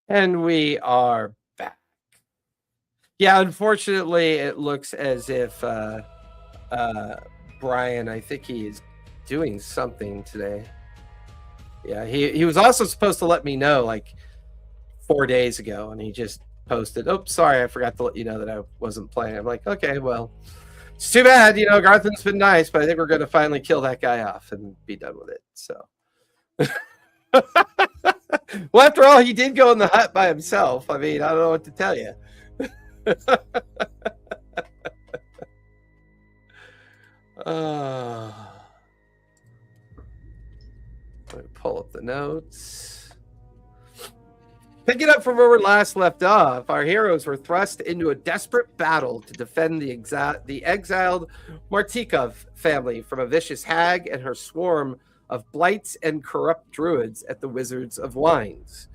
And we are back. Yeah, unfortunately, it looks as if Brian, I think he is doing something today. Yeah, he was also supposed to let me know like 4 days ago, and he just posted, "Oh, sorry, I forgot to let you know that I wasn't playing." I'm like, okay, well, it's too bad. You know, Gartham's been nice, but I think we're going to finally kill that guy off and be done with it. So. Well, after all, he did go in the hut by himself. I mean, I don't know what to tell you. Let me pull up the notes. Picking up from where we last left off, our heroes were thrust into a desperate battle to defend the exiled Martikov family from a vicious hag and her swarm of blights and corrupt druids at the Wizards of Wines.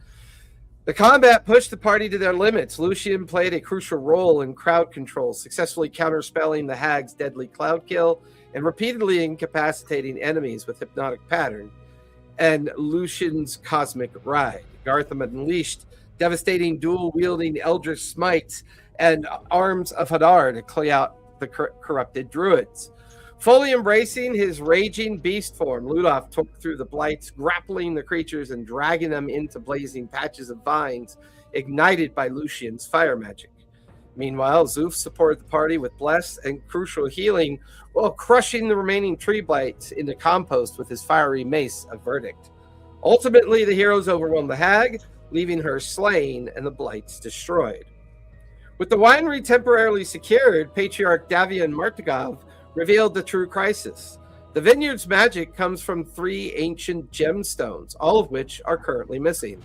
The combat pushed the party to their limits. Lucian played a crucial role in crowd control, successfully counterspelling the hag's deadly cloud kill and repeatedly incapacitating enemies with hypnotic pattern and Lucian's cosmic ride. Gartham unleashed devastating dual-wielding eldritch smites and arms of Hadar to clear out the corrupted druids. Fully embracing his raging beast form, Ludolf tore through the blights, grappling the creatures and dragging them into blazing patches of vines ignited by Lucian's fire magic. Meanwhile, Zoof supported the party with bless and crucial healing while crushing the remaining tree blights into compost with his fiery mace of verdict. Ultimately, the heroes overwhelmed the hag, leaving her slain and the blights destroyed. With the winery temporarily secured, Patriarch Davian Martigov revealed the true crisis. The vineyard's magic comes from 3 ancient gemstones, all of which are currently missing.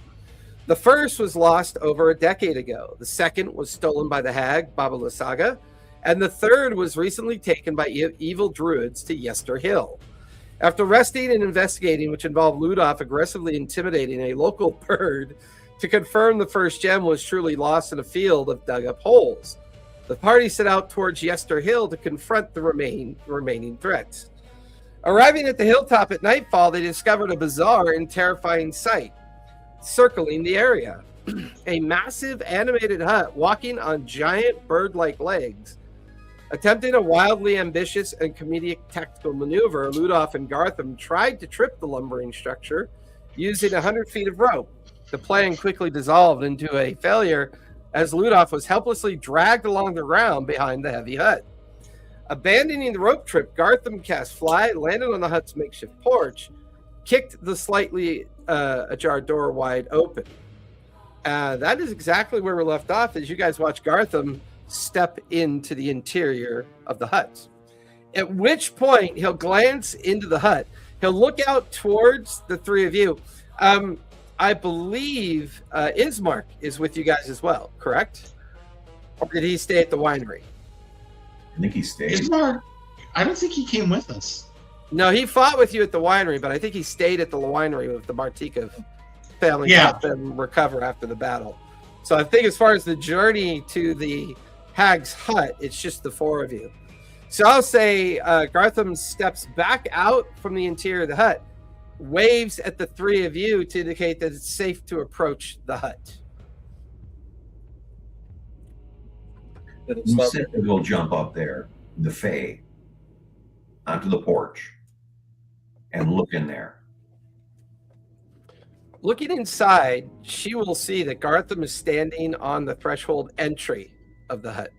The first was lost over a decade ago. The second was stolen by the hag, Baba Lysaga, and the third was recently taken by evil druids to Yester Hill. After arresting and investigating, which involved Ludolf aggressively intimidating a local bird to confirm the first gem was truly lost in a field of dug-up holes, the party set out towards Yester Hill to confront the remaining threats. Arriving at the hilltop at nightfall, they discovered a bizarre and terrifying sight circling the area. A massive animated hut walking on giant bird-like legs. Attempting a wildly ambitious and comedic tactical maneuver, Ludolf and Gartham tried to trip the lumbering structure using 100 feet of rope. The plan quickly dissolved into a failure as Ludolf was helplessly dragged along the ground behind the heavy hut. Abandoning the rope trip, Gartham cast Fly, landed on the hut's makeshift porch, kicked the slightly ajar door wide open. That is exactly where we're left off as you guys watch Gartham step into the interior of the hut. At which point he'll glance into the hut. He'll look out towards the 3 of you. I believe Ismark is with you guys as well, correct? Or did he stay at the winery? I think he stayed. Ismark, I don't think he came with us. No, he fought with you at the winery, but I think he stayed at the winery with the Martikov family to help them recover after the battle. So I think as far as the journey to the hag's hut, it's just the 4 of you. So I'll say Gartham steps back out from the interior of the hut, waves at the 3 of you to indicate that it's safe to approach the hut. You said that we'll jump up there, the Fae, onto the porch and look in there. Looking inside, she will see that Gartham is standing on the threshold entry of the hut.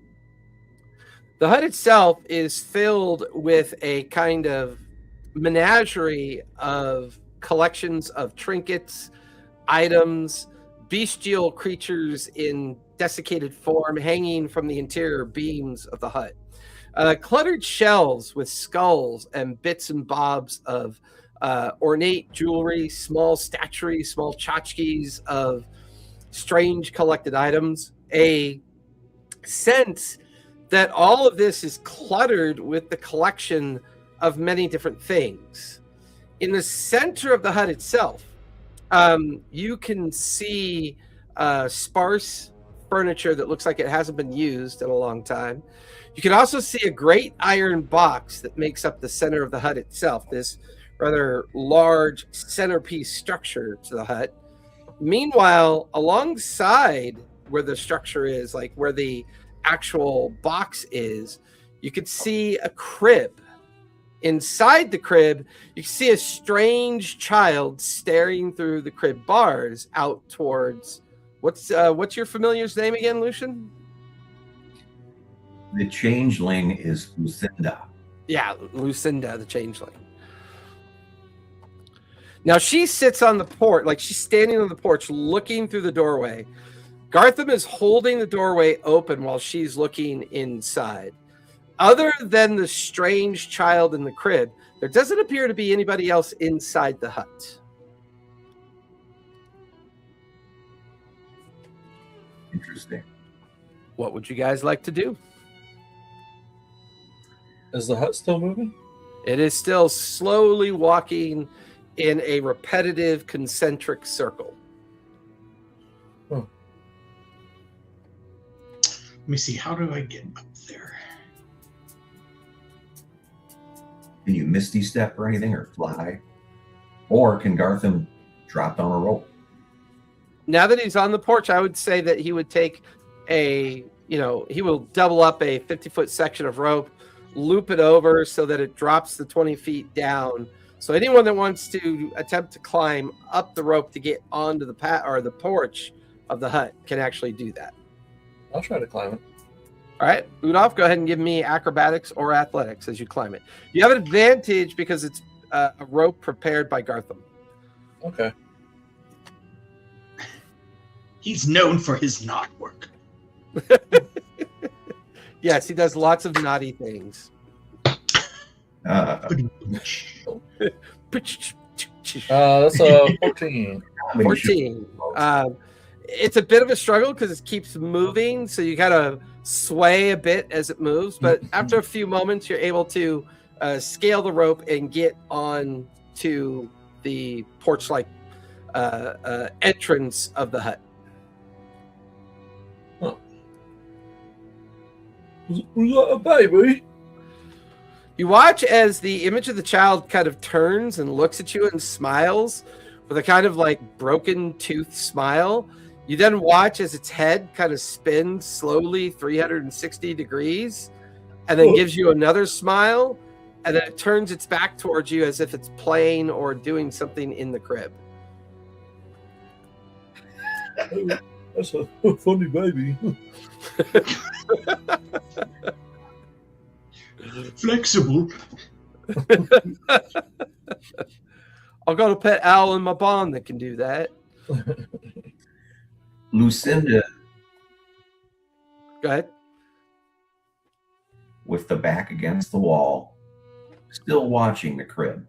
The hut itself is filled with a kind of menagerie of collections of trinkets, items, bestial creatures in desiccated form hanging from the interior beams of the hut. Cluttered shelves with skulls and bits and bobs of ornate jewelry, small statuary, small tchotchkes of strange collected items. A sense that all of this is cluttered with the collection of many different things. In the center of the hut itself, you can see sparse furniture that looks like it hasn't been used in a long time. You can also see a great iron box that makes up the center of the hut itself, this rather large centerpiece structure to the hut. Meanwhile, alongside where the structure is, like where the actual box is, you could see a crib. Inside the crib, you can see a strange child staring through the crib bars out towards what's your familiar's name again, Lucian? The changeling is Lucinda. Yeah, Lucinda, the changeling. Now she sits on the porch, like she's standing on the porch looking through the doorway. Gartham is holding the doorway open while she's looking inside. Other than the strange child in the crib, there doesn't appear to be anybody else inside the hut. Interesting. What would you guys like to do? Is the hut still moving? It is still slowly walking in a repetitive concentric circle. Let me see. How do I get up there? Can you misty step or anything, or fly? Or can Gartham drop down a rope? Now that he's on the porch, I would say that he would take he will double up a 50-foot section of rope, loop it over so that it drops the 20 feet down. So anyone that wants to attempt to climb up the rope to get onto the the porch of the hut can actually do that. I'll try to climb it. All right, Ludolf, go ahead and give me acrobatics or athletics as you climb it. You have an advantage because it's a rope prepared by Gartham. Okay. He's known for his knot work. Yes, he does lots of naughty things. That's a 14. 14. It's a bit of a struggle because it keeps moving, so you gotta sway a bit as it moves. But after a few moments, you're able to scale the rope and get on to the porch-like entrance of the hut. Huh. Was that a baby? You watch as the image of the child kind of turns and looks at you and smiles with a kind of like broken tooth smile. You then watch as its head kind of spins slowly 360 degrees and then gives you another smile, and then it turns its back towards you as if it's playing or doing something in the crib. That's a funny baby. Flexible. I've got a pet owl in my barn that can do that. Lucinda, Go ahead. with the back against the wall, still watching the crib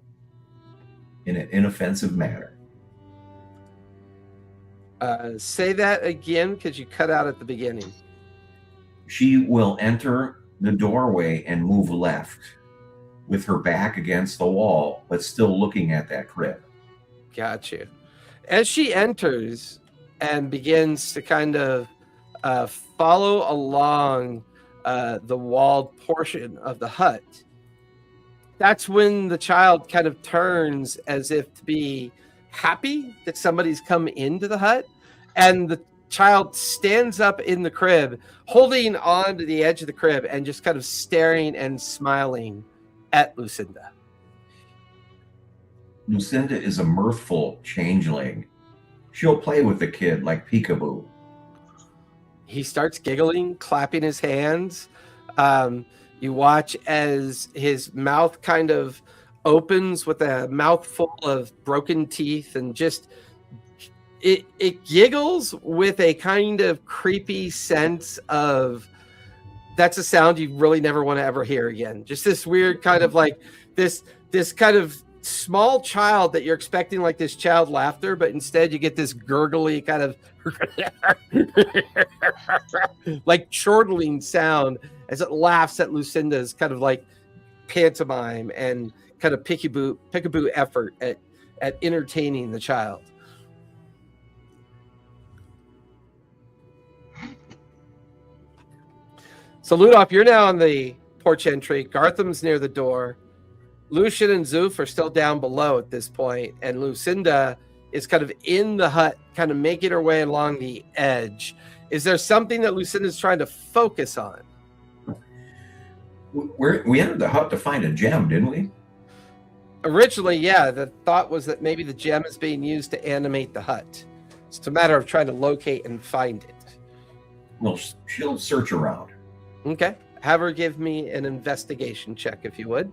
in an inoffensive manner. Say that again because you cut out at the beginning. She will enter the doorway and move left with her back against the wall, but still looking at that crib. Got you. As she enters and begins to kind of follow along the walled portion of the hut, that's when the child kind of turns as if to be happy that somebody's come into the hut, and the child stands up in the crib, holding on to the edge of the crib and just kind of staring and smiling at Lucinda. Lucinda is a mirthful changeling. She'll play with the kid like peekaboo. He starts giggling, clapping his hands. You watch as his mouth kind of opens with a mouthful of broken teeth, and just it giggles with a kind of creepy sense of that's a sound you really never want to ever hear again. Just this weird kind of like this kind of small child that you're expecting like this child laughter, but instead you get this gurgly kind of like chortling sound as it laughs at Lucinda's kind of like pantomime and kind of peekaboo effort at entertaining the child. So Ludolf, you're now on the porch entry. Gartham's near the door. Lucian and Zoof are still down below at this point, and Lucinda is kind of in the hut, kind of making her way along the edge. Is there something that Lucinda's trying to focus on? We entered the hut to find a gem, didn't we? Originally, yeah, the thought was that maybe the gem is being used to animate the hut. It's a matter of trying to locate and find it. Well, she'll search around. Okay. Have her give me an investigation check, if you would.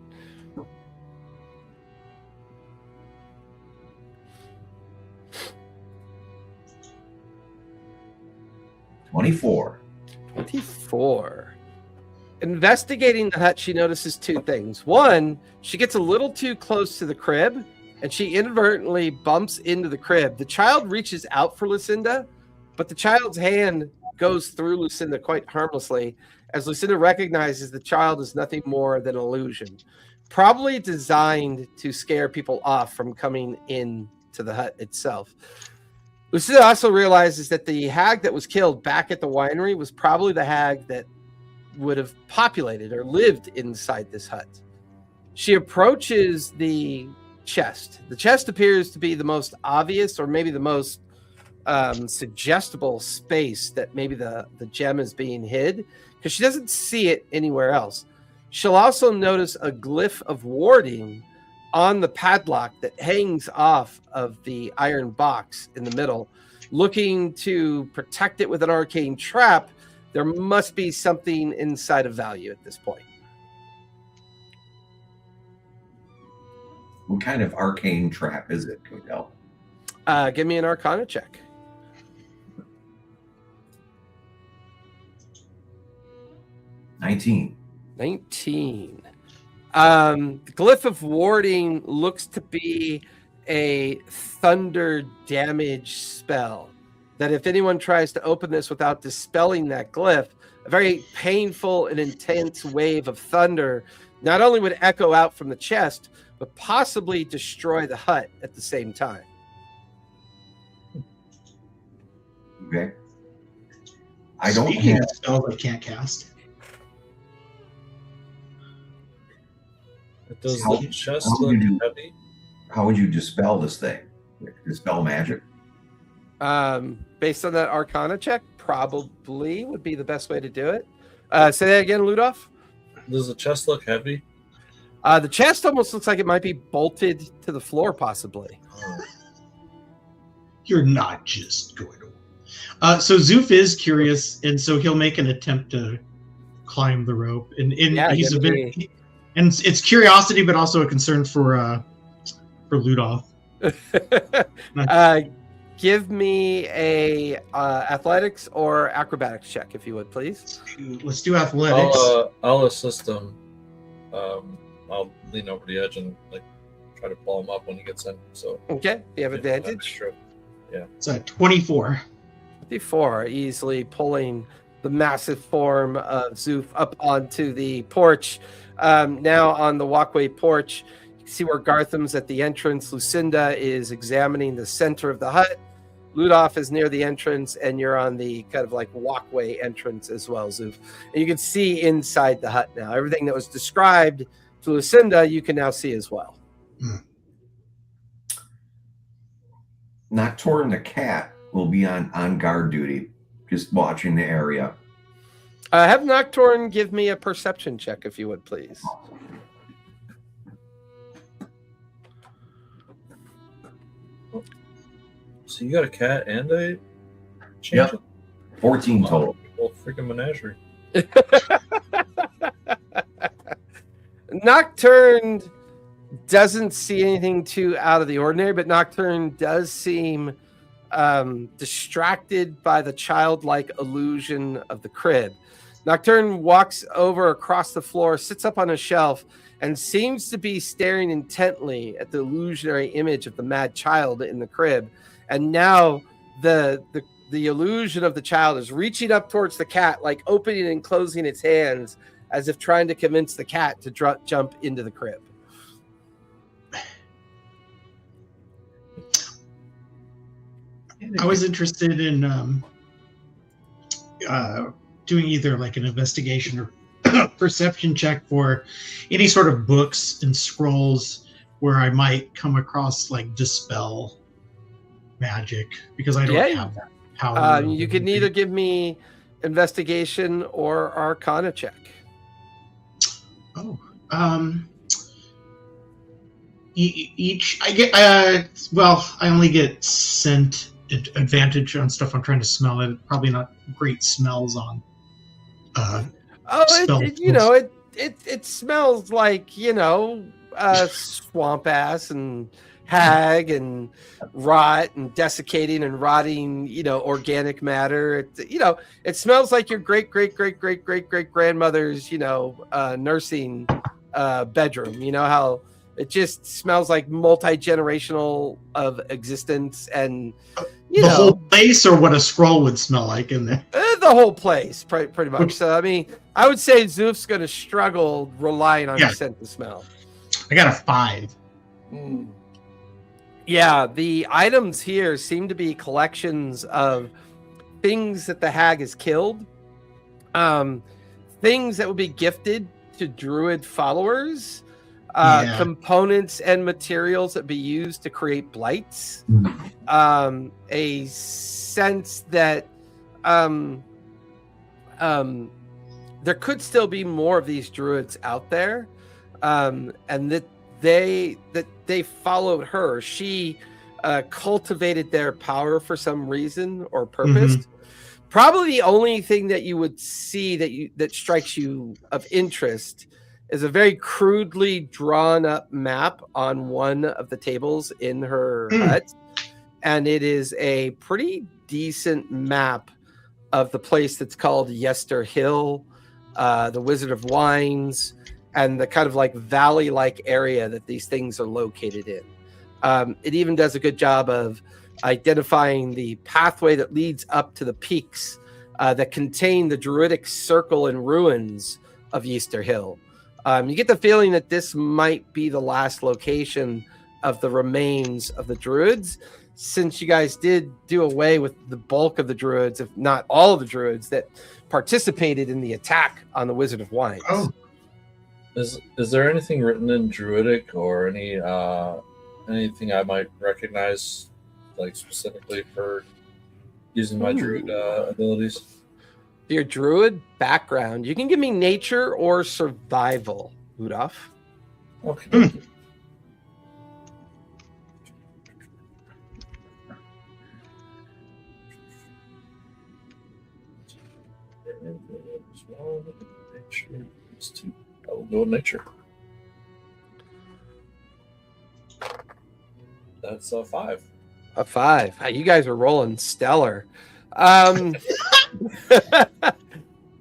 $24. 24. Investigating the hut, she notices two things. One, she gets a little too close to the crib, and she inadvertently bumps into the crib. The child reaches out for Lucinda, but the child's hand goes through Lucinda quite harmlessly, as Lucinda recognizes the child is nothing more than an illusion, probably designed to scare people off from coming into the hut itself. Lucinda also realizes that the hag that was killed back at the winery was probably the hag that would have populated or lived inside this hut. She approaches the chest. The chest appears to be the most obvious, or maybe the most suggestible space that maybe the gem is being hid, because she doesn't see it anywhere else. She'll also notice a glyph of warding on the padlock that hangs off of the iron box in the middle. Looking to protect it with an arcane trap, there must be something inside of value at this point. What kind of arcane trap is it, can you tell? Give me an Arcana check. $19. 19. The glyph of warding looks to be a thunder damage spell. That if anyone tries to open this without dispelling that glyph, a very painful and intense wave of thunder not only would echo out from the chest, but possibly destroy the hut at the same time. Okay. I don't Speaking have... of spells I can't cast. Does How- the chest how look would you- heavy? How would you dispel this thing? Dispel magic? Based on that Arcana check, probably would be the best way to do it. Say that again, Ludolf. Does the chest look heavy? The chest almost looks like it might be bolted to the floor, possibly. Oh. You're not just going to. So Zoof is curious, and so he'll make an attempt to climb the rope. And he's a bit, and it's curiosity, but also a concern for Ludolf. Give me a athletics or acrobatics check, if you would, please. Let's do athletics. I'll assist him. I'll lean over the edge and try to pull him up when he gets in. So Okay, you have advantage. It's at 24. 54, easily pulling the massive form of Zoof up onto the porch. Now on the walkway porch, you can see where Gartham's at the entrance. Lucinda is examining the center of the hut. Ludolf is near the entrance, and you're on the kind of walkway entrance as well, Zoof. And you can see inside the hut now. Everything that was described to Lucinda, you can now see as well. Nocturne the cat will be on guard duty, just watching the area. Have Nocturne give me a perception check, if you would, please. So you got a cat and a Yep. 14 total. Well, freaking menagerie. Nocturne doesn't see anything too out of the ordinary, but Nocturne does seem distracted by the childlike illusion of the crib. Nocturne walks over across the floor, sits up on a shelf, and seems to be staring intently at the illusionary image of the mad child in the crib. And now the illusion of the child is reaching up towards the cat, opening and closing its hands, as if trying to convince the cat to jump into the crib. I was interested in doing either an investigation or perception check for any sort of books and scrolls where I might come across dispel magic because I don't have that power. You can either give me investigation or arcana check. Oh, each I get. Well, I only get scent advantage on stuff I'm trying to smell. It probably not great smells on. It smells like swamp ass and hag and rot and desiccating and rotting, organic matter. It smells like your great grandmother's, nursing bedroom. How it just smells like multi-generational of existence, and the whole place, or what a scroll would smell like in there. The whole place, pretty much. So I mean, I would say Zoof's going to struggle relying on the scent to smell. I got a 5. Yeah, the items here seem to be collections of things that the hag has killed, things that would be gifted to druid followers, components and materials that be used to create blights, a sense that there could still be more of these druids out there, and that they followed her. She cultivated their power for some reason or purpose. Probably the only thing that you would see that strikes you of interest is a very crudely drawn up map on one of the tables in her hut, and it is a pretty decent map of the place that's called Yester Hill, the Wizard of Wines, and the kind of like valley-like area that these things are located in. It even does a good job of identifying the pathway that leads up to the peaks that contain the druidic circle and ruins of Yester Hill. You get the feeling that this might be the last location of the remains of the druids, since you guys did do away with the bulk of the druids, if not all of the druids, that participated in the attack on the Wizard of Wines. Oh. Is there anything written in Druidic or anything I might recognize, like specifically for using my Druid abilities? Your Druid background, you can give me nature or survival, Ludolf. Okay. I will go with nature. That's a 5. A 5. You guys are rolling stellar.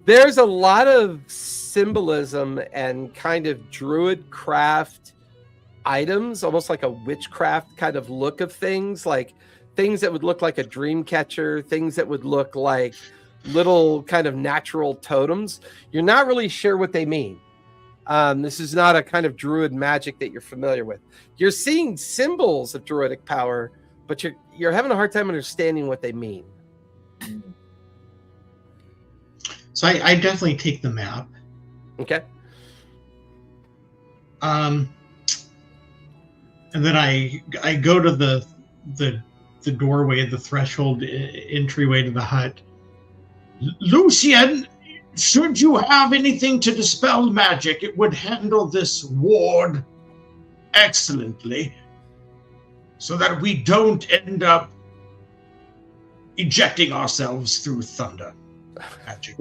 There's a lot of symbolism and kind of druid craft items, almost like a witchcraft kind of look of things, like things that would look like a dream catcher, things that would look like little kind of natural totems. You're not really sure what they mean. This is not a kind of druid magic that you're familiar with. You're seeing symbols of druidic power, but you're having a hard time understanding what they mean. So I definitely take the map. Okay. And then I go to the doorway, the threshold entryway to the hut. Lucian, should you have anything to dispel magic, it would handle this ward excellently, so that we don't end up ejecting ourselves through thunder. Magic.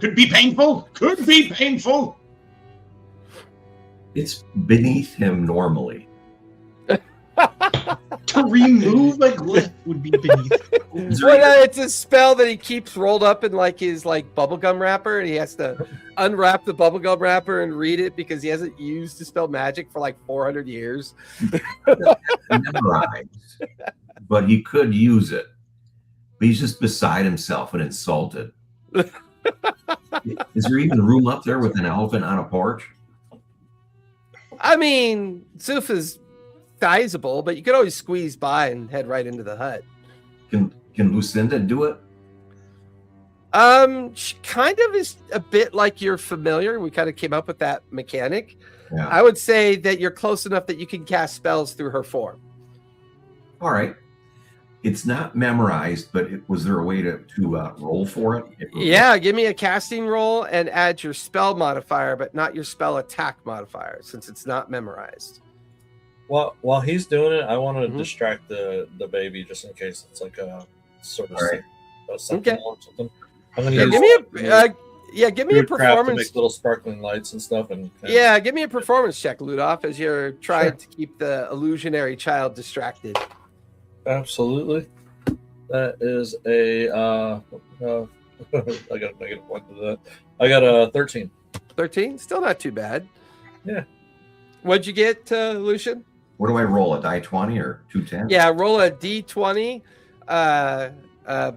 Could be painful. Could be painful. It's beneath him normally. To remove a glyph would be beneath. Well, it's a spell that he keeps rolled up in like his bubblegum wrapper, and he has to unwrap the bubblegum wrapper and read it because he hasn't used dispel magic for like 400 years. Memorized, but he could use it. But he's just beside himself and insulted. Is there even room up there with an elephant on a porch? I mean, Zoof is sizable, but you could always squeeze by and head right into the hut. Can Lucinda do it? She kind of is a bit like you're familiar. We kind of came up with that mechanic. Yeah. I would say that you're close enough that you can cast spells through her form. All right. It's not memorized, but was there a way to roll for it? Yeah, give me a casting roll and add your spell modifier, but not your spell attack modifier, since it's not memorized. While he's doing it, I want to distract the baby just in case it's like a sort of a sentinel or something. I'm gonna give me a performance. To make little sparkling lights and stuff. And give me a performance check, Ludolf, as you're trying to keep the illusionary child distracted. Absolutely. That is a I got a negative point to that. I got a 13. 13? Still not too bad. Yeah. What'd you get, Lucian? What do I roll? A die 20 or 210? Yeah, roll a d20.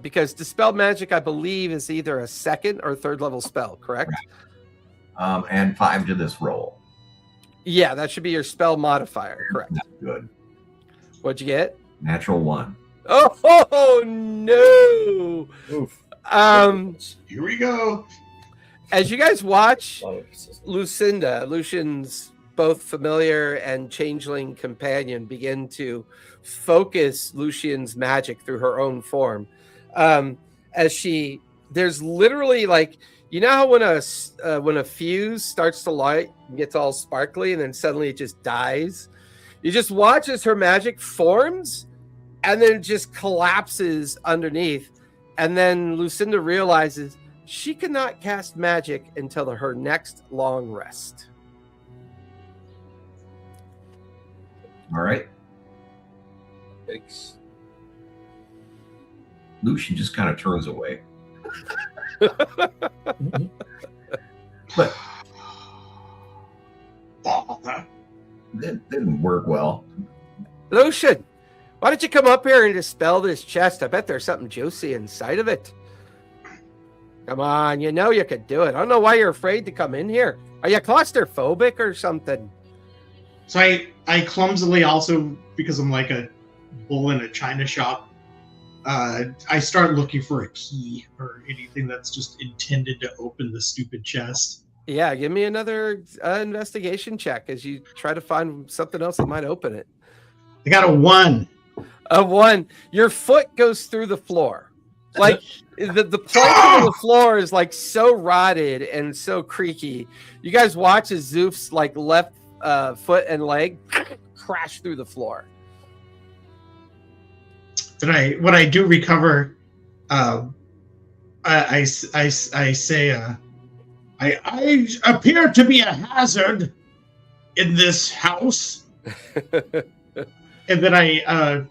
Because Dispel Magic, I believe, is either a second or third level spell, correct? And 5 to this roll. Yeah, that should be your spell modifier, correct? That's good. What'd you get? Natural 1. Oh no! Oof. Here we go. As you guys watch Lucinda, Lucian's both familiar and changeling companion, begin to focus Lucian's magic through her own form, there's literally, like, you know how when a fuse starts to light and gets all sparkly and then suddenly it just dies? You just watch as her magic forms and then it just collapses underneath. And then Lucinda realizes she cannot cast magic until her next long rest. All right. Thanks. Lucian just kind of turns away. But that didn't work well. Lucian, why don't you come up here and dispel this chest? I bet there's something juicy inside of it. Come on, you know you could do it. I don't know why you're afraid to come in here. Are you claustrophobic or something? So I clumsily, also because I'm like a bull in a china shop, I start looking for a key or anything that's just intended to open the stupid chest. Yeah, give me another investigation check as you try to find something else that might open it. I got a 1. A 1. Your foot goes through the floor. Like the plank of the floor is like so rotted and so creaky. You guys watch as Zoof's like left foot and leg crash through the floor. When I do recover, I say, I appear to be a hazard in this house. And then I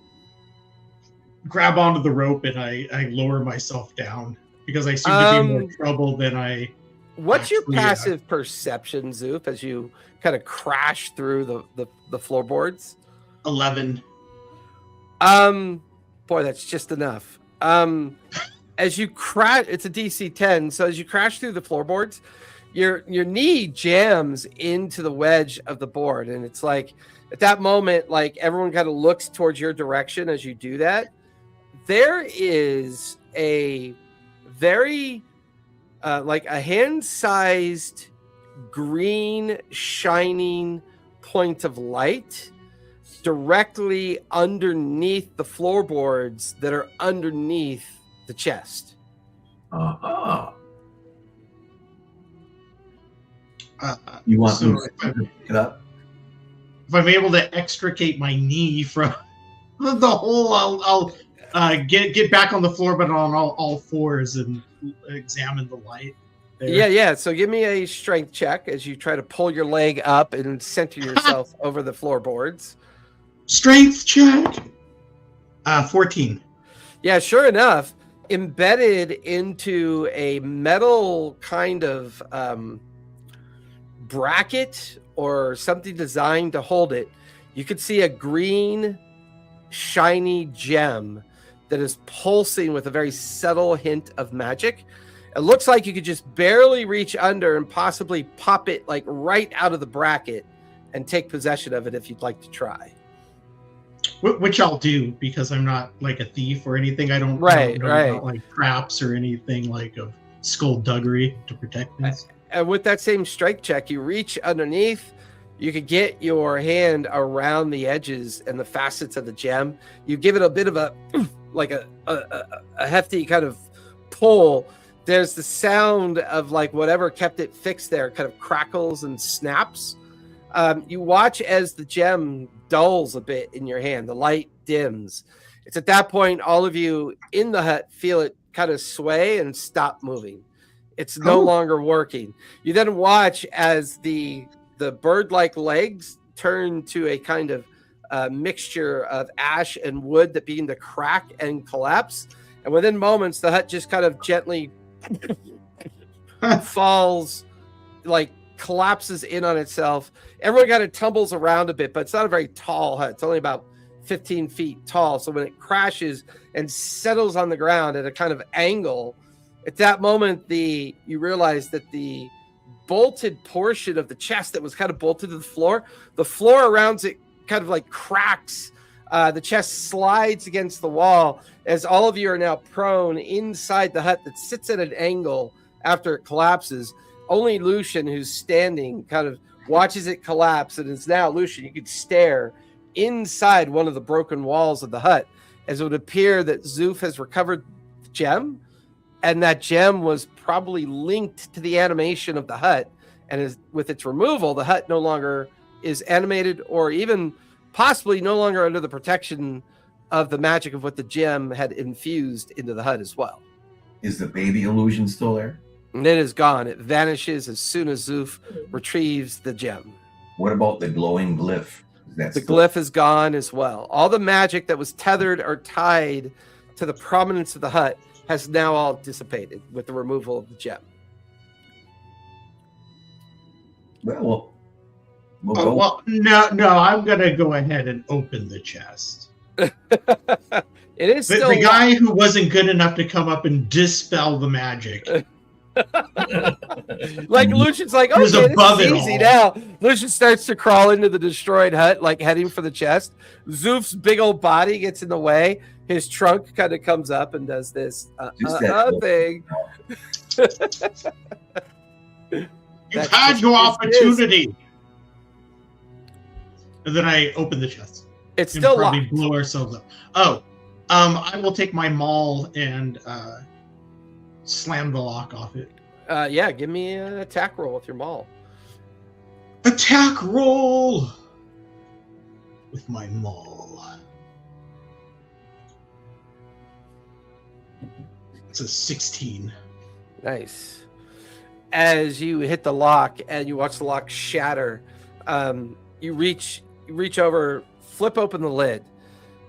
grab onto the rope and I lower myself down because I seem to be more trouble than I. What's your passive perception, Zoof, as you kind of crash through the floorboards? 11. Boy, that's just enough. As you crash, it's a DC 10. So as you crash through the floorboards, your knee jams into the wedge of the board, and it's like at that moment, like everyone kind of looks towards your direction as you do that. There is a very like a hand-sized green shining point of light directly underneath the floorboards that are underneath the chest. You want to pick it up? If I'm able to extricate my knee from the hole, I'll get back on the floor, but on all fours and examine the light. There. Yeah. So give me a strength check as you try to pull your leg up and center yourself over the floorboards. Strength check. 14. Yeah, sure enough, embedded into a metal kind of bracket or something designed to hold it, you could see a green, shiny gem that is pulsing with a very subtle hint of magic. It looks like you could just barely reach under and possibly pop it like right out of the bracket and take possession of it if you'd like to try. Which I'll do because I'm not like a thief or anything. I don't know about like traps or anything like of skullduggery to protect things. And with that same strike check, you reach underneath. You could get your hand around the edges and the facets of the gem. You give it a bit of a like a hefty kind of pull, there's the sound of like whatever kept it fixed there kind of crackles and snaps. You watch as the gem dulls a bit in your hand. The light dims. It's at that point all of you in the hut feel it kind of sway and stop moving. It's no longer working. You then watch as the bird-like legs turn to a kind of mixture of ash and wood that begin to crack and collapse. And within moments, the hut just kind of gently falls, like collapses in on itself. Everyone kind of tumbles around a bit, but it's not a very tall hut. It's only about 15 feet tall. So when it crashes and settles on the ground at a kind of angle, at that moment, you realize that the bolted portion of the chest that was kind of bolted to the floor around it kind of like cracks. The chest slides against the wall as all of you are now prone inside the hut that sits at an angle after it collapses. Only Lucian, who's standing, kind of watches it collapse, and it's now Lucian. You could stare inside one of the broken walls of the hut, as it would appear that Zoof has recovered the gem, and that gem was probably linked to the animation of the hut. And with its removal, the hut no longer is animated, or even possibly no longer under the protection of the magic of what the gem had infused into the hut as well. Is the baby illusion still there? And it is gone. It vanishes as soon as Zoof retrieves the gem. What about the glowing glyph? The glyph is gone as well. All the magic that was tethered or tied to the prominence of the hut has now all dissipated with the removal of the gem. Well, no, I'm going to go ahead and open the chest. It is still the guy who wasn't good enough to come up and dispel the magic. Like Lucian's like, okay, this is easy now. Lucian starts to crawl into the destroyed hut, like heading for the chest. Zoof's big old body gets in the way. His trunk kind of comes up and does this thing. You've had your opportunity. And then I open the chest. It's still probably locked. Blow ourselves up. Oh, I will take my maul and slam the lock off it. Yeah, give me an attack roll with your maul. Attack roll with my maul. It's a 16. Nice. As you hit the lock and you watch the lock shatter, you reach over, flip open the lid.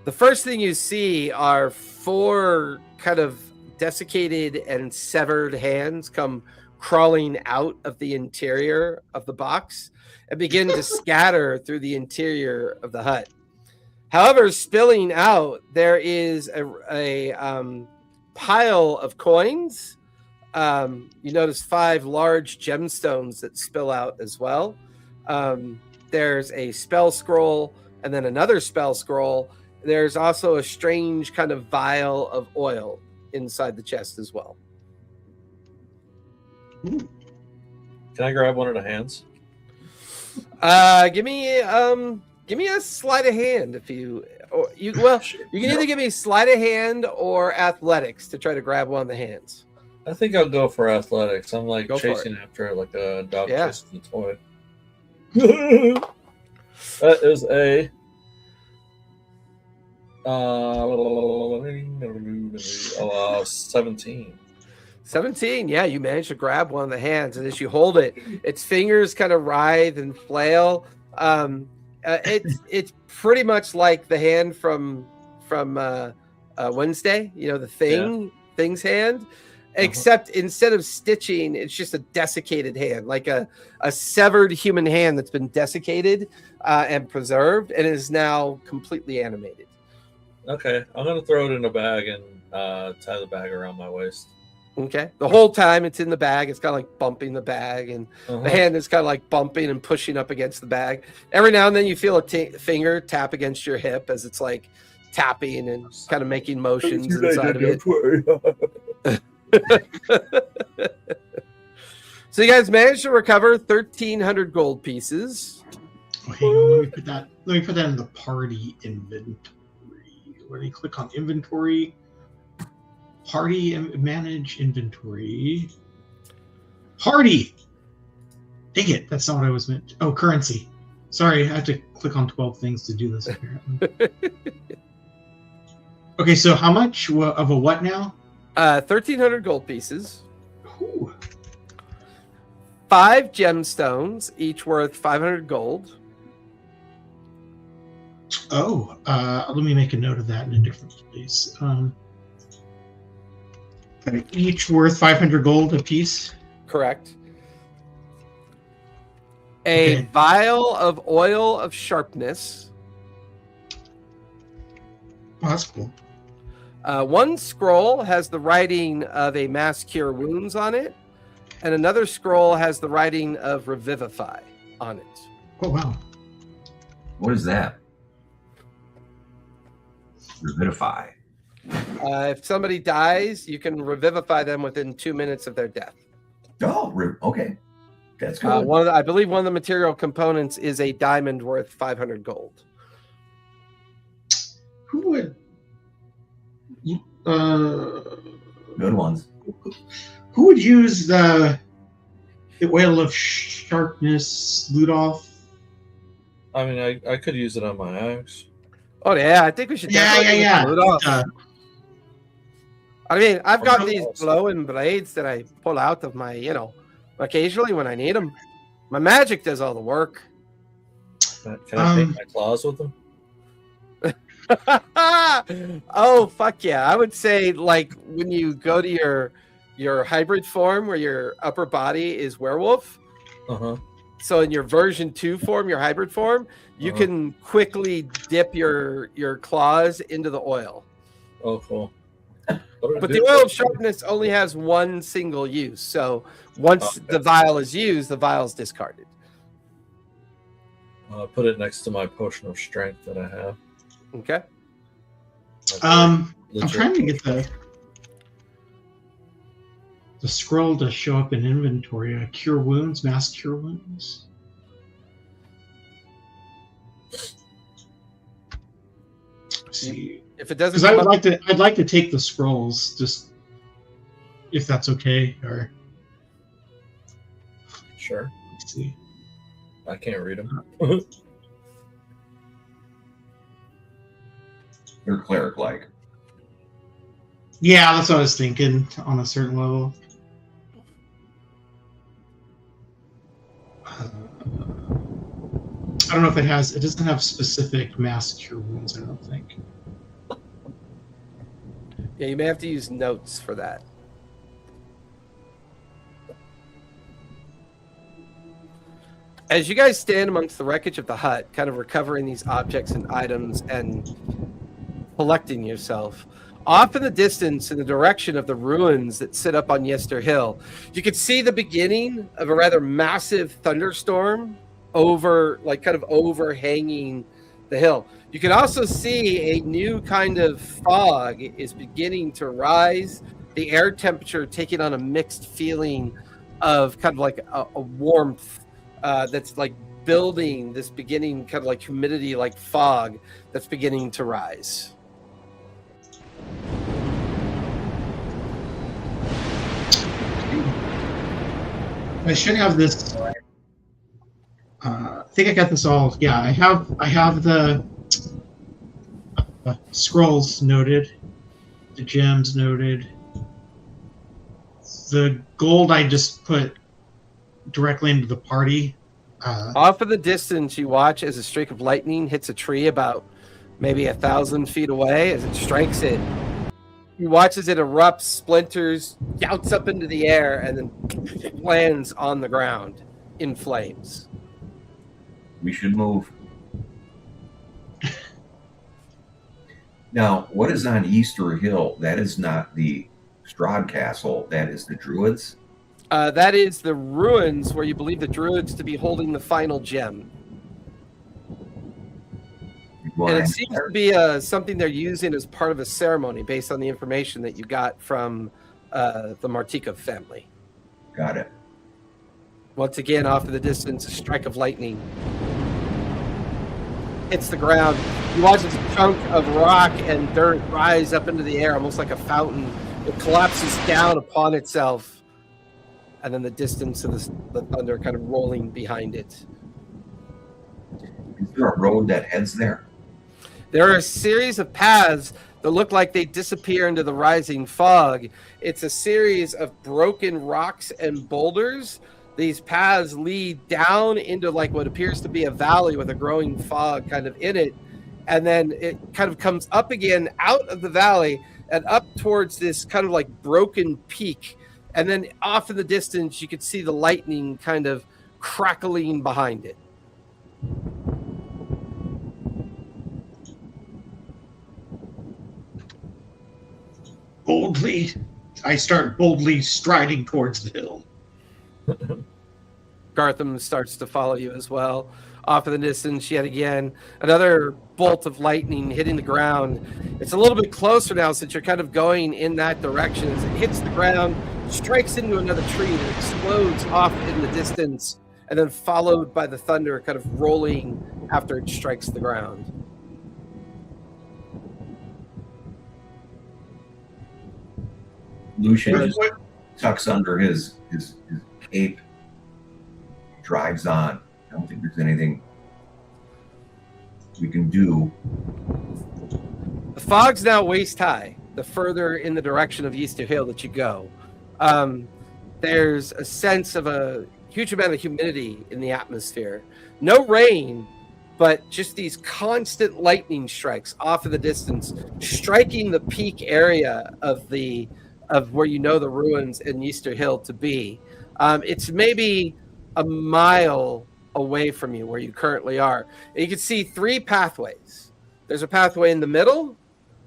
The first thing you see are 4 kind of desiccated and severed hands come crawling out of the interior of the box and begin to scatter through the interior of the hut. However, spilling out, there is a pile of coins. You notice 5 large gemstones that spill out as well. There's a spell scroll and then another spell scroll. There's also a strange kind of vial of oil inside the chest as well. Can I grab one of the hands? Give me a sleight of hand if you you can either give me sleight of hand or athletics to try to grab one of the hands. I think I'll go for athletics. I'm like chasing after it like a dog chasing a toy. That is a 17. 17, yeah, you managed to grab one of the hands, and as you hold it, its fingers kind of writhe and flail. It's pretty much like the hand from Wednesday, the thing's hand, except instead of stitching, it's just a desiccated hand, like a severed human hand that's been desiccated and preserved, and is now completely animated. Okay, I'm gonna throw it in a bag and tie the bag around my waist. Okay. The whole time it's in the bag, it's kind of like bumping the bag, and the hand is kind of like bumping and pushing up against the bag. Every now and then you feel a finger tap against your hip as it's like tapping and kind of making motions inside of it. So you guys managed to recover 1,300 gold pieces. Okay, let me put that in the party inventory. where do you click on inventory? Party and manage inventory. Party! Dang it, that's not what I was meant. Oh, currency. Sorry, I have to click on 12 things to do this apparently. Okay, so how much of a what now? 1,300 gold pieces. Ooh. 5 gemstones, each worth 500 gold. Oh, let me make a note of that in a different place. Each worth 500 gold a piece. Correct. A Okay. vial of oil of sharpness. Oh, that's cool. 1 scroll has the writing of a mass cure wounds on it, and another scroll has the writing of revivify on it. Oh, wow. What is that? Revivify. If somebody dies, you can revivify them within 2 minutes of their death. Oh, okay. That's good. I believe one of the material components is a diamond worth 500 gold. Who would... Good ones. Who would use the oil of sharpness, Ludolf? I mean, I could use it on my axe. Oh yeah, I think we should. Yeah. Pull it off. I mean, I've got Oh, these awesome. glowing blades that I pull out of my, occasionally when I need them. My magic does all the work. Can I paint my claws with them? Oh fuck yeah! I would say like when you go to your hybrid form where your upper body is werewolf. Uh-huh. So in your version 2 form, your hybrid form, you can quickly dip your claws into the oil. Oh, cool. But the oil of sharpness only has 1 single use. So once the vial is used, the vial is discarded. Put it next to my potion of strength that I have. Okay. I'm Legit trying to get potion. the scroll to show up in inventory. Cure wounds, mass cure wounds. Let's see, If it doesn't, because I'd like to take the scrolls, just if that's okay. Or Sure. let's see. I can't read them. They're cleric-like. Yeah, that's what I was thinking on a certain level. I don't know if it doesn't have specific mass cure wounds, I don't think. yeah, you may have to use notes for that. As you guys stand amongst the wreckage of the hut, kind of recovering these objects and items and collecting yourself, off in the distance in the direction of the ruins that sit up on Yester Hill, you can see the beginning of a rather massive thunderstorm overhanging the hill. You can also see a new kind of fog is beginning to rise, the air temperature taking on a mixed feeling of kind of like a warmth that's like building, this beginning kind of like humidity like fog that's beginning to rise. I should have this. I think I got this all. Yeah, I have the scrolls noted, the gems noted. The gold I just put directly into the party. Off in the distance, you watch as a streak of lightning hits a tree about maybe 1,000 feet away. As it strikes it, you watch as it erupts, splinters, jouts up into the air, and then lands on the ground in flames. We should move. Now, what is on Yester Hill? That is not the Strahd Castle. That is the Druids. That is the ruins where you believe the Druids to be holding the final gem. And it seems to be something they're using as part of a ceremony based on the information that you got from the Martikov family. Got it. Once again, off in the distance, a strike of lightning hits the ground. You watch this chunk of rock and dirt rise up into the air, almost like a fountain. It collapses down upon itself, and then the distance of the thunder kind of rolling behind it. Is there a road that heads there? There are a series of paths that look like they disappear into the rising fog. It's a series of broken rocks and boulders. These paths lead down into like what appears to be a valley with a growing fog kind of in it. And then it kind of comes up again out of the valley and up towards this kind of like broken peak. And then off in the distance, you could see the lightning kind of crackling behind it. I start boldly striding towards the hill. Gartham starts to follow you as well. Off in the distance, yet again, another bolt of lightning hitting the ground. It's a little bit closer now since you're kind of going in that direction. As it hits the ground, strikes into another tree that explodes off in the distance, and then followed by the thunder kind of rolling after it strikes the ground. Lucian just tucks under his cape, drives on. I don't think there's anything we can do. The fog's now waist high, the further in the direction of Yester Hill that you go. There's a sense of a huge amount of humidity in the atmosphere. No rain, but just these constant lightning strikes off in the distance, striking the peak area of where you know the ruins in Yester Hill to be. It's maybe a mile away from you where you currently are. And you can see 3 pathways. There's a pathway in the middle,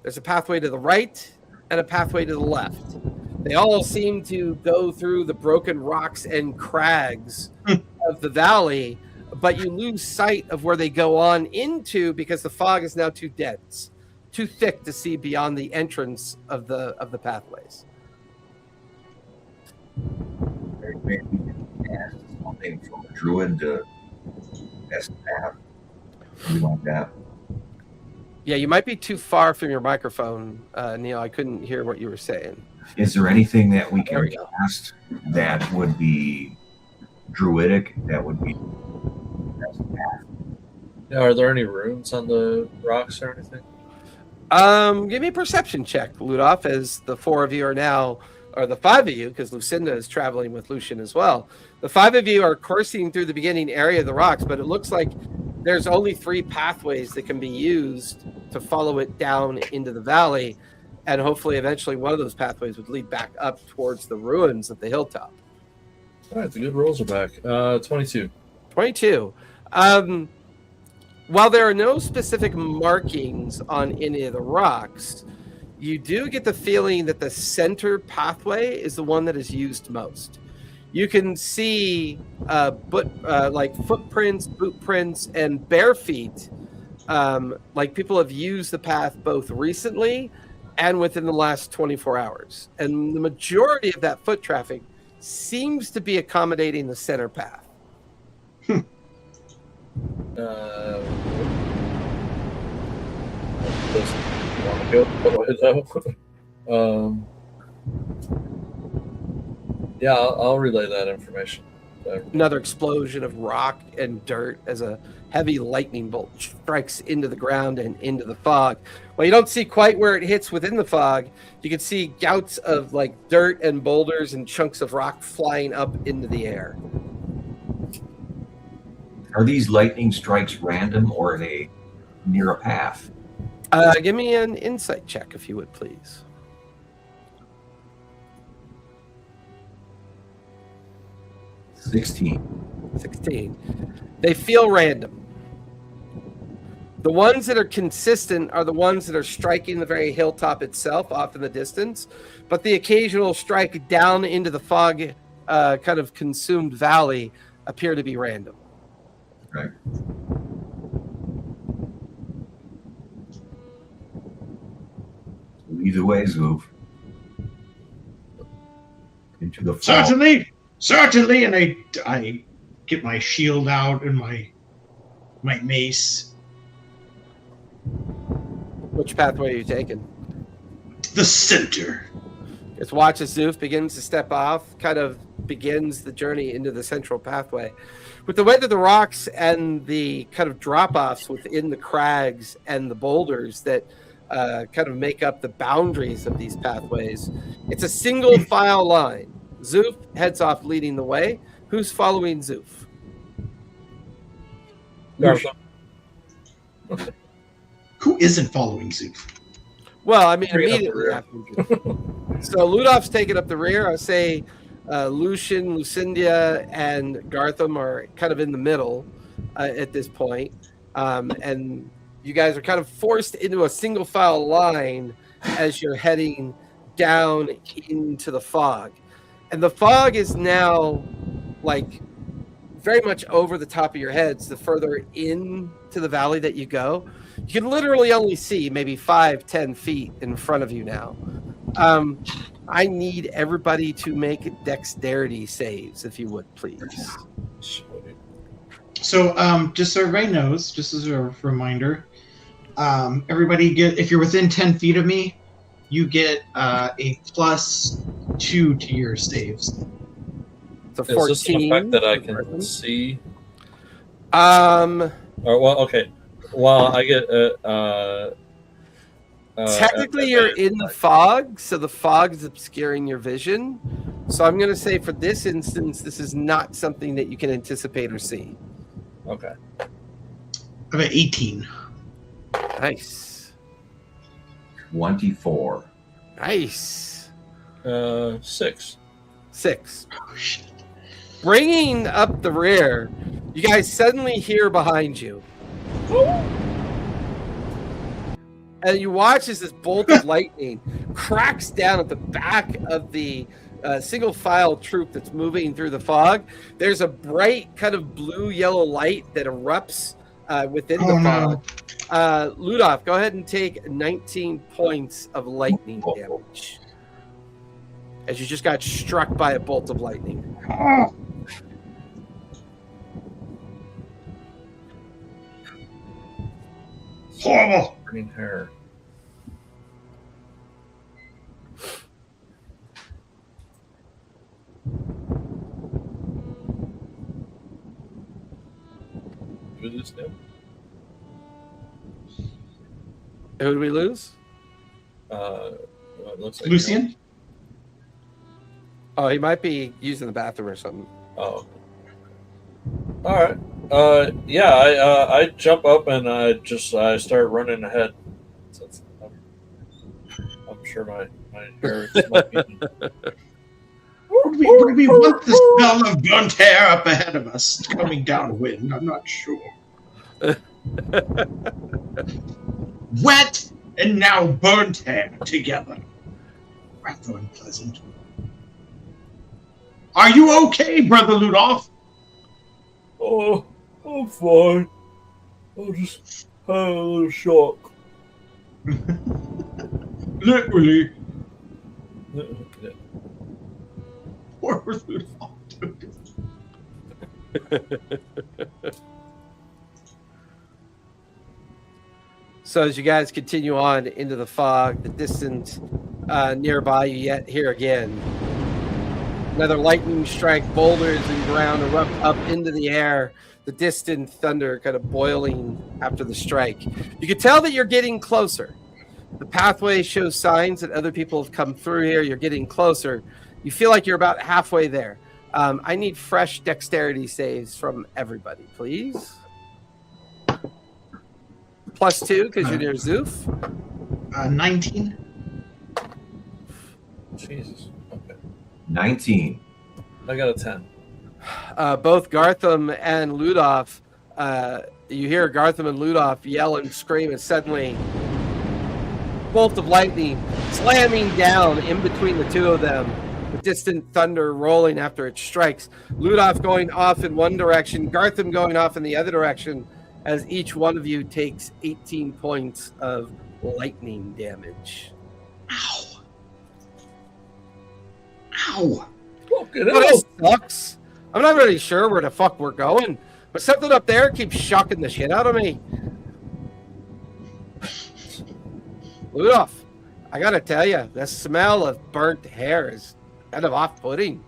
there's a pathway to the right, and a pathway to the left. They all seem to go through the broken rocks and crags of the valley, but you lose sight of where they go on into because the fog is now too dense, too thick to see beyond the entrance of the pathways. Maybe we can ask something from a druid to test path. Something like that. Yeah, you might be too far from your microphone, Neil. I couldn't hear what you were saying. Is there anything that we can cast that would be druidic, that would be test path? Yeah, are there any runes on the rocks or anything? Give me a perception check, Ludolf, as the 4 of you are now, or the 5 of you, because Lucinda is traveling with Lucian as well. The 5 of you are coursing through the beginning area of the rocks, but it looks like there's only 3 pathways that can be used to follow it down into the valley, and hopefully eventually one of those pathways would lead back up towards the ruins of the hilltop. All right, the good rolls are back. 22. 22. While there are no specific markings on any of the rocks, you do get the feeling that the center pathway is the one that is used most. You can see like footprints, boot prints, and bare feet. Like people have used the path both recently and within the last 24 hours. And the majority of that foot traffic seems to be accommodating the center path. Yeah, I'll relay that information. Another explosion of rock and dirt as a heavy lightning bolt strikes into the ground and into the fog. Well, you don't see quite where it hits within the fog. You can see gouts of like dirt and boulders and chunks of rock flying up into the air. Are these lightning strikes random, or are they near a path? Give me an insight check, if you would, please. 16. They feel random. The ones that are consistent are the ones that are striking the very hilltop itself off in the distance, but the occasional strike down into the fog kind of consumed valley appear to be random. Right. Either way, Zoof. Into the fall. Certainly, and I get my shield out and my mace. Which pathway are you taking? The center. Just watch as Zoof begins to step off, kind of begins the journey into the central pathway. With the way that the rocks and the kind of drop-offs within the crags and the boulders that kind of make up the boundaries of these pathways, it's a single file line. Zoof heads off leading the way. Who's following Zoof? Gartham. Who isn't following Zoof? Well, I mean, Straight up the immediately rear. after. So Ludolf's taking up the rear. I say Lucian, Lucinda, and Gartham are kind of in the middle at this point. And you guys are kind of forced into a single file line as you're heading down into the fog. And the fog is now like very much over the top of your heads the further into the valley that you go. You can literally only see maybe 5-10 feet in front of you now. I need everybody to make dexterity saves, if you would, please. So, just so everybody knows, just as a reminder, everybody if you're within 10 feet of me, you get a +2 to your saves. So Is 14. this an effect that I can see? Or, well, okay. Well, I get technically you're in the fog, so the fog is obscuring your vision. So I'm going to say for this instance, this is not something that you can anticipate or see. Okay. I'm at 18. Nice. 24. Nice. 6. 6. Oh, shit. Bringing up the rear, you guys suddenly hear behind you. And you watch as this bolt of lightning cracks down at the back of the single file troop that's moving through the fog. There's a bright kind of blue-yellow light that erupts within the fog. Ludolf, go ahead and take 19 points of lightning damage. As you just got struck by a bolt of lightning. Horrible. Green hair. Who is this now? Who did we lose? It looks like Lucian? Oh, he might be using the bathroom or something. Oh. All right. Yeah, I jump up and I start running ahead. Since I'm sure my hair might be. Would we want the smell of burnt hair up ahead of us coming downwind? I'm not sure. Wet and now burnt hair together. Rather unpleasant. Are you okay, Brother Ludolf? Oh, I'm fine. I just had a little shock. Literally. Yeah. Poor Ludolf. So as you guys continue on into the fog, the distance nearby, you yet hear again. Another lightning strike, boulders and ground erupt up into the air. The distant thunder kind of boiling after the strike. You can tell that you're getting closer. The pathway shows signs that other people have come through here. You're getting closer. You feel like you're about halfway there. I need fresh dexterity saves from everybody, please. +2 because you're near Zoof. 19. Jesus. Okay. 19. I got a 10. Both Gartham and Ludolf, you hear Gartham and Ludolf yell and scream as suddenly bolt of lightning slamming down in between the two of them, the distant thunder rolling after it strikes. Ludolf going off in one direction, Gartham going off in the other direction, as each one of you takes 18 points of lightning damage. Ow. Ow. Fucking Well, hell. this sucks. I'm not really sure where the fuck we're going, but something up there keeps shocking the shit out of me. Ludolf, I gotta tell you, the smell of burnt hair is kind of off-putting.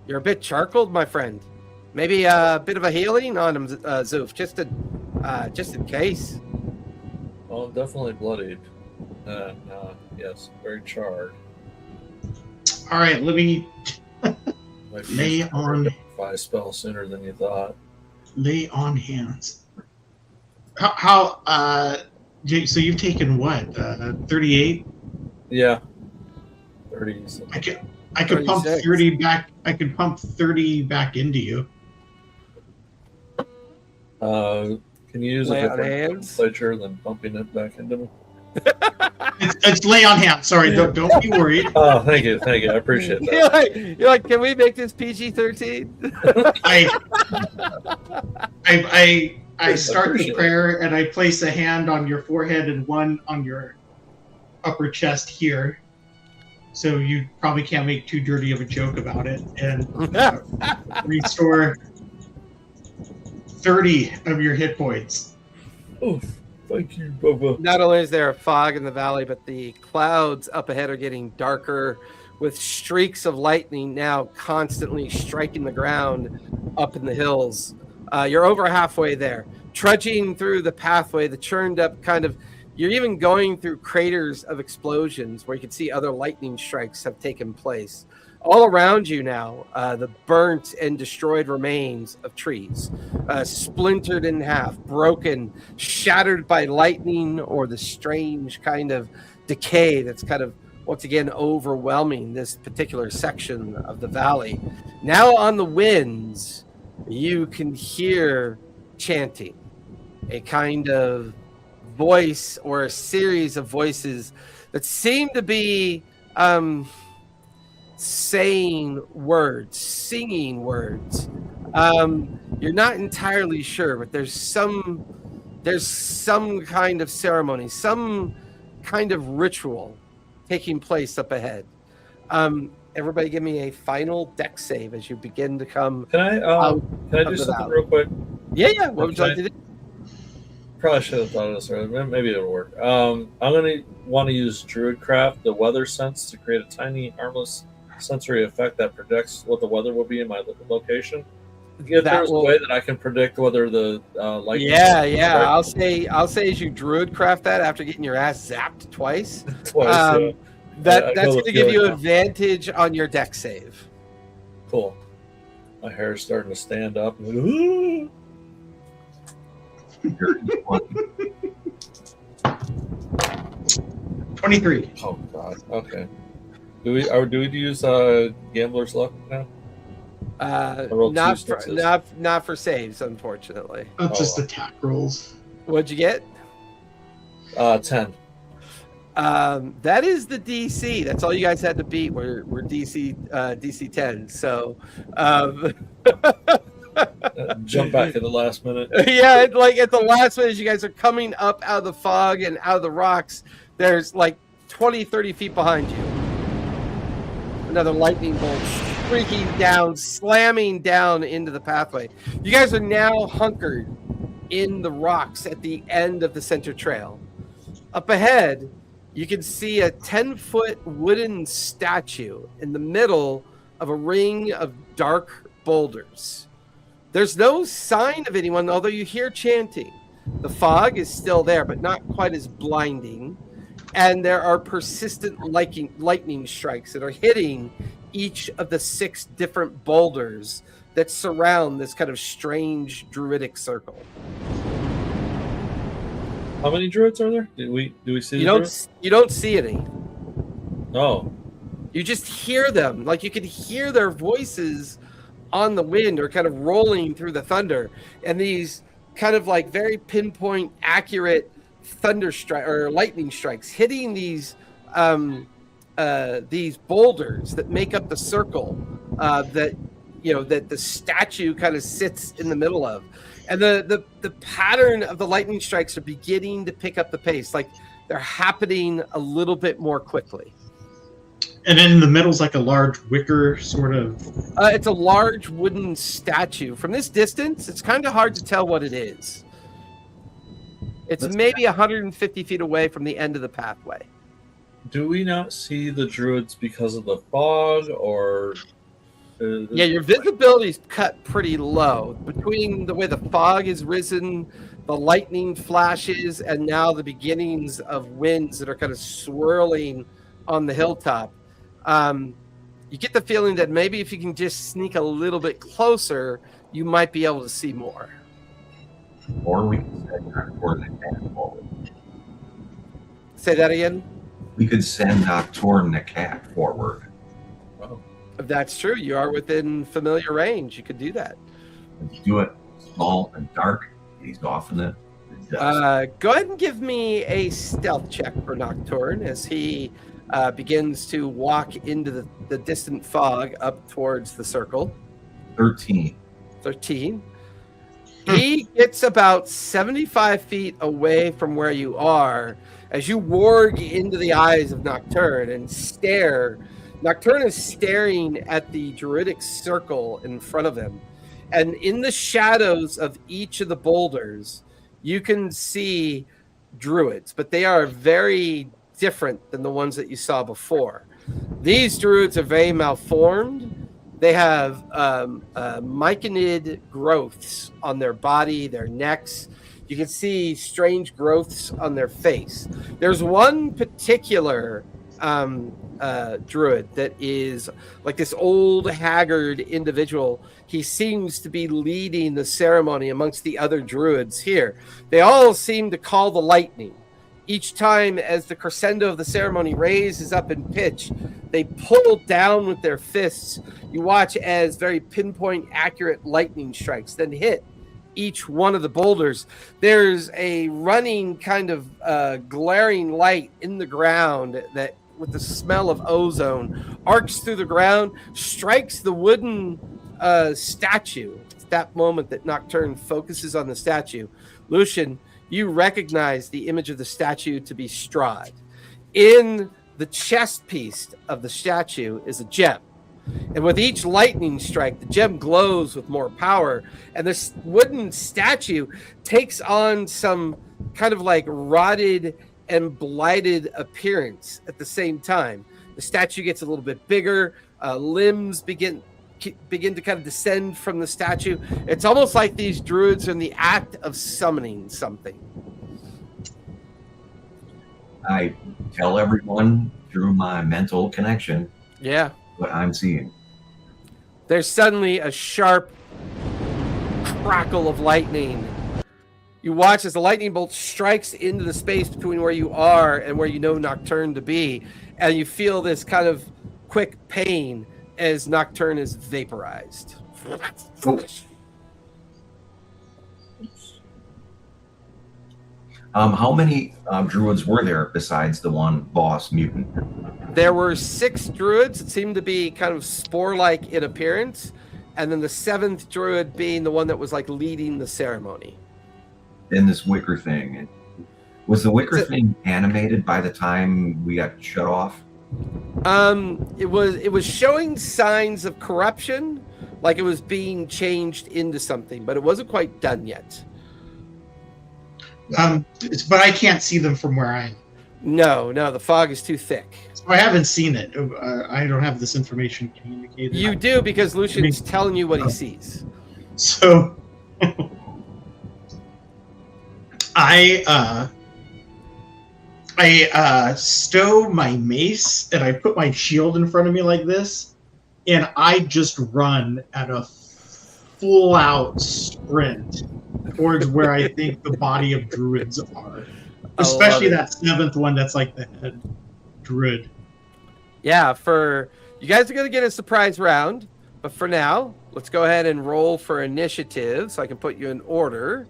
You're a bit charcoaled, my friend. Maybe a bit of a healing on him, Zoof, just in case. Well, I'm definitely bloodied. Yes, very charred. All right, let me Might lay on. Identify spell sooner than you thought. Lay on hands. How so you've taken what? 38? Yeah. 30. I could pump 36. 30 back. I could pump 30 back into you. Can you use Lay a on different hands? nomenclature than pumping it back into me? It's lay on hands. Sorry, don't be worried. Oh, thank you. I appreciate that. You're like, can we make this PG-13? I start the prayer and I place a hand on your forehead and one on your upper chest here. So you probably can't make too dirty of a joke about it, and restore 30 of your hit points. Oh, thank you, Bubba. Not only is there a fog in the valley, but the clouds up ahead are getting darker, with streaks of lightning now constantly striking the ground up in the hills. You're over halfway there, trudging through the pathway, the churned up kind of. You're even going through craters of explosions where you can see other lightning strikes have taken place. All around you now, the burnt and destroyed remains of trees, splintered in half, broken, shattered by lightning or the strange kind of decay that's kind of, once again, overwhelming this particular section of the valley. Now on the winds, you can hear chanting, a kind of voice or a series of voices that seem to be saying words, singing words. You're not entirely sure, but there's some kind of ceremony, some kind of ritual taking place up ahead. Everybody give me a final deck save as you begin to come. Can I do something real quick? Yeah. What would you like to do? Probably should have thought of this earlier. Maybe it'll work. I'm going to want to use Druidcraft, the weather sense, to create a tiny, harmless sensory effect that predicts what the weather will be in my location. If there's a way that I can predict whether the lightning. Yeah. I'll say as you Druidcraft that after getting your ass zapped twice. That's going to give you advantage on your deck save. Cool. My hair is starting to stand up. Ooh. 23. Oh God. Okay. Do we use Gambler's Luck now? Not for saves, unfortunately. Just attack rolls. What'd you get? 10. That is the DC. That's all you guys had to beat. We're DC 10. So jump back at the last minute. Yeah, like at the last minute, as you guys are coming up out of the fog and out of the rocks, there's like 20-30 feet behind you. Another lightning bolt streaking down, slamming down into the pathway. You guys are now hunkered in the rocks at the end of the center trail. Up ahead, you can see a 10-foot wooden statue in the middle of a ring of dark boulders. There's no sign of anyone, although you hear chanting. The fog is still there, but not quite as blinding. And there are persistent lightning strikes that are hitting each of the 6 different boulders that surround this kind of strange druidic circle. How many druids are there? Do we see? You don't see any. Oh. You just hear them. Like you can hear their voices on the wind or kind of rolling through the thunder, and these kind of like very pinpoint, accurate thunder strike or lightning strikes hitting these boulders that make up the circle that the statue kind of sits in the middle of. And the pattern of the lightning strikes are beginning to pick up the pace. Like they're happening a little bit more quickly. And in the middle's like a large wicker sort of. It's a large wooden statue. From this distance, it's kind of hard to tell what it is. It's That's maybe 150 feet away from the end of the pathway. Do we not see the druids because of the fog, or? Yeah, your visibility's cut pretty low between the way the fog is risen, the lightning flashes, and now the beginnings of winds that are kind of swirling on the hilltop. You get the feeling that maybe if you can just sneak a little bit closer, you might be able to see more. Or we can send Nocturne the cat forward. Say that again? We could send Nocturne the cat forward. Oh. If that's true, you are within familiar range. You could do that. Let's do it small and dark. He's off in the dust. Go ahead and give me a stealth check for Nocturne as he begins to walk into the distant fog up towards the circle. 13. 13. He gets about 75 feet away from where you are as you warg into the eyes of Nocturne and stare. Nocturne is staring at the druidic circle in front of him. And in the shadows of each of the boulders, you can see druids, but they are very different than the ones that you saw before. These druids are very malformed. They have myconid growths on their body, their necks. You can see strange growths on their face. There's one particular druid that is like this old, haggard individual. He seems to be leading the ceremony amongst the other druids here. They all seem to call the lightning. Each time as the crescendo of the ceremony raises up in pitch, they pull down with their fists. You watch as very pinpoint, accurate lightning strikes then hit each one of the boulders. There's a running kind of glaring light in the ground that, with the smell of ozone, arcs through the ground, strikes the wooden statue. It's that moment that Nocturne focuses on the statue. Lucian, you recognize the image of the statue to be Strahd. In the chest piece of the statue is a gem. And with each lightning strike, the gem glows with more power. And this wooden statue takes on some kind of like rotted and blighted appearance at the same time. The statue gets a little bit bigger. Limbs begin to kind of descend from the statue. It's almost like these druids are in the act of summoning something. I tell everyone through my mental connection what I'm seeing. There's suddenly a sharp crackle of lightning. You watch as the lightning bolt strikes into the space between where you are and where you know Nocturne to be, and you feel this kind of quick pain as Nocturne is vaporized. How many druids were there besides the one boss mutant? There were 6 druids that seemed to be kind of spore-like in appearance, and then the 7th druid being the one that was like leading the ceremony. In this wicker thing. Was the wicker thing animated by the time we got shut off? It was showing signs of corruption, like it was being changed into something, but it wasn't quite done yet. But I can't see them from where I am. No, the fog is too thick. So I haven't seen it. I don't have this information communicated. You do, because Lucian's telling you what he sees. So I stow my mace and I put my shield in front of me like this, and I just run at a full-out sprint towards where I think the body of druids are. Especially that 7th one that's like the head druid. Yeah, you guys are going to get a surprise round, but for now, let's go ahead and roll for initiative so I can put you in order.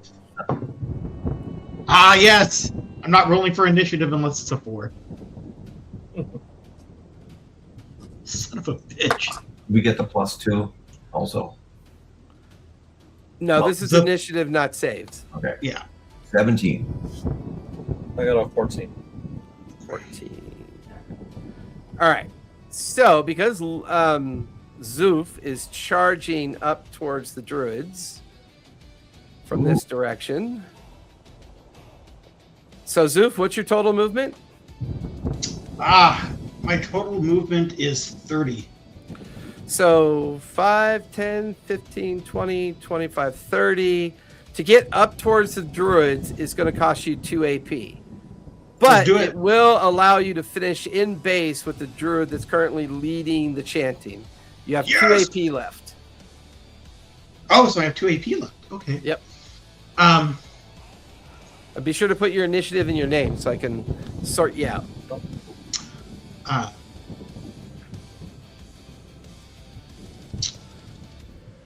Ah, yes! I'm not rolling for initiative unless it's a 4. Son of a bitch. We get the +2 also. No, Well, this is initiative, not saved. Okay. Yeah. 17. I got a 14. 14. All right. So, because Zoof is charging up towards the druids from this direction, So Zoof, what's your total movement? My total movement is 30. So 5, 10, 15, 20, 25, 30. To get up towards the druids is going to cost you 2 AP. But it will allow you to finish in base with the druid that's currently leading the chanting. You have 2 AP left. Oh, so I have 2 AP left. Okay. Yep. Be sure to put your initiative in your name so I can sort you out.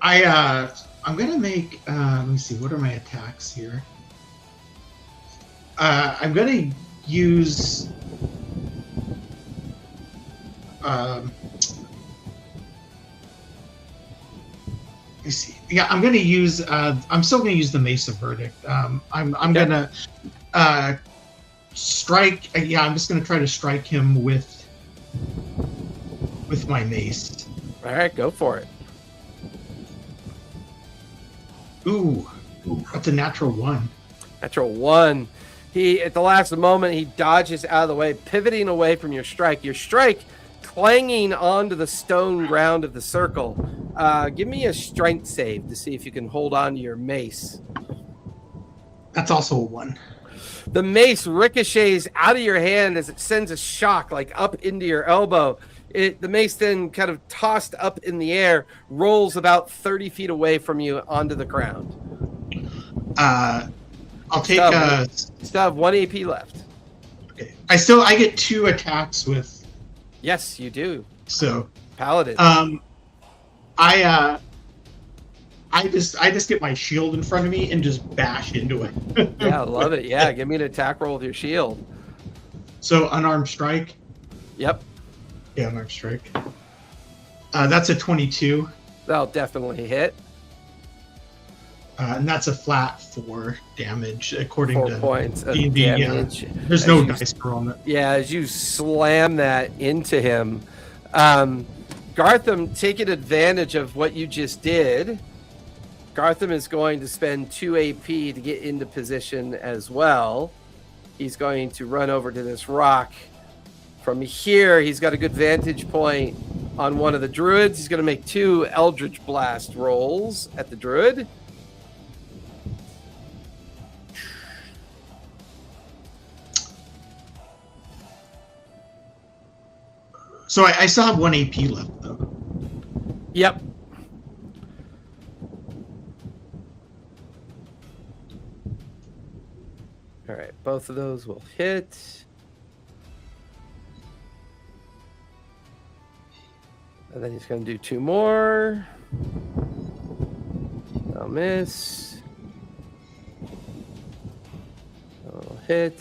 I'm gonna make. Let me see. What are my attacks here? I'm gonna use. Let me see. Yeah, I'm gonna use. I'm still gonna use the Mace of Verdict. I'm gonna strike. Yeah, I'm just gonna try to strike him with my mace. All right, go for it. Ooh, that's a natural 1. Natural 1. He, at the last moment, he dodges out of the way, pivoting away from your strike. Your strike clanging onto the stone ground of the circle. Give me a strength save to see if you can hold on to your mace. That's also a 1. The mace ricochets out of your hand as it sends a shock like up into your elbow. The mace then kind of tossed up in the air, rolls about 30 feet away from you onto the ground. I'll take still have 1 AP left. Okay. I get 2 attacks with. Yes, you do. So Paladin. I just get my shield in front of me and just bash into it. Yeah, I love it. Yeah, give me an attack roll with your shield. So unarmed strike. Yep. Yeah, unarmed strike. That's a 22. That'll definitely hit. And that's a flat 4 damage according 4 to points of D&D, damage. Yeah. There's no dice roll on it. Yeah, as you slam that into him, Gartham, taking advantage of what you just did, Gartham is going to spend 2 AP to get into position as well. He's going to run over to this rock. From here, he's got a good vantage point on one of the druids. He's going to make 2 Eldritch Blast rolls at the druid. So I still have 1 AP left, though. Yep. All right, both of those will hit. And then he's going to do 2 more. I'll miss. I'll hit.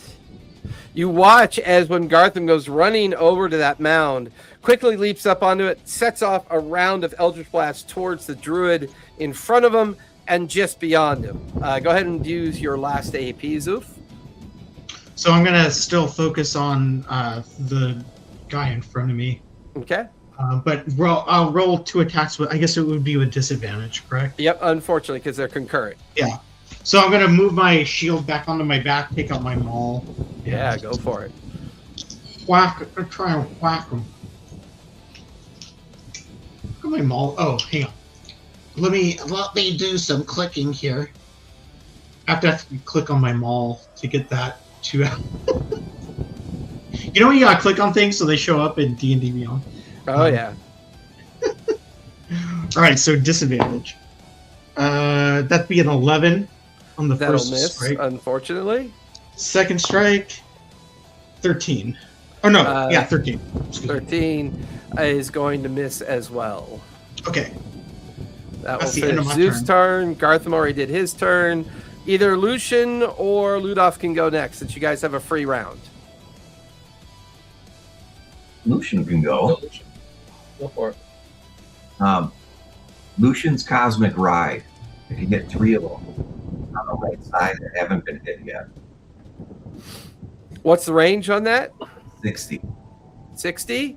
You watch as when Gartham goes running over to that mound, quickly leaps up onto it, sets off a round of Eldritch Blast towards the druid in front of him and just beyond him. Go ahead and use your last AP, Zoof. So I'm going to still focus on the guy in front of me. Okay. But I'll roll 2 attacks with, I guess it would be with disadvantage, correct? Yep, unfortunately, because they're concurrent. Yeah. So I'm going to move my shield back onto my back, take out my maul. Yeah, go for it. Try and whack him. Look at my maul. Oh, hang on. Let me do some clicking here. I have to click on my maul to get that 2 out. You know when you gotta click on things so they show up in D&D Beyond? Oh, yeah. Alright, so disadvantage. That'd be an 11 on the That'll first miss, strike. Unfortunately. Second strike, 13. Oh, no, 13. 13 is going to miss as will. Okay. That That's will the end finish of my Zoof's turn. Gartham already did his turn. Either Lucian or Ludolf can go next, since you guys have a free round. Lucian can go. Go for it. Lucian's Cosmic Ride. You can get 3 of them on the right side that haven't been hit yet. What's the range on that? 60. 60?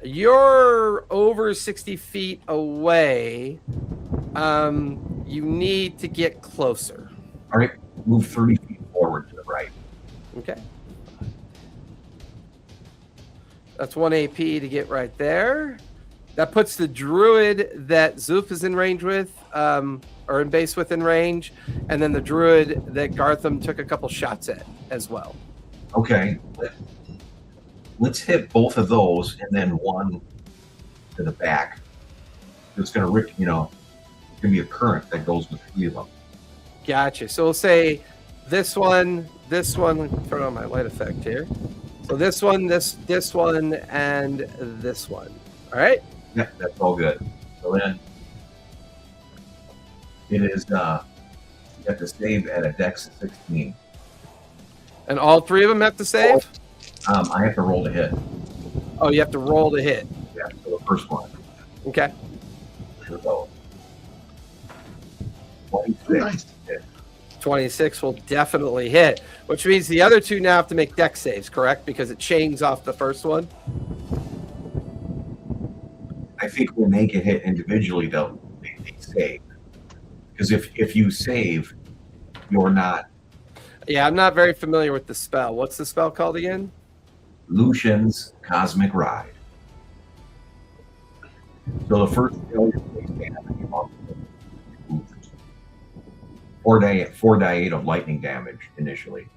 You're over 60 feet away. You need to get closer. All right, move 30 feet forward to the right. Okay. That's 1 AP to get right there. That puts the druid that Zoof is in range with, or in base with in range, and then the druid that Gartham took a couple shots at as well. Okay, let's hit both of those and then one to the back. It's going to rip, it's going to be a current that goes with 3 of them. Gotcha. So we'll say this one, turn on my light effect here. So this one, this one, and this one. All right? Yeah, that's all good. So then it is, you have to save at a dex 16. And all 3 of them have to save? I have to roll to hit. Oh, you have to roll to hit. Yeah, so the first one. Okay. Here we go. 26. Nice. 26 will definitely hit, which means the other 2 now have to make dex saves, correct? Because it chains off the first one. I think when they get hit individually, though, they save. Because if you save, you're not. Yeah, I'm not very familiar with the spell. What's the spell called again? Lucian's Cosmic Ride. So the first failure takes damage. 4d8 of lightning damage initially.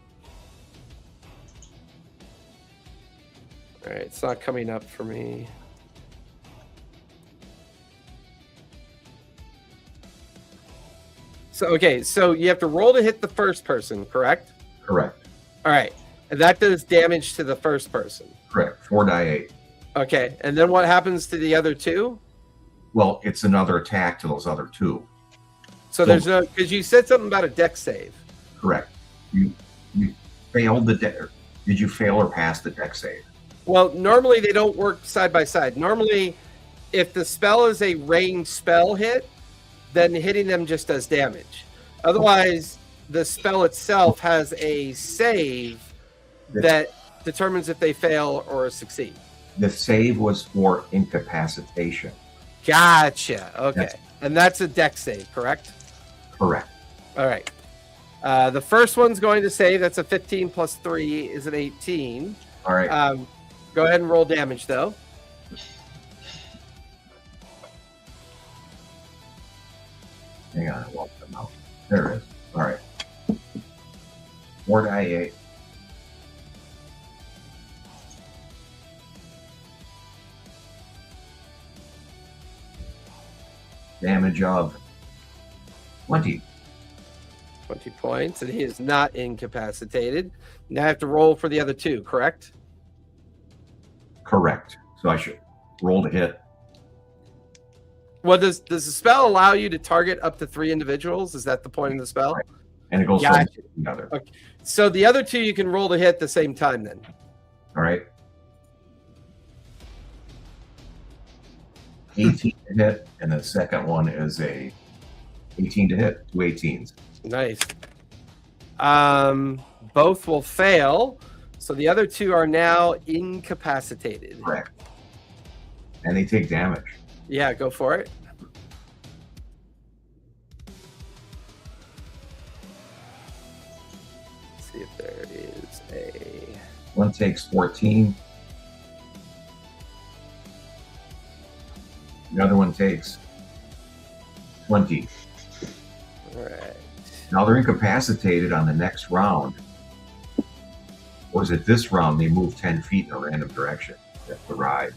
All right, it's not coming up for me. So, okay, so you have to roll to hit the first person, correct? Correct. All right, and that does damage to the first person. Correct. 4d8. Okay, and then what happens to the other 2? Well, it's another attack to those other 2. So there's no, because you said something about a dex save. Correct. You failed the dex. Did you fail or pass the dex save? Well, normally they don't work side by side. Normally, if the spell is a ranged spell hit, then hitting them just does damage. Otherwise, the spell itself has a save that determines if they fail or succeed. The save was for incapacitation. Gotcha. Okay. And that's a dex save, correct? Correct. All right. The first one's going to save. That's a 15 plus 3 is an 18. All right. Go ahead and roll damage, though. Hang on, I lost them out. There it is. All right. 4d8. Damage of 20. 20 points, and he is not incapacitated. Now I have to roll for the other 2, correct? Correct. So I should roll to hit. Well, does the spell allow you to target up to 3 individuals? Is that the point of the spell? Right. And it goes Gotcha. from the other. Okay. So the other 2 you can roll to hit at the same time then. All right. 18 to hit, and the second one is a 18 to hit, 2 18s. Nice. Both will fail. So the other 2 are now incapacitated. Correct. And they take damage. Yeah, go for it. Let's see if there is a... One takes 14. The other one takes 20. All right. Now they're incapacitated on the next round. Or is it this round they move 10 feet in a random direction? That's the ride.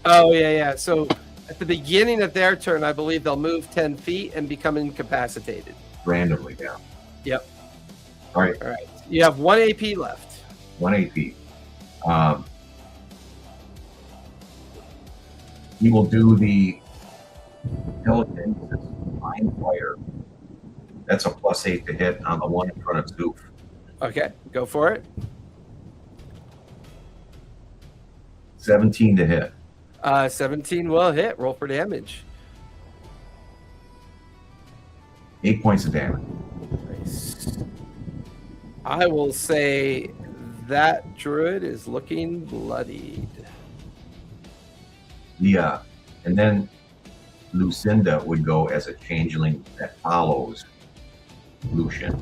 Oh, yeah. So at the beginning of their turn, I believe they'll move 10 feet and become incapacitated. Randomly, yeah. Yep. All right. All right. You have 1 AP left. 1 AP. He will do the telekinesis mind fire. That's a +8 to hit on the one in front of Zoof. Okay, go for it. 17 to hit. 17 will hit. Roll for damage. 8 points of damage. Nice. I will say that druid is looking bloodied. And then Lucinda would go as a changeling that follows Lucian.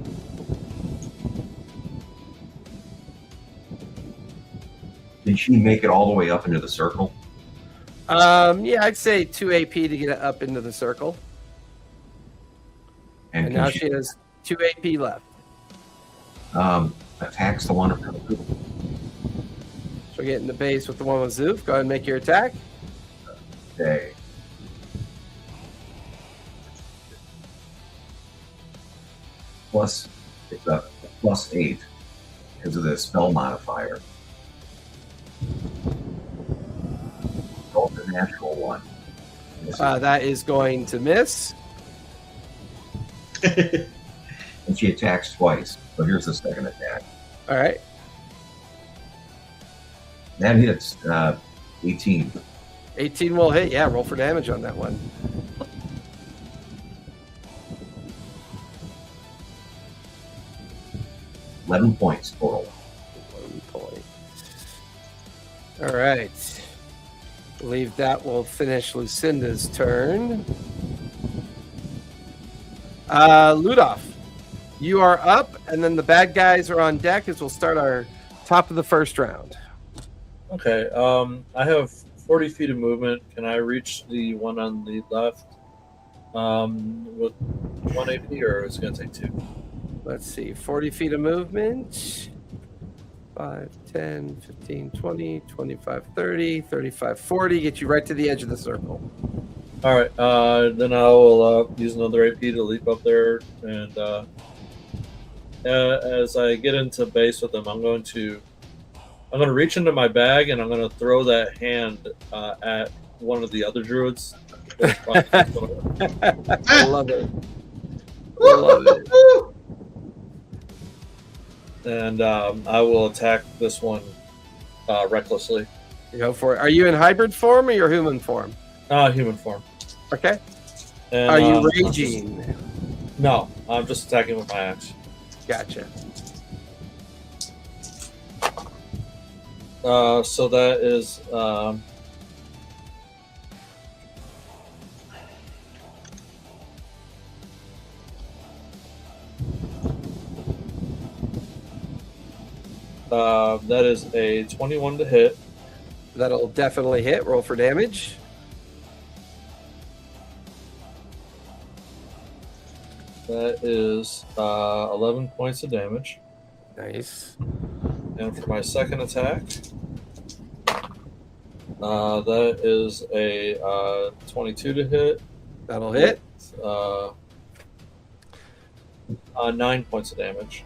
Did she make it all the way up into the circle? Yeah, I'd say 2 AP to get it up into the circle. And now she has 2 AP left. Attacks the one in front of Zoof. So get in the base with the one with Zoof. Go ahead and make your attack. Okay. Plus, it's a +8 because of the spell modifier. Roll the natural one. That is going to miss. And she attacks twice. So here's the second attack. All right. That hits 18. 18 will hit. Yeah, roll for damage on that one. $11 points total. 1 point. All right. Believe that will finish Lucinda's turn. Ludolf, you are up, and then the bad guys are on deck as we'll start our top of the first round. Okay. I have 40 feet of movement. Can I reach the one on the left with 1 AP, or is it going to take 2? Let's see. 40 feet of movement. 5, 10, 15, 20, 25, 30, 35, 40. Get you right to the edge of the circle. All right. Then I will use another AP to leap up there, and as I get into base with them, I'm going to reach into my bag and I'm going to throw that hand at one of the other druids. I love it. I love it. And I will attack this one recklessly. Go for it. Are you in hybrid form or your human form? Human form. Okay. And, are you raging? No, I'm just attacking with my axe. Gotcha. So that is that is a 21 to hit. That'll definitely hit. Roll for damage. That is 11 points of damage. Nice. And for my second attack, that is a 22 to hit. That'll hit. 9 points of damage.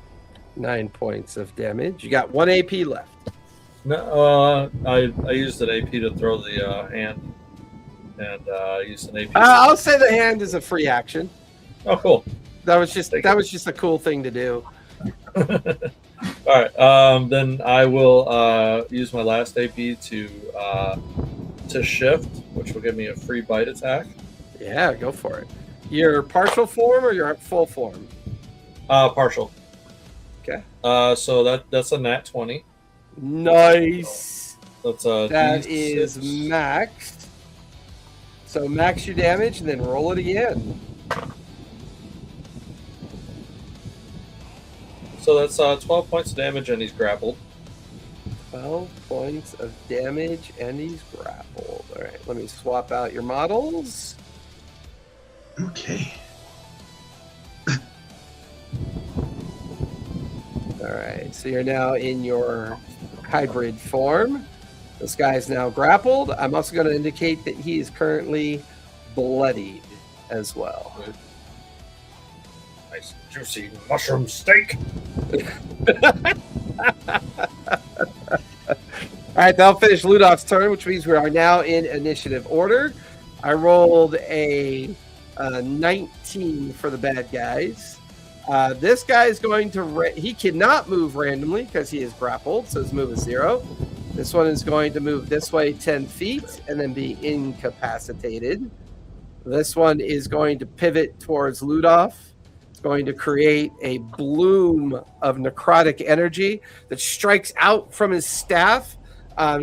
9 points of damage. You got 1 AP left. No, I used an AP to throw the hand, and used an AP. I'll say the hand is a free action. Oh, cool. That was just a cool thing to do. All right. Then I will use my last AP to shift, which will give me a free bite attack. Yeah, go for it. Your partial form or your full form? Partial. Okay. So that's a nat 20. Nice. That's a That D6. is max. So max your damage and then roll it again. So that's 12 points of damage, and he's grappled. 12 points of damage and he's grappled. All right, let me swap out your models. Okay. All right, so you're now in your hybrid form. This guy is now grappled. I'm also going to indicate that he is currently bloodied as well. Nice juicy mushroom steak. All right, that'll finish Ludolf's turn, which means we are now in initiative order. I rolled a 19 for the bad guys. This guy is going to... he cannot move randomly because he is grappled, so his move is 0. This one is going to move this way 10 feet and then be incapacitated. This one is going to pivot towards Ludolf. It's going to create a bloom of necrotic energy that strikes out from his staff,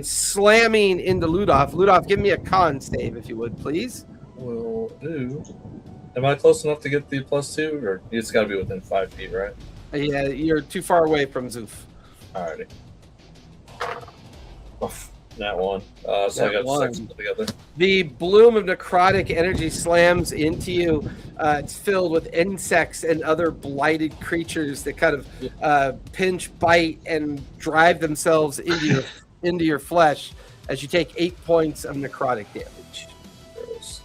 slamming into Ludolf. Ludolf, give me a con save, if you would, please. will do. Am I close enough to get the +2, or it's got to be within 5 feet, right? Yeah, you're too far away from Zoof. Alrighty. That one. So That I got one. 6 together. The bloom of necrotic energy slams into you. It's filled with insects and other blighted creatures that kind of pinch, bite, and drive themselves into your flesh as you take 8 points of necrotic damage. Gross.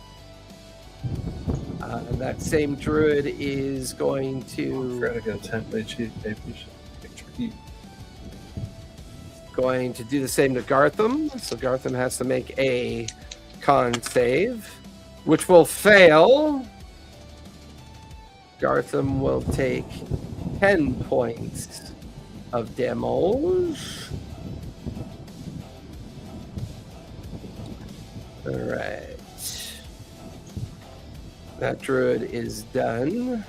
And that same druid is going to attempt going to do the same to Gartham. So Gartham has to make a con save, which will fail. Gartham will take 10 points of damage. All right. That druid is done.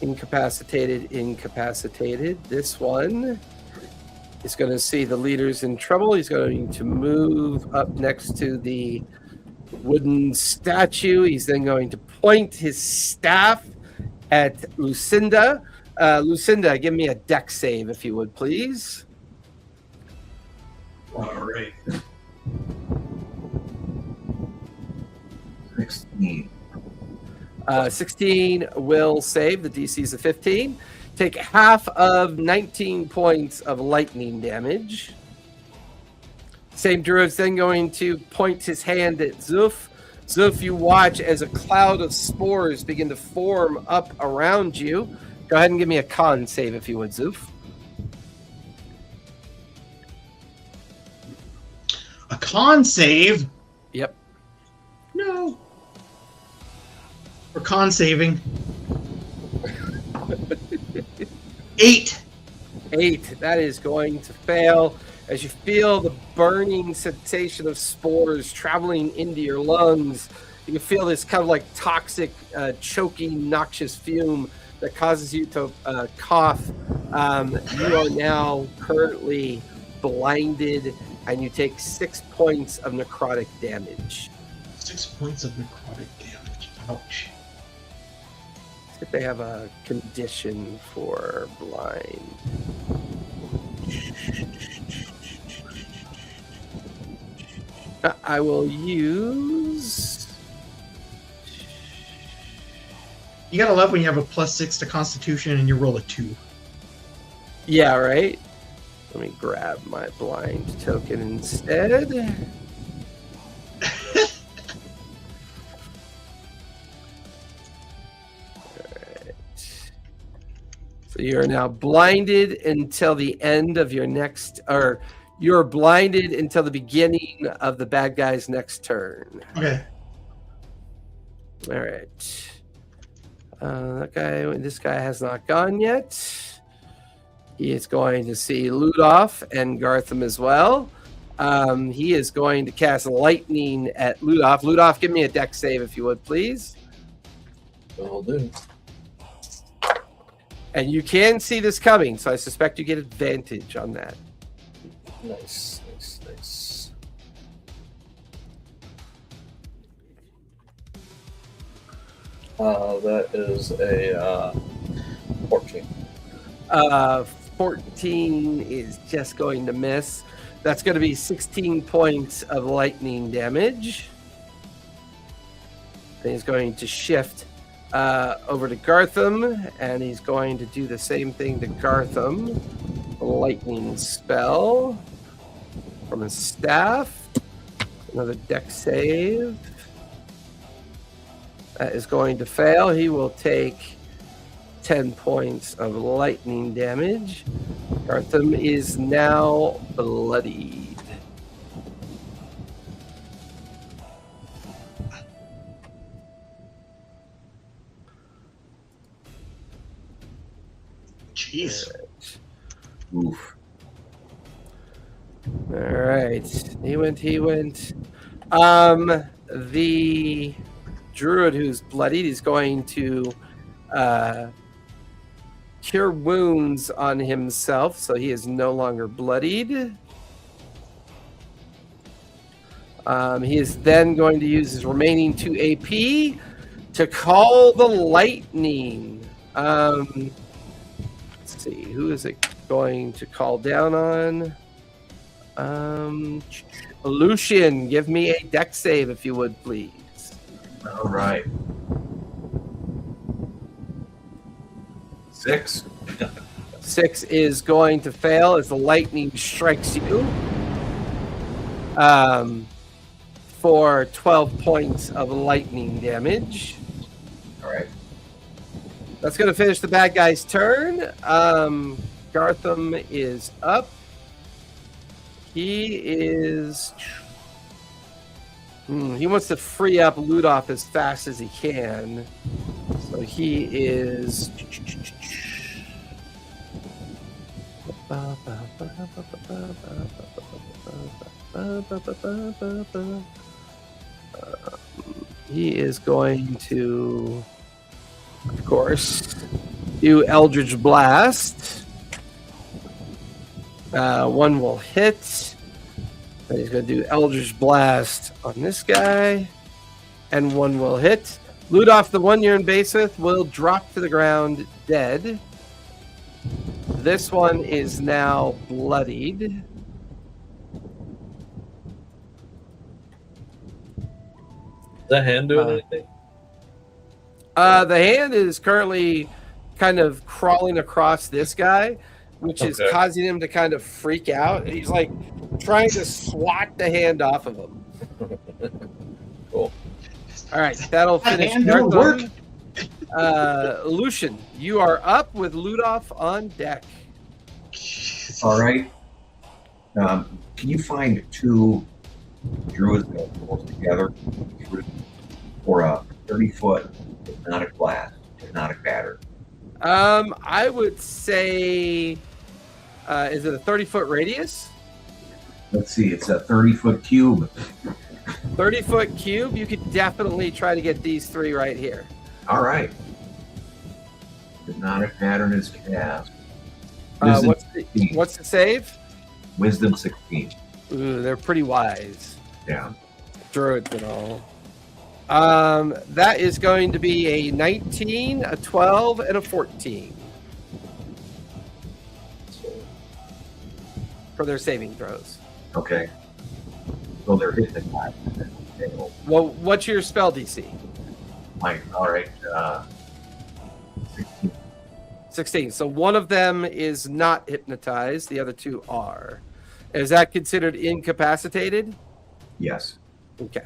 Incapacitated. This one is going to see the leaders in trouble. He's going to move up next to the wooden statue. He's then going to point his staff at Lucinda. Lucinda, give me a dex save, if you would, please. All right. 16. 16 will save. The DC is a 15. Take half of 19 points of lightning damage. Same druid's then going to point his hand at Zoof. Zoof, you watch as a cloud of spores begin to form up around you. Go ahead and give me a con save, if you would, Zoof. A con save? Yep. No. We're con saving. 8. 8. That is going to fail as you feel the burning sensation of spores traveling into your lungs. You can feel this kind of like toxic, choking, noxious fume that causes you to cough. You are now currently blinded, and you take 6 points of necrotic damage. 6 points of necrotic damage. Ouch. If they have a condition for blind. I will use. You gotta love when you have a +6 to Constitution and you roll a 2. Yeah, right. Let me grab my blind token instead. So you're now blinded until the end of your next, or you're blinded until the beginning of the bad guy's next turn. Okay. All right. This guy has not gone yet. He is going to see Ludolf and Gartham as well. He is going to cast lightning at Ludolf. Ludolf, give me a dex save, if you would, please. Will do. And you can see this coming, so I suspect you get advantage on that. Nice. That is a 14. 14 is just going to miss. That's going to be 16 points of lightning damage. Then he's going to shift over to Gartham, and he's going to do the same thing to Gartham. A lightning spell from his staff. Another dex save. That is going to fail. He will take 10 points of lightning damage. Gartham is now bloodied. Jeez. Oof. All right. He went. The druid who's bloodied is going to cure wounds on himself, so he is no longer bloodied. He is then going to use his remaining 2 AP to call the lightning. Let's see, who is it going to call down on? Lucian, give me a dex save if you would, please. All right. 6. 6 is going to fail as the lightning strikes you for 12 points of lightning damage. All right. That's going to finish the bad guy's turn. Gartham is up. He is... he wants to free up Ludolf as fast as he can. So he is... he is going to, of course, do Eldritch Blast. 1 will hit. Then he's going to do Eldritch Blast on this guy. And 1 will hit. Ludolf, the one you're in base with, will drop to the ground dead. This one is now bloodied. Is that hand doing anything? The hand is currently kind of crawling across this guy, which is causing him to kind of freak out. He's like trying to swat the hand off of him. Cool. All right, that'll finish. Hand don't work. Lucian, you are up with Ludolf on deck. All right. Can you find 2 druids that are close together for a 30-foot hypnotic blast, hypnotic batter? I would say, is it a 30-foot radius? Let's see. It's a 30-foot cube. 30-foot cube. You could definitely try to get these 3 right here. All right. Hypnotic pattern is cast. What's the save? Wisdom 16. Ooh, they're pretty wise. Yeah. Druids and all. That is going to be a 19, a 12, and a 14 for their saving throws. Okay. So they're hypnotized. Well, what's your spell DC? All right. 16. 16. So one of them is not hypnotized. The other 2 are. Is that considered incapacitated? Yes. Okay.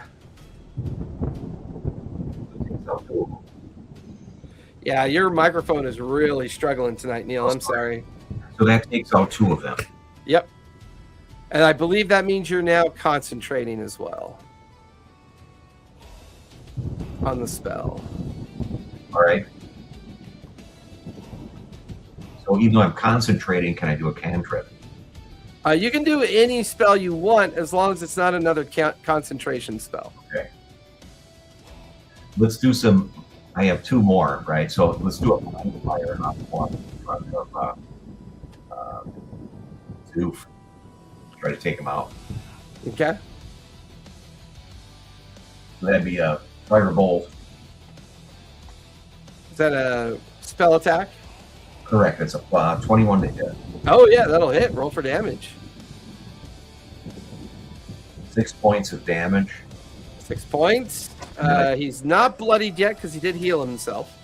Yeah, your microphone is really struggling tonight, Neil. I'm sorry. So that takes out 2 of them. Yep. And I believe that means you're now concentrating as well on the spell. All right. So even though I'm concentrating, can I do a cantrip? You can do any spell you want as long as it's not another concentration spell. Okay. Let's do some. I have 2 more, right? So let's do a fire on one in front of Zoof. Try to take him out. Okay. So that'd be a fire bolt. Is that a spell attack? Correct. It's a 21 to hit. Oh, yeah, that'll hit. Roll for damage. 6 points of damage. 6 points. He's not bloodied yet because he did heal himself.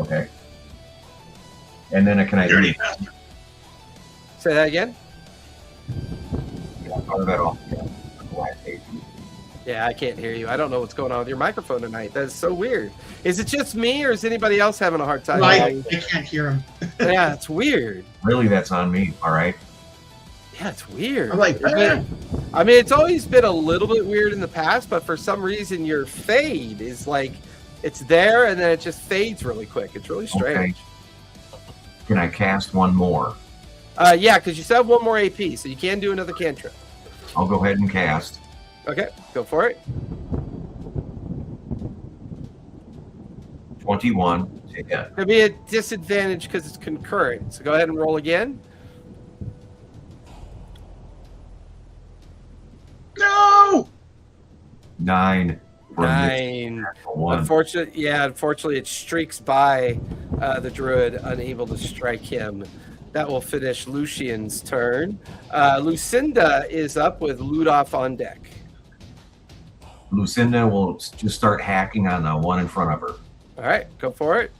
Okay. And then can I do Say that again? fire that off? Yeah, I can't hear you. I don't know what's going on with your microphone tonight. That's so weird. Is it just me, or is anybody else having a hard time? I can't hear him. Yeah, it's weird. Really, that's on me. All right. Yeah, it's weird. I'm like, I mean, it's always been a little bit weird in the past, but for some reason, your fade is like, it's there, and then it just fades really quick. It's really strange. Okay. Can I cast one more? Yeah, because you still have 1 more AP, so you can do another cantrip. I'll go ahead and cast. Okay, go for it. 21 to hit. There'll be a disadvantage because it's concurrent. So go ahead and roll again. no! 9 for a missed 9. natural 1. Unfortunately, it streaks by the druid, unable to strike him. That will finish Lucian's turn. Lucinda is up with Ludolf on deck. Lucinda will just start hacking on the one in front of her. All right, go for it.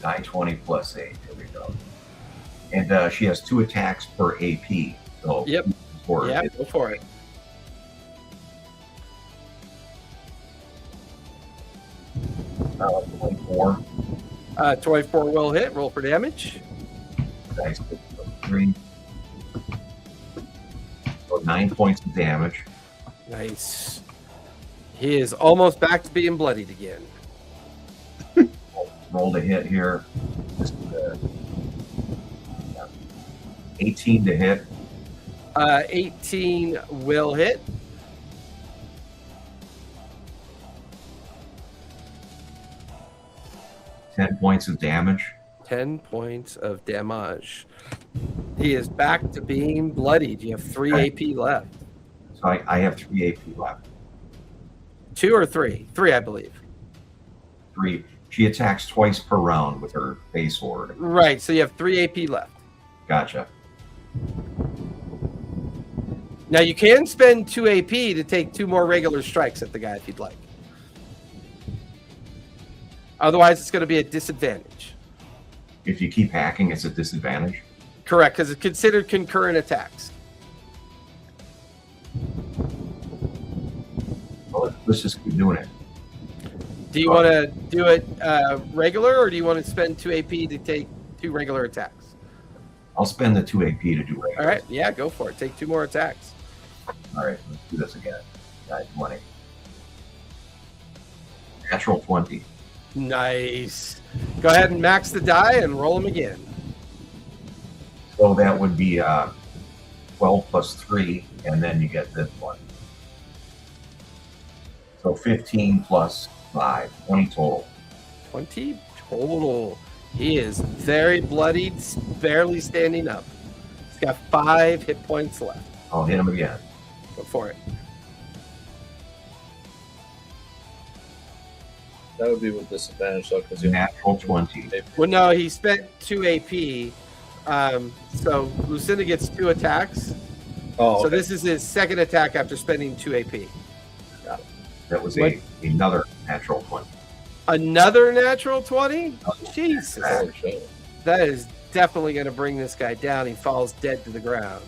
$920 plus 8. There we go. And she has 2 attacks per AP. So Yep. Yeah, Go for it. Uh, 24. 24 will hit. Roll for damage. Dice 3. So 9 points of damage. Nice. He is almost back to being bloodied again. Roll to hit here. Just, 18 to hit. 18 will hit. $10 points of damage. 10 points of damage. He is back to being bloodied. You have 3 AP left. So I have 3 AP left. 2 or 3? 3, I believe. 3. She attacks twice per round with her base sword. Right, so you have 3 AP left. Gotcha. Now you can spend 2 AP to take 2 more regular strikes at the guy if you'd like. Otherwise, it's going to be a disadvantage. If you keep hacking, it's a disadvantage. Correct, because it's considered concurrent attacks. Well, let's just keep doing it. Do you want to do it regular, or do you want to spend 2 AP to take 2 regular attacks? I'll spend the 2 AP to do regular. All right, yeah, go for it. Take 2 more attacks. All right, let's do this again. 20. Natural 20. Nice. Go ahead and max the die and roll them again. So that would be 12 plus 3, and then you get this one. So 15 plus 5, 20 total. 20 total. He is very bloodied, barely standing up. He's got 5 hit points left. I'll hit him again. Go for it. That would be with disadvantage, though, because you Natural 20. Well, no, he spent 2 AP. So Lucinda gets 2 attacks. Oh, So okay. this is his second attack after spending 2 AP. That was What? another natural 20. Another natural 20? Jesus. Holy shit. That is definitely going to bring this guy down. He falls dead to the ground.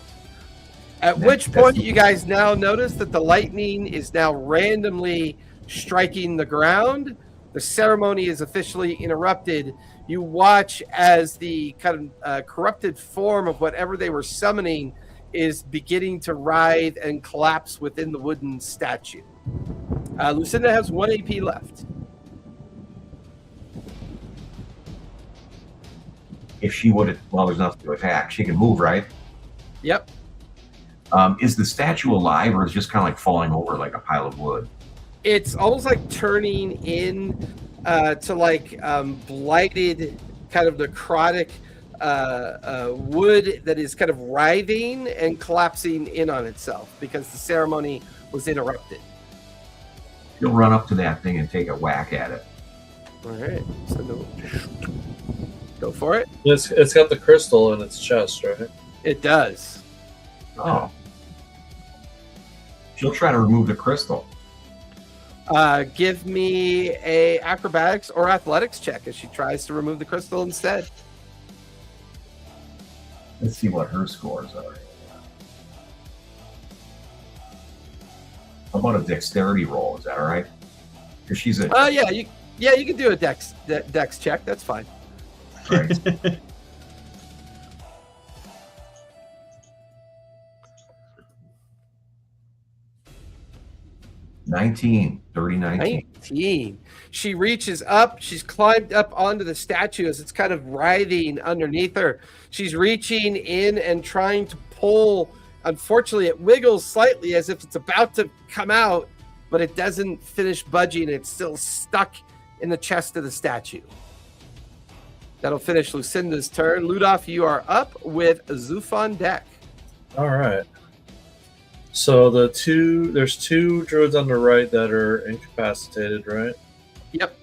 At That- which that's- point you guys now notice that the lightning is now randomly striking the ground. The ceremony is officially interrupted. You watch as the kind of corrupted form of whatever they were summoning is beginning to writhe and collapse within the wooden statue. Lucinda has 1 AP left. If she would have, well, there's nothing to attack. She can move, right? Yep. Is the statue alive, or is it just kind of like falling over like a pile of wood? It's almost like turning in to like blighted, kind of necrotic wood that is kind of writhing and collapsing in on itself because the ceremony was interrupted. You'll run up to that thing and take a whack at it. All right, so go for it. It's got the crystal in its chest, right? It does. Oh. She'll try to remove the crystal. Give me a acrobatics or athletics check as she tries to remove the crystal instead. Let's see what her scores are. How about a dexterity roll? Is that all right? Because she's a Yeah, you can do a dex check. That's fine. right. 19. 19. She reaches up. She's climbed up onto the statue as it's kind of writhing underneath her. She's reaching in and trying to pull. Unfortunately, it wiggles slightly as if it's about to come out, but it doesn't finish budging. It's still stuck in the chest of the statue. That'll finish Lucinda's turn. Ludolf, you are up with Zoof on deck. All right. So there's two druids on the right that are incapacitated, right? Yep.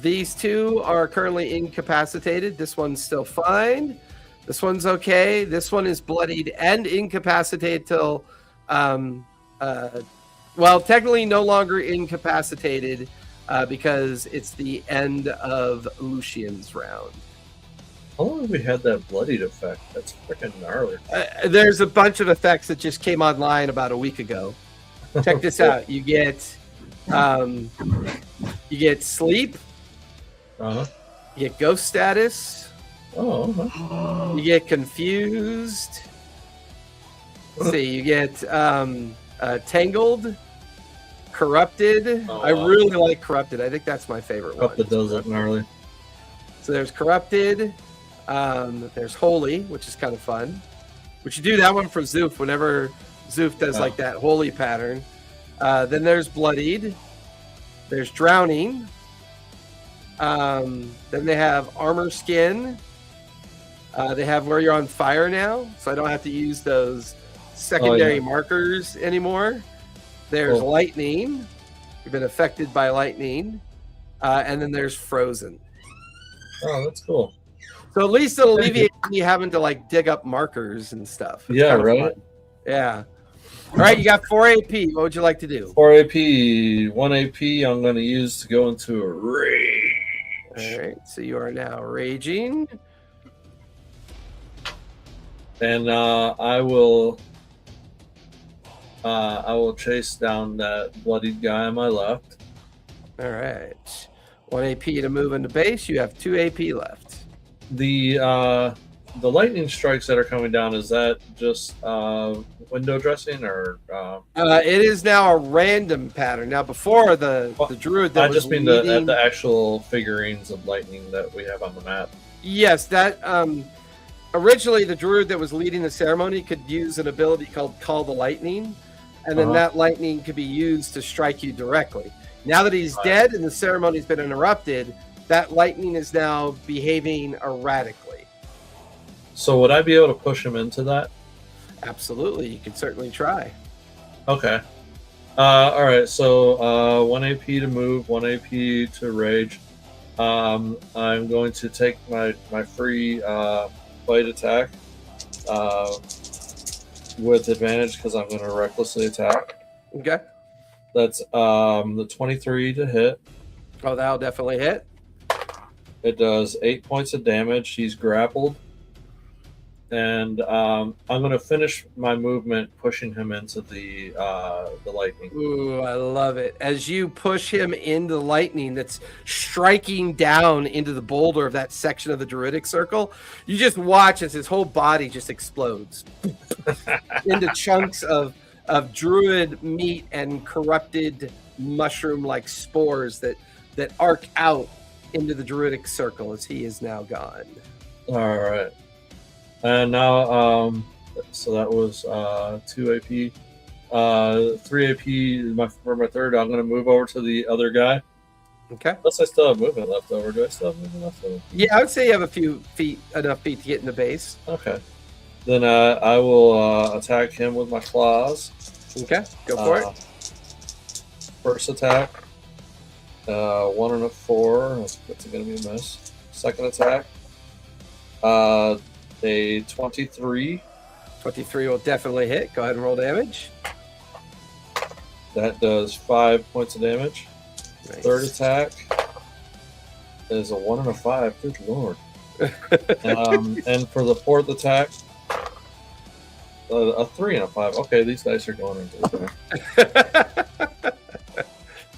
These two are currently incapacitated. This one's still fine. This one's okay. This one is bloodied and incapacitated till, technically no longer incapacitated because it's the end of Lucian's round. How long have we had that bloodied effect? That's freaking gnarly. There's a bunch of effects that just came online about a week ago. Check this out. You get sleep. Uh-huh. You get ghost status. Oh. Uh-huh. You get confused. Let's see. You get tangled, corrupted. Oh, I really like corrupted. I think that's my favorite one. That does look gnarly. So there's corrupted. There's holy, which is kind of fun. We should do that one for Zoof whenever Zoof does like that holy pattern. Then there's bloodied. There's drowning. Then they have armor skin. They have where you're on fire now, so I don't have to use those secondary markers anymore. There's lightning. You've been affected by lightning. And then there's frozen. Oh, that's cool. So at least it'll alleviate me having to like dig up markers and stuff. It's yeah, kind of right? fun. Yeah. All right, you got 4 AP. What would you like to do? 4 AP, 1 AP I'm going to use to go into a rage. All right, so you are now raging. And I will chase down that bloodied guy on my left. All right. 1 AP to move into base. You have 2 AP left. The lightning strikes that are coming down, is that just window dressing or? It is now a random pattern. Now before the druid that I was just mean leading, the actual figurines of lightning that we have on the map. Yes, that originally the druid that was leading the ceremony could use an ability called Call the Lightning, and then that lightning could be used to strike you directly. Now that he's dead and the ceremony's been interrupted, that lightning is now behaving erratically. So would I be able to push him into that? Absolutely, you can certainly try. Okay. All right. So 1 AP to move, 1 AP to rage. I'm going to take my free bite attack with advantage because I'm going to recklessly attack. Okay. That's the 23 to hit. Oh, that'll definitely hit. It does 8 points of damage. He's grappled. And I'm going to finish my movement pushing him into the lightning. Ooh, I love it. As you push him into the lightning that's striking down into the boulder of that section of the druidic circle, you just watch as his whole body just explodes into chunks of druid meat and corrupted mushroom-like spores that arc out into the druidic circle as he is now gone. All right. And now, so that was 2 AP. 3 AP for my third. I'm going to move over to the other guy. Okay. Unless I still have movement left over. Do I still have movement left over? Yeah, I would say you have enough feet to get in the base. Okay. Then I will attack him with my claws. Okay, go for it. First attack. 1 and a 4. That's going to be a miss. Second attack. A 23. 23 will definitely hit. Go ahead and roll damage. That does 5 points of damage. Nice. Third attack is a 1 and a 5. Good lord. And for the fourth attack, a 3 and a 5. Okay, these dice are going into the thing.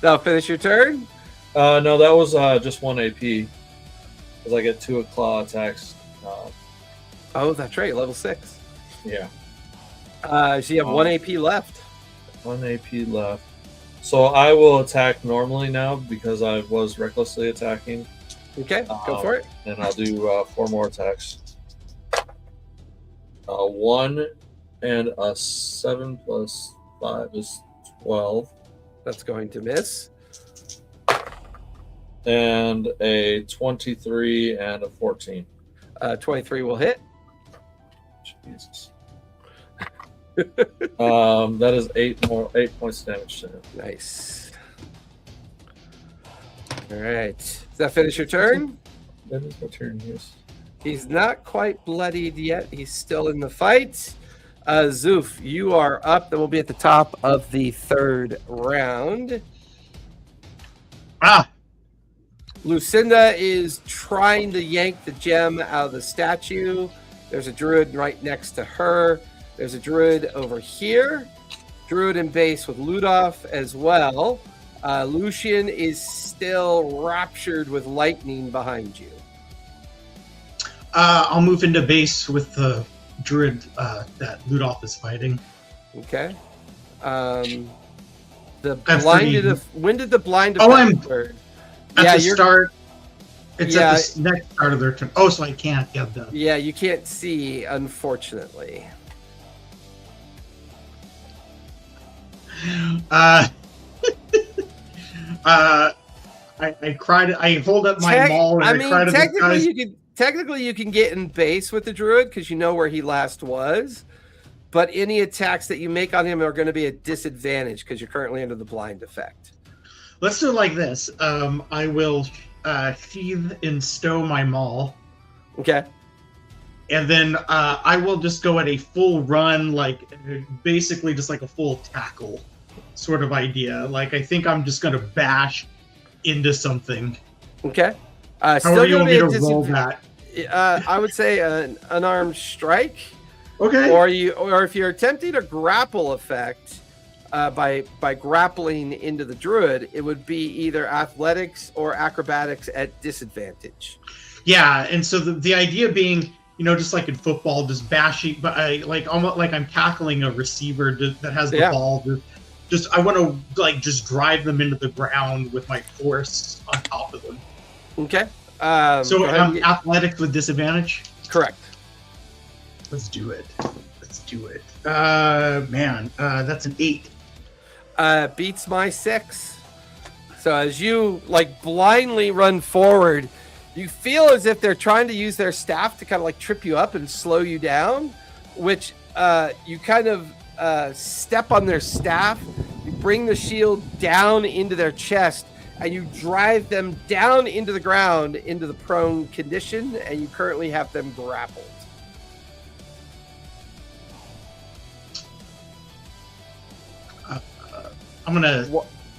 That'll finish your turn? No, that was just 1 AP. Because I get 2 claw attacks. Oh, that's right. Level 6. Yeah. So you have 1 AP left. 1 AP left. So I will attack normally now because I was recklessly attacking. Okay, go for it. And I'll do 4 more attacks. 1 and a 7 plus 5 is 12. That's going to miss. And a 23 and a 14. 23 will hit. Jesus. That is 8 points of damage to him. Nice. All right. Does that finish your turn? That is my turn, yes. He's not quite bloodied yet. He's still in the fight. Zoof, you are up. Then we'll be at the top of the third round. Lucinda is trying to yank the gem out of the statue. There's a druid right next to her. There's a druid over here. Druid in base with Ludolf as well. Lucian is still raptured with lightning behind you. I'll move into base with the druid that Ludolf is fighting. Okay. The blinded. When did the blind? I'm bird? at the start. It's at the next start of their turn. Oh, so I can't get them. Yeah, you can't see, unfortunately. I cried. I hold up my maul and I cried to the guys. Technically, you can get in base with the druid because you know where he last was. But any attacks that you make on him are going to be a disadvantage because you're currently under the blind effect. Let's do it like this. I will sheathe and stow my maul. Okay. And then I will just go at a full run, like basically just like a full tackle sort of idea. Like I think I'm just going to bash into something. Okay. Still going to be a roll that? I would say an unarmed strike. Okay. Or if you're attempting a grapple effect by grappling into the druid, it would be either athletics or acrobatics at disadvantage. Yeah, and so the idea being, you know, just like in football, just bashing, but I like almost like I'm tackling a receiver that has the ball. Just I want to like just drive them into the ground with my force on top of them. Okay. So athletics with disadvantage. Correct. Let's do it. That's an 8. Beats my 6. So as you like blindly run forward, you feel as if they're trying to use their staff to kind of like trip you up and slow you down, which you kind of step on their staff, you bring the shield down into their chest, and you drive them down into the ground, into the prone condition, and you currently have them grappled. I'm gonna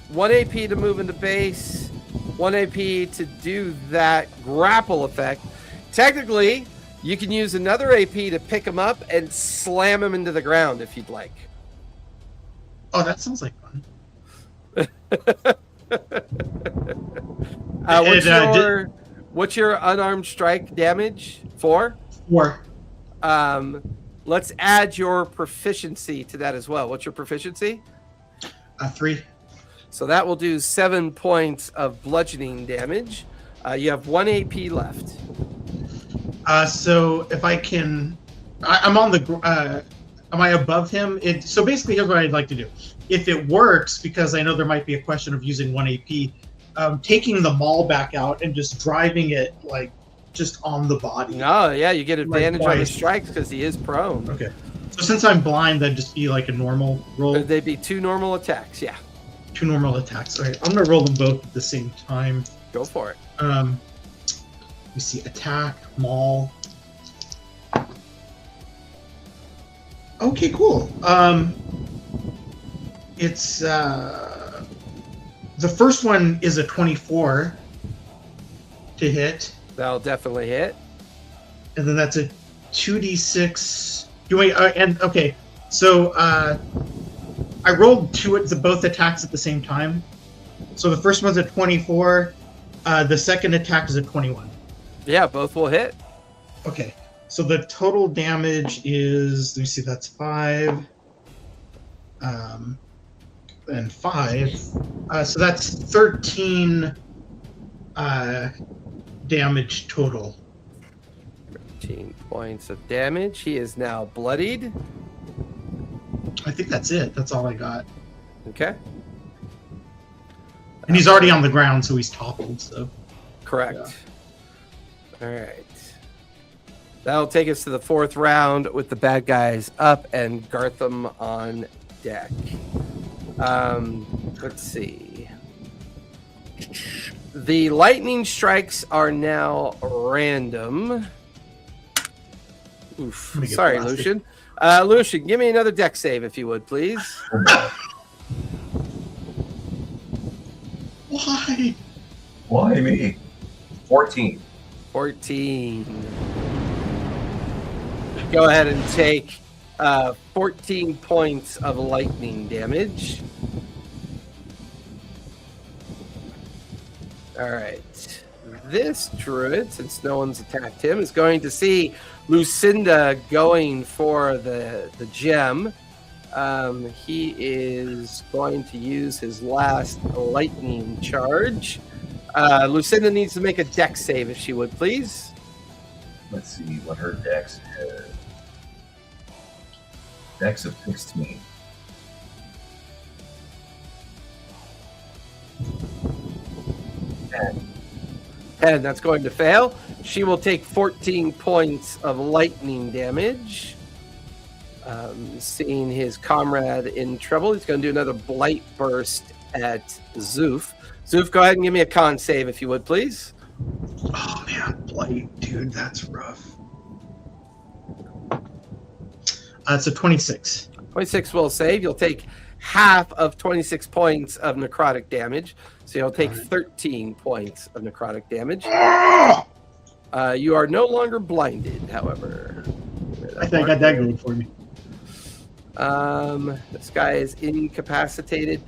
1 AP to move into base, 1 AP to do that grapple effect. Technically, you can use another AP to pick him up and slam him into the ground if you'd like. Oh, that sounds like fun. What's your unarmed strike damage for? 4. Let's add your proficiency to that as well. What's your proficiency? 3. So that will do 7 points of bludgeoning damage. You have 1 AP left. So if I can, I'm on the. Am I above him? So basically, here's what I'd like to do. If it works, because I know there might be a question of using 1 AP, taking the maul back out and just driving it like just on the body. No, yeah, you get advantage on the strikes because he is prone. Okay. So since I'm blind, that'd just be like a normal roll. They'd be 2 normal attacks. Yeah. 2 normal attacks. All right, I'm gonna roll them both at the same time. Go for it. Let me see. Attack, maul. Okay, cool. It's the first one is a 24 to hit. That'll definitely hit. And then that's a 2d6. Okay. So I rolled both attacks at the same time. So the first one's a 24. The second attack is a 21. Yeah, both will hit. Okay. So the total damage is, let me see, that's 5. And 5. So that's 13 damage total. 13 points of damage. He is now bloodied. I think that's it. That's all I got. Okay. And he's already on the ground, so he's toppled. So correct. Yeah. All right. That'll take us to the 4th round with the bad guys up and Gartham on deck. Let's see. The lightning strikes are now random. Oof. Sorry, Lucian. Lucian, give me another deck save if you would, please. Why? Why me? 14. 14. Go ahead and take 14 points of lightning damage. All right. This druid, since no one's attacked him, is going to see Lucinda going for the gem. He is going to use his last lightning charge. Lucinda needs to make a dex save if she would, please. Let's see what her dex is. Dex of 16. And that's going to fail. She will take 14 points of lightning damage. Seeing his comrade in trouble, he's going to do another blight burst at Zoof. Zoof, go ahead and give me a con save if you would, please. Oh man, blight, dude, that's rough. It's a 26. 26 will save. You'll take half of 26 points of necrotic damage. So you'll take 13 points of necrotic damage. You are no longer blinded, however. I think I got that going for me. This guy is incapacitated.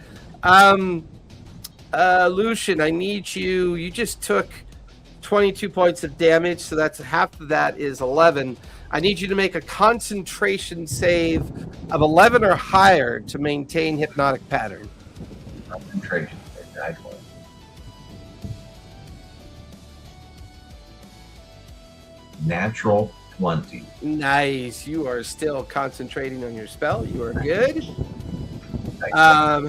Lucian, I need you. You just took 22 points of damage, so that's half of that is 11. I need you to make a concentration save of 11 or higher to maintain hypnotic pattern. Concentration. Exactly. Natural 20. Nice. You are still concentrating on your spell. You are good. Nice.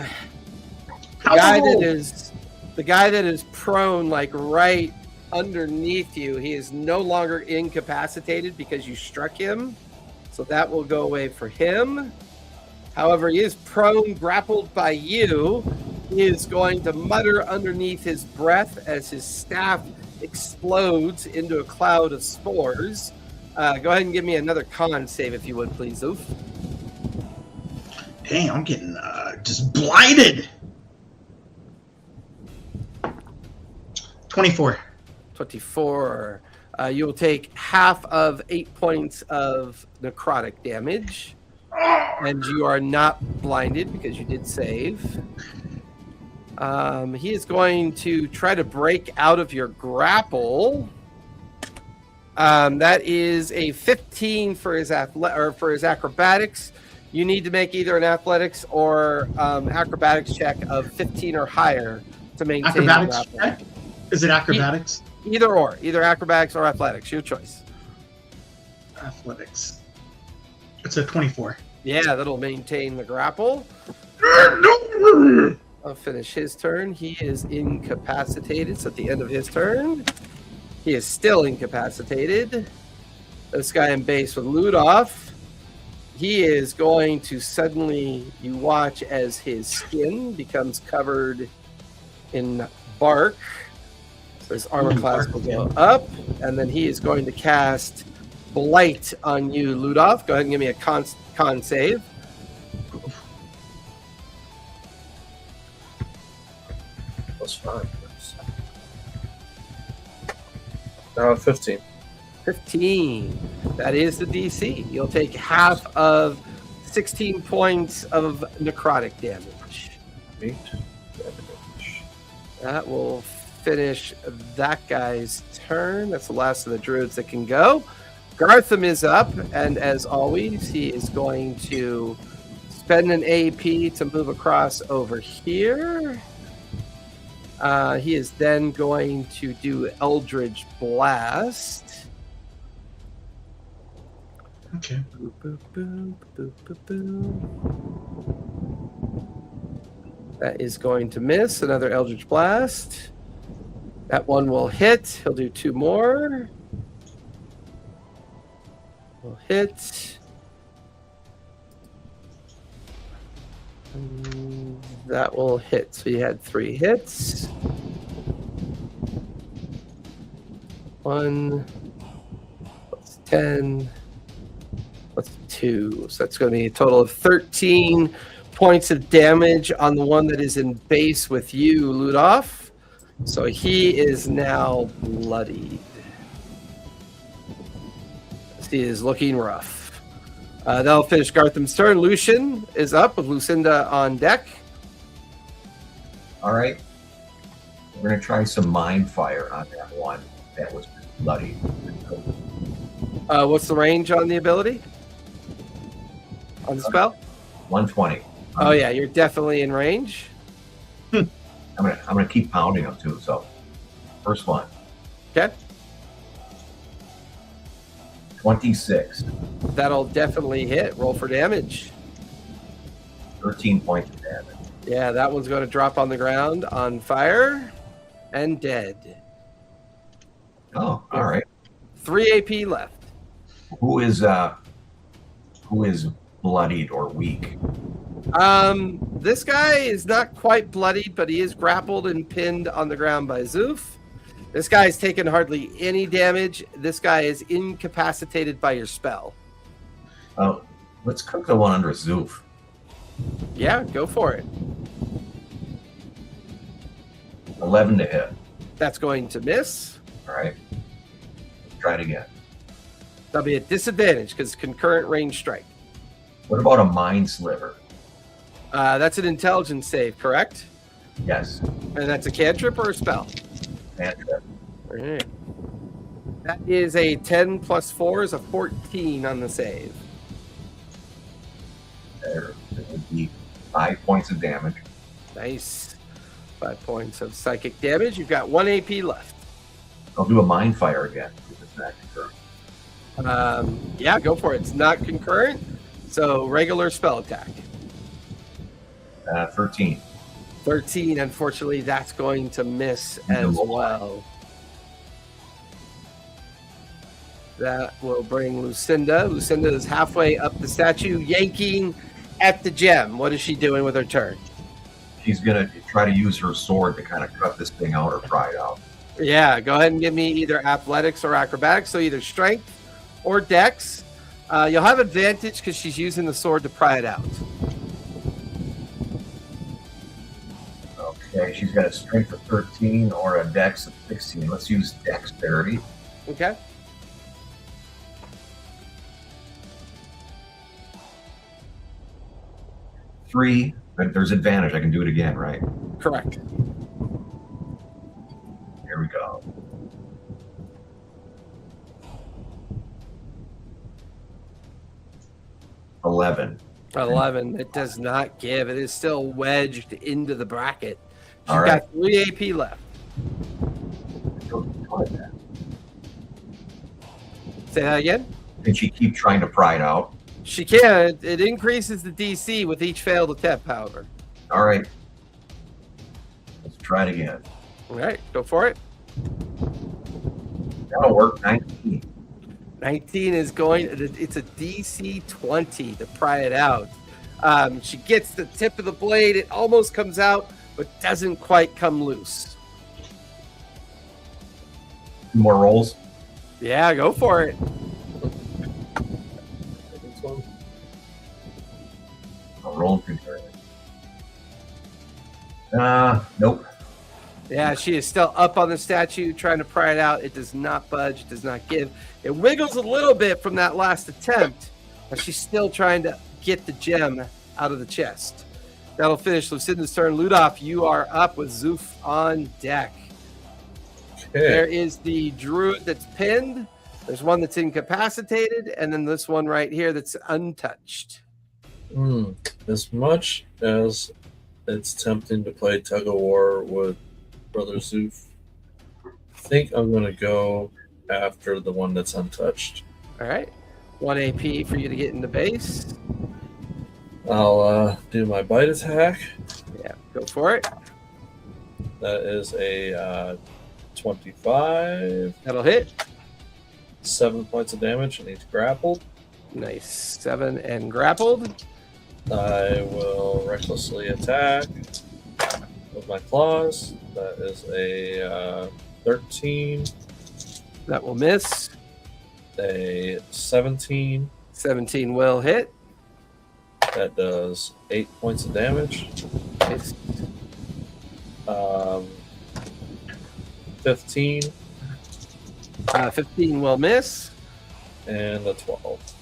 The guy that is prone, like right underneath you, he is no longer incapacitated because you struck him. So that will go away for him. However, he is prone, grappled by you. He is going to mutter underneath his breath as his staff explodes into a cloud of spores. Go ahead and give me another con save if you would, please, Zoof. Dang, I'm getting just blighted. 24. 24. You will take half of 8 points of necrotic damage. And you are not blinded because you did save. He is going to try to break out of your grapple. That is a 15 for his acrobatics. You need to make either an athletics or acrobatics check of 15 or higher to maintain the grapple. Check? Is it acrobatics? Either acrobatics or athletics, your choice. Athletics. It's a 24. Yeah, that'll maintain the grapple. I'll finish his turn. He is incapacitated. So at the end of his turn, he is still incapacitated. This guy in base with Ludolf. He is going to suddenly, you watch as his skin becomes covered in bark. So his armor class will go up. And then he is going to cast Blight on you, Ludolf. Go ahead and give me a con save. +5. 15. 15. That is the DC. You'll take half of 16 points of necrotic damage. 8 damage. That will finish that guy's turn. That's the last of the druids that can go. Gartham is up, and as always, he is going to spend an AP to move across over here. He is then going to do Eldritch Blast. Okay. Boop, boop, boop, boop, boop, boop. That is going to miss. Another Eldritch Blast. That one will hit. He'll do 2 more. Will hit. And that will hit. So you had 3 hits. 1 plus 10 plus 2. So that's going to be a total of 13 points of damage on the one that is in base with you, Ludolf. So he is now bloodied. He is looking rough. That'll finish Gartham's turn. Lucian is up with Lucinda on deck. All right. We're going to try some mind fire on that one that was bloody. What's the range on the ability? On the spell? 120. Oh yeah, you're definitely in range. I'm gonna keep pounding them too. So, first one. Okay. 26. That'll definitely hit. Roll for damage. 13 points of damage. Yeah, that one's going to drop on the ground on fire and dead. Oh, all right. 3 AP left. Who is bloodied or weak? This guy is not quite bloodied, but he is grappled and pinned on the ground by Zoof. This guy's taken hardly any damage. This guy is incapacitated by your spell. Oh, let's cook the one under Zoof. Yeah, go for it. 11 to hit. That's going to miss. All right. Let's try it again. That'll be a disadvantage because concurrent range strike. What about a mind sliver? That's an intelligence save, correct? Yes. And that's a cantrip or a spell? Cantrip. All right. That is a 10 plus 4 is a 14 on the save. There. It would be 5 points of damage. Nice. 5 points of psychic damage. You've got 1 AP left. I'll do a mind fire again. If it's not concurrent. Yeah, go for it. It's not concurrent, so regular spell attack. 13. 13, unfortunately, that's going to miss as well. That will bring Lucinda. Lucinda is halfway up the statue, yanking at the gem. What is she doing with her turn? She's going to try to use her sword to kind of cut this thing out or pry it out. Yeah, go ahead and give me either athletics or acrobatics, so either strength or dex. You'll have advantage because she's using the sword to pry it out. Okay, she's got a strength of 13 or a dex of 16. Let's use dexterity. Okay. Three, but there's advantage. I can do it again, right? Correct. Here we go. $11. 11. It does not give. It is still wedged into the bracket. She's All right. got 3 AP left. Say that again? Can she keep trying to pry it out? She can. It increases the DC with each failed attempt, however. All right. Let's try it again. All right, go for it. That'll work. 19. 19 is going, it's a DC 20 to pry it out. She gets the tip of the blade. It almost comes out, but doesn't quite come loose. 2 more rolls. Yeah, go for it. I'll roll concurrently. Nope. Yeah, she is still up on the statue trying to pry it out. It does not budge. It does not give. It wiggles a little bit from that last attempt, but she's still trying to get the gem out of the chest. That'll finish Lucinda's turn. Ludolf, you are up with Zoof on deck. Okay. There is the druid that's pinned. There's one that's incapacitated, and then this one right here that's untouched. As much as it's tempting to play tug of war with Brother Zoof, I think I'm going to go after the one that's untouched. All right. 1 AP for you to get into base. I'll do my bite attack. Yeah, go for it. That is a 25. That'll hit. 7 points of damage, and he's grappled. Nice. 7 and grappled. I will recklessly attack with my claws. That is a 13. That will miss. A 17. 17 will hit. That does 8 points of damage. Nice. 15. 15 will miss. And a 12.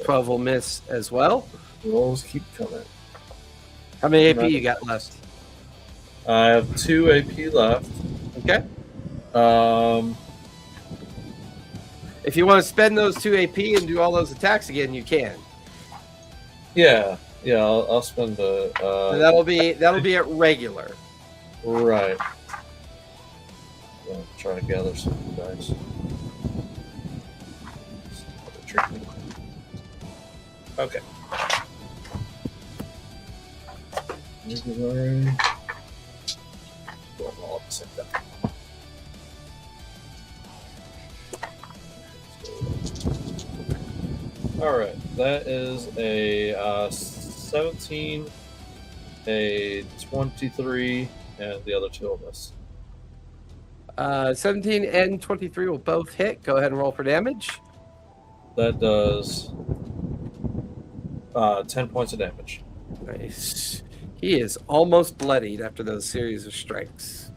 12 will miss as well. Rolls keep coming. How many AP you got left? I have 2 AP left. Okay. If you want to spend those 2 AP and do all those attacks again, you can. Yeah. I'll spend the. So that'll be at regular. Right. I'm trying to gather some dice. Okay. Regular. Going all at the same time. All right, that is a 17, a 23, and the other 2 will miss. 17 and 23 will both hit. Go ahead and roll for damage. That does 10 points of damage. Nice. He is almost bloodied after those series of strikes.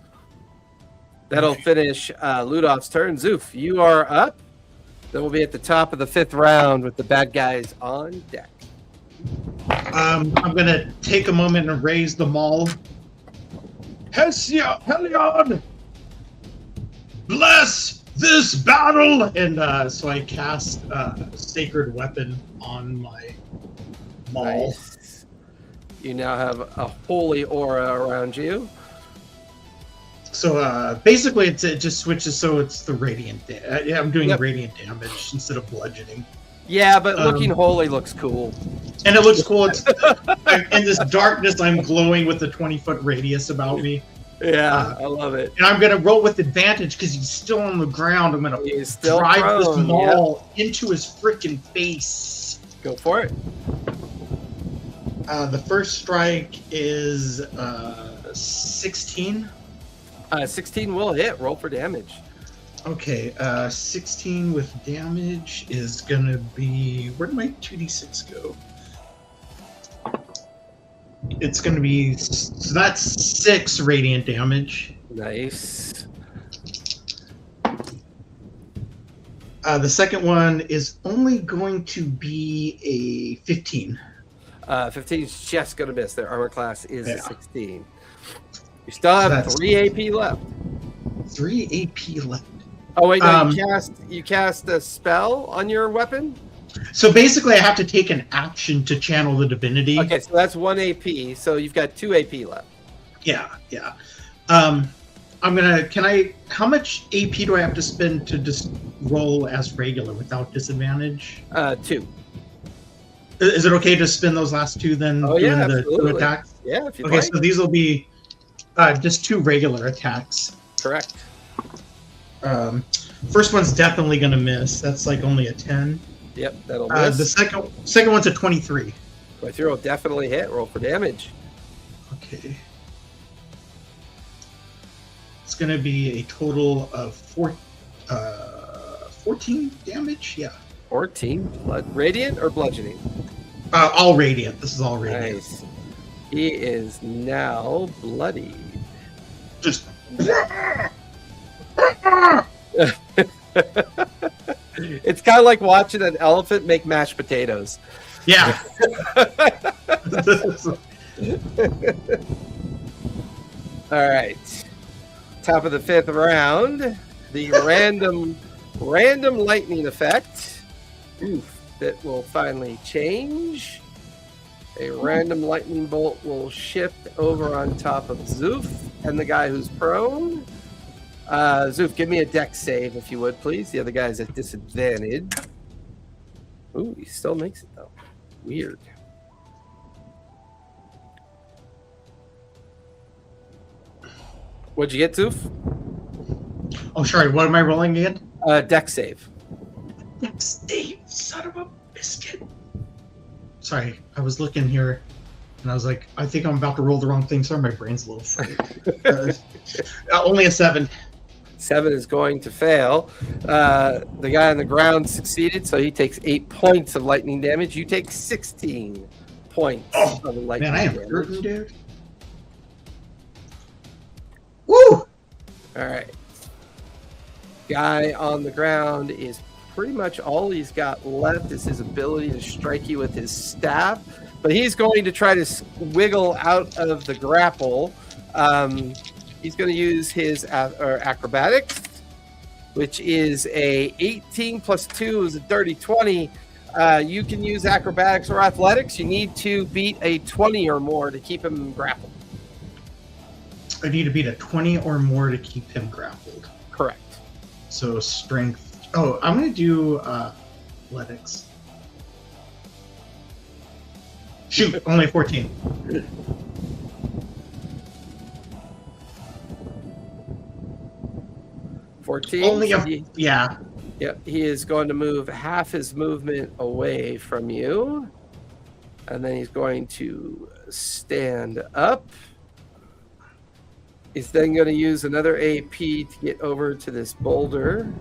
That'll finish Ludolf's turn. Zoof, you are up. Then we'll be at the top of the 5th round with the bad guys on deck. I'm gonna take a moment and raise the maul. Helion! Bless this battle! And so I cast Sacred Weapon on my maul. Nice. You now have a holy aura around you. So basically, it just switches so it's the radiant. I'm doing radiant damage instead of bludgeoning. Yeah, but looking holy looks cool. And it looks cool. It's in this darkness, I'm glowing with a 20-foot radius about me. Yeah, I love it. And I'm gonna roll with advantage because he's still on the ground. I'm gonna drive prone, this maul into his freaking face. Go for it. The first strike is 16. 16 will hit. Roll for damage. Okay, 16 with damage is gonna be. Where'd my 2d6 go? It's gonna be. So that's 6 radiant damage. Nice. The second one is only going to be a 15. 15 is just going to miss. Their armor class is a 16. You still have 3 AP left. 3 AP left. Oh wait, no, you cast a spell on your weapon? So basically I have to take an action to channel the divinity. Okay, so that's 1 AP, so you've got 2 AP left. Yeah. How much AP do I have to spend to just roll as regular without disadvantage? 2. Is it okay to spend those last 2 then? Oh yeah, the absolutely. 2 attacks? Yeah, if you Okay, like. so these will be just 2 regular attacks. Correct. First one's definitely going to miss. That's like only a 10. Yep, that'll miss. The second one's a 23. 23 will definitely hit. Roll for damage. Okay. It's going to be a total of 14 damage. Yeah. 14. Blood, radiant or bludgeoning? All radiant. This is all radiant. Nice. He is now bloody. Just. It's kind of like watching an elephant make mashed potatoes. Yeah. All right. Top of the 5th round. The random lightning effect. Oof, that will finally change. A random lightning bolt will shift over on top of Zoof and the guy who's prone. Zoof, give me a dex save if you would, please. The other guy's at disadvantage. Ooh, he still makes it though. Weird. What'd you get, Zoof? Oh, sorry. What am I rolling again? Dex save. Dex save, son of a biscuit. Sorry, I was looking here, and I was like, I think I'm about to roll the wrong thing. Sorry, my brain's a little fried. Only a 7. 7 is going to fail. The guy on the ground succeeded, so he takes 8 points of lightning damage. You take 16 points of lightning Man, I am damage. hurting, dude. Woo! All right. Guy on the ground is pretty much all he's got left is his ability to strike you with his staff, but he's going to try to wiggle out of the grapple. He's going to use his acrobatics, which is a 18 plus 2 is a dirty 20. You can use acrobatics or athletics. You need to beat a 20 or more to keep him grappled. I need to beat a 20 or more to keep him grappled. Correct. So strength. Oh, I'm going to do athletics. Shoot, only 14. Only a, yeah. Yep, he is going to move half his movement away from you. And then he's going to stand up. He's then going to use another AP to get over to this boulder.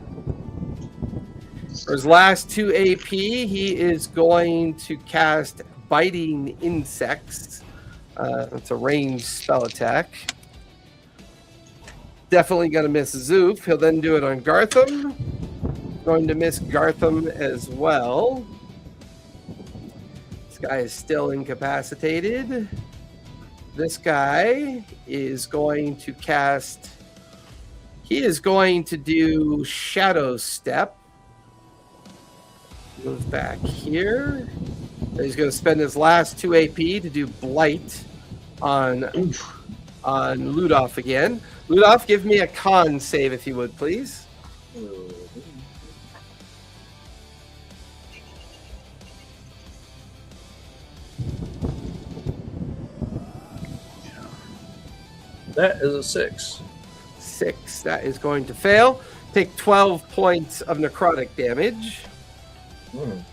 For his last 2 AP, he is going to cast Biting Insects. It's a ranged spell attack. Definitely going to miss Zoof. He'll then do it on Gartham. Going to miss Gartham as well. This guy is still incapacitated. This guy is going to cast... He is going to do Shadow Step. Move back here. He's going to spend his last 2 AP to do Blight on Ludolf again. Ludolf, give me a con save if you would, please. That is a 6. 6. That is going to fail. Take 12 points of necrotic damage. Right.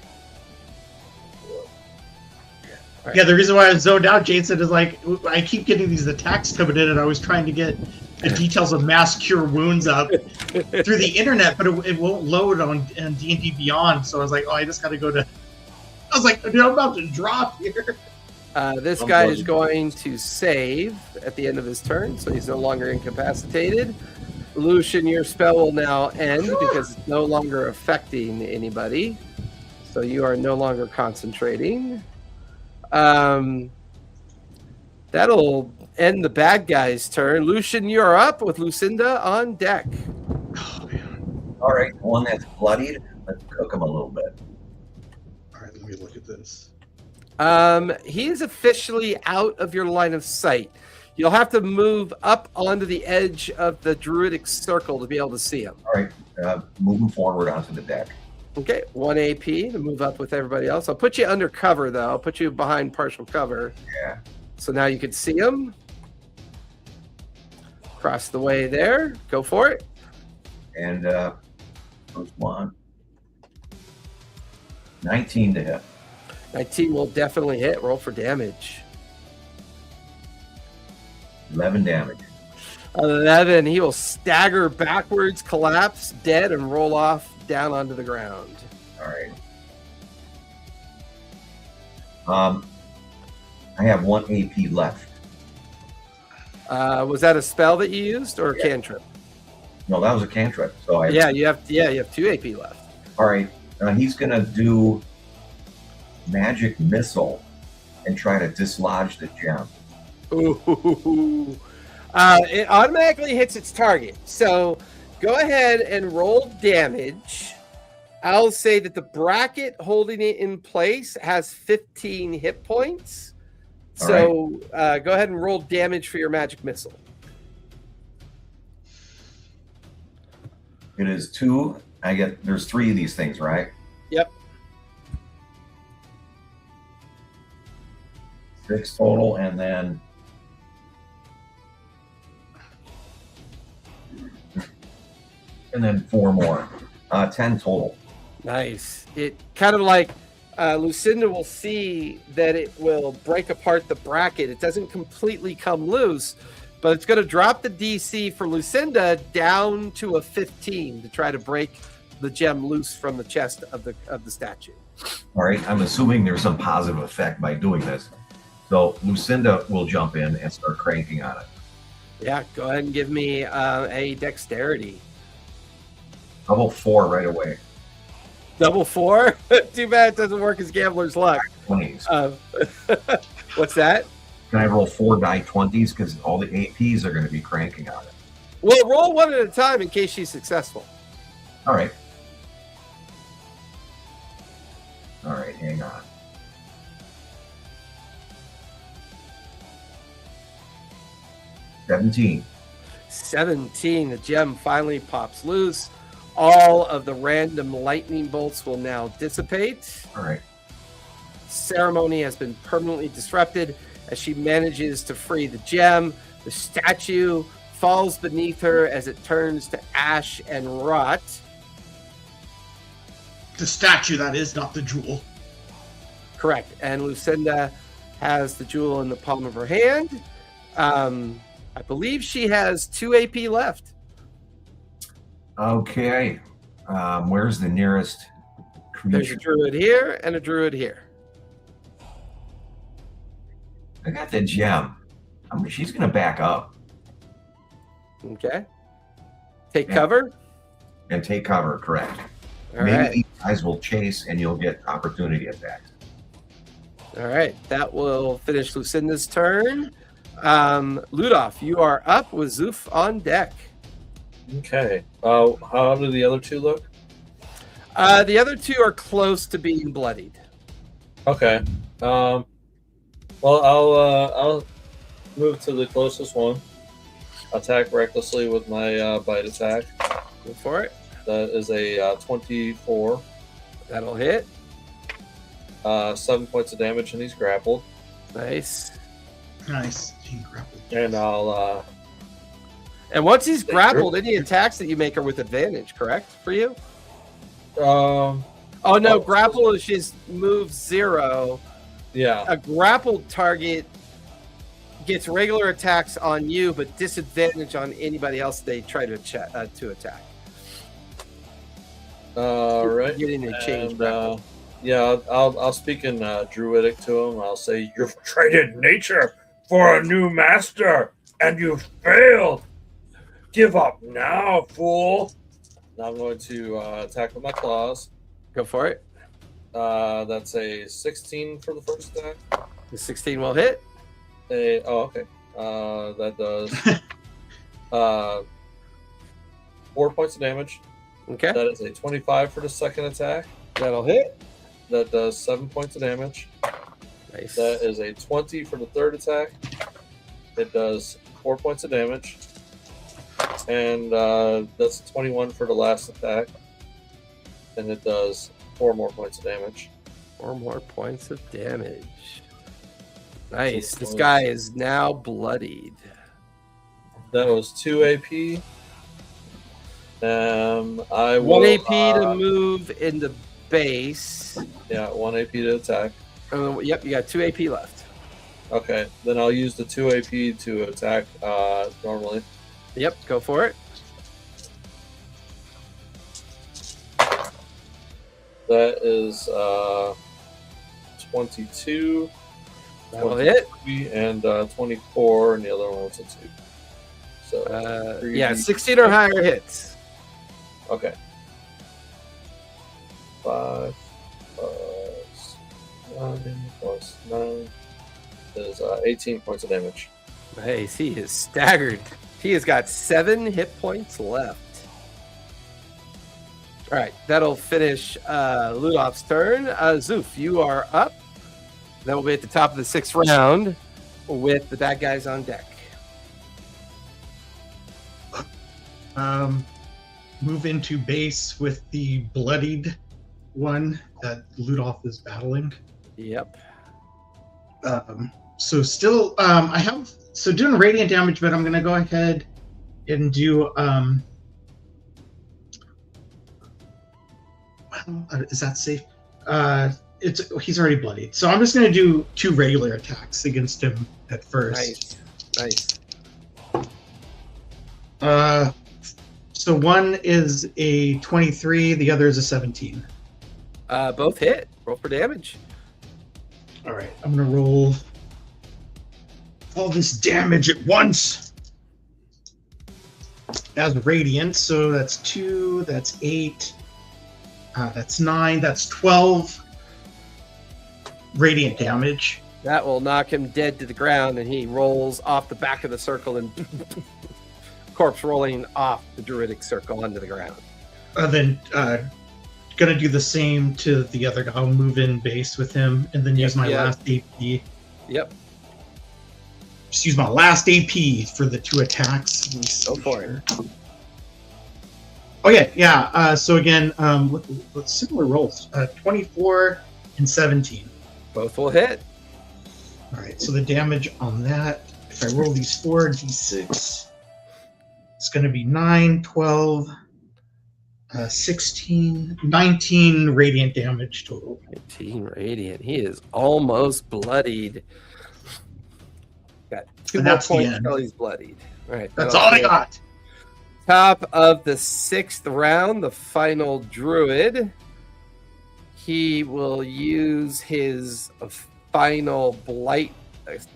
Yeah, the reason why I was zoned out, Jason, is like I keep getting these attacks coming in, and I was trying to get the details of mass cure wounds up through the internet, but it won't load on D&D Beyond. So I was like, oh, I just got to go to. I was like, dude, I'm about to drop here. This guy is going to save at the end of his turn, so he's no longer incapacitated. Lucian, your spell will now end because it's no longer affecting anybody. So you are no longer concentrating. That'll end the bad guy's turn. Lucian, you're up with Lucinda on deck. Oh, man. All right, the one that's bloodied, let's cook him a little bit. All right, let me look at this. He is officially out of your line of sight. You'll have to move up onto the edge of the druidic circle to be able to see him. All right, move him forward onto the deck. Okay, 1 AP to move up with everybody else. I'll put you under cover, though. I'll put you behind partial cover. Yeah. So now you can see him. Cross the way there. Go for it. And first one. 19 to hit. 19 will definitely hit. Roll for damage. 11 damage. 11. He will stagger backwards, collapse, dead, and roll off down onto the ground. All right. I have 1 AP left. Was that a spell that you used or a cantrip? No, that was a cantrip. So I you have 2 AP left. All right. He's gonna do magic missile and try to dislodge the gem. Ooh. It automatically hits its target. So go ahead and roll damage. I'll say that the bracket holding it in place has 15 hit points. So go ahead and roll damage for your magic missile. It is 2. There's 3 of these things, right? Yep. 6 total, and then and then 4 more. 10 total. Nice. It kind of like Lucinda will see that it will break apart the bracket. It doesn't completely come loose, but it's going to drop the DC for Lucinda down to a 15 to try to break the gem loose from the chest of the statue. All right. I'm assuming there's some positive effect by doing this. So Lucinda will jump in and start cranking on it. Yeah, go ahead and give me a dexterity. Level 4 right away. Double 4? Too bad it doesn't work as gambler's luck. 20s. What's that? Can I roll 4 die 20s? Because all the APs are going to be cranking on it. Well, roll one at a time in case she's successful. All right. All right, hang on. $17. 17. The gem finally pops loose. All of the random lightning bolts will now dissipate. All right. Ceremony has been permanently disrupted as she manages to free the gem. The statue falls beneath her as it turns to ash and rot. The statue, that is, not the jewel. Correct. And Lucinda has the jewel in the palm of her hand. I believe she has 2 AP left. Okay. Where's the nearest There's a creature? druid here and a druid here. I got the gem. She's going to back up Okay. Take Yeah. cover. and take cover, correct. All Maybe right. these guys will chase and you'll get opportunity attacks. All right. That will finish Lucinda's turn. Ludolf, you are up with Zoof on deck. Okay. How do the other two look? The other 2 are close to being bloodied. Okay. Well, I'll move to the closest one. Attack recklessly with my bite attack. Go for it. That is a 24. That'll hit. 7 points of damage, and he's grappled. Nice. Nice. Gene grappled. And I'll And once he's grappled, any attacks that you make are with advantage, correct? For you? Oh no, Oh. grapple is just move 0. yeah. A grappled target gets regular attacks on you, but disadvantage on anybody else they try to attack. Right. Getting to change And, grapple. yeah, I'll speak in Druidic to him. I'll say, "You've traded nature for a new master, and you failed. Give up now, fool." Now I'm going to attack with my claws. Go for it. That's a 16 for the first attack. The 16 will hit. Okay. That does 4 points of damage. Okay. That is a 25 for the second attack. That'll hit. That does 7 points of damage. Nice. That is a 20 for the third attack. It does 4 points of damage. And that's 21 for the last attack. And it does 4 more points of damage. 4 more points of damage. Nice. So This close. guy is now bloodied. That was 2 AP. I will, 1 AP to move into base. Yeah, 1 AP to attack. Yep, you got 2 AP left. Okay, then I'll use the 2 AP to attack normally. Yep, go for it. That is 22, That'll hit. 23, and 24, and the other one was a 2. So, Yeah, 16 or higher hits. okay. 5 plus 9 plus 9 is 18 points of damage. Nice. He is staggered. He has got 7 hit points left. All right, that'll finish Ludolf's turn. Zoof, you are up. That will be at the top of the 6th round with the bad guys on deck. Move into base with the bloodied one that Ludolf is battling. Yep. So still, I have doing radiant damage, but I'm gonna go ahead and do Is that safe? He's already bloodied, so I'm just gonna do 2 regular attacks against him at first. Nice. So one is a 23, the other is a 17. Both hit. Roll for damage. All right, I'm gonna roll all this damage at once as radiant. So that's 2, that's 8, that's 9, that's 12 radiant damage. That will knock him dead to the ground, and he rolls off the back of the circle and corpse rolling off the druidic circle onto the ground. Then gonna do the same to the other guy. I'll move in base with him and then use my last AP. Yep. Just use my last AP for the 2 attacks. Go for it. Oh yeah. So again, what similar rolls? 24 and 17. Both will hit. All right. So the damage on that, if I roll these 4d6, it's going to be 9, 12, 16, 19 radiant damage total. 19 radiant. He is almost bloodied. Got 2 And more that's the points end. until he's bloodied. All right. That's all I got. Top of the 6th round, the final druid. He will use his final blight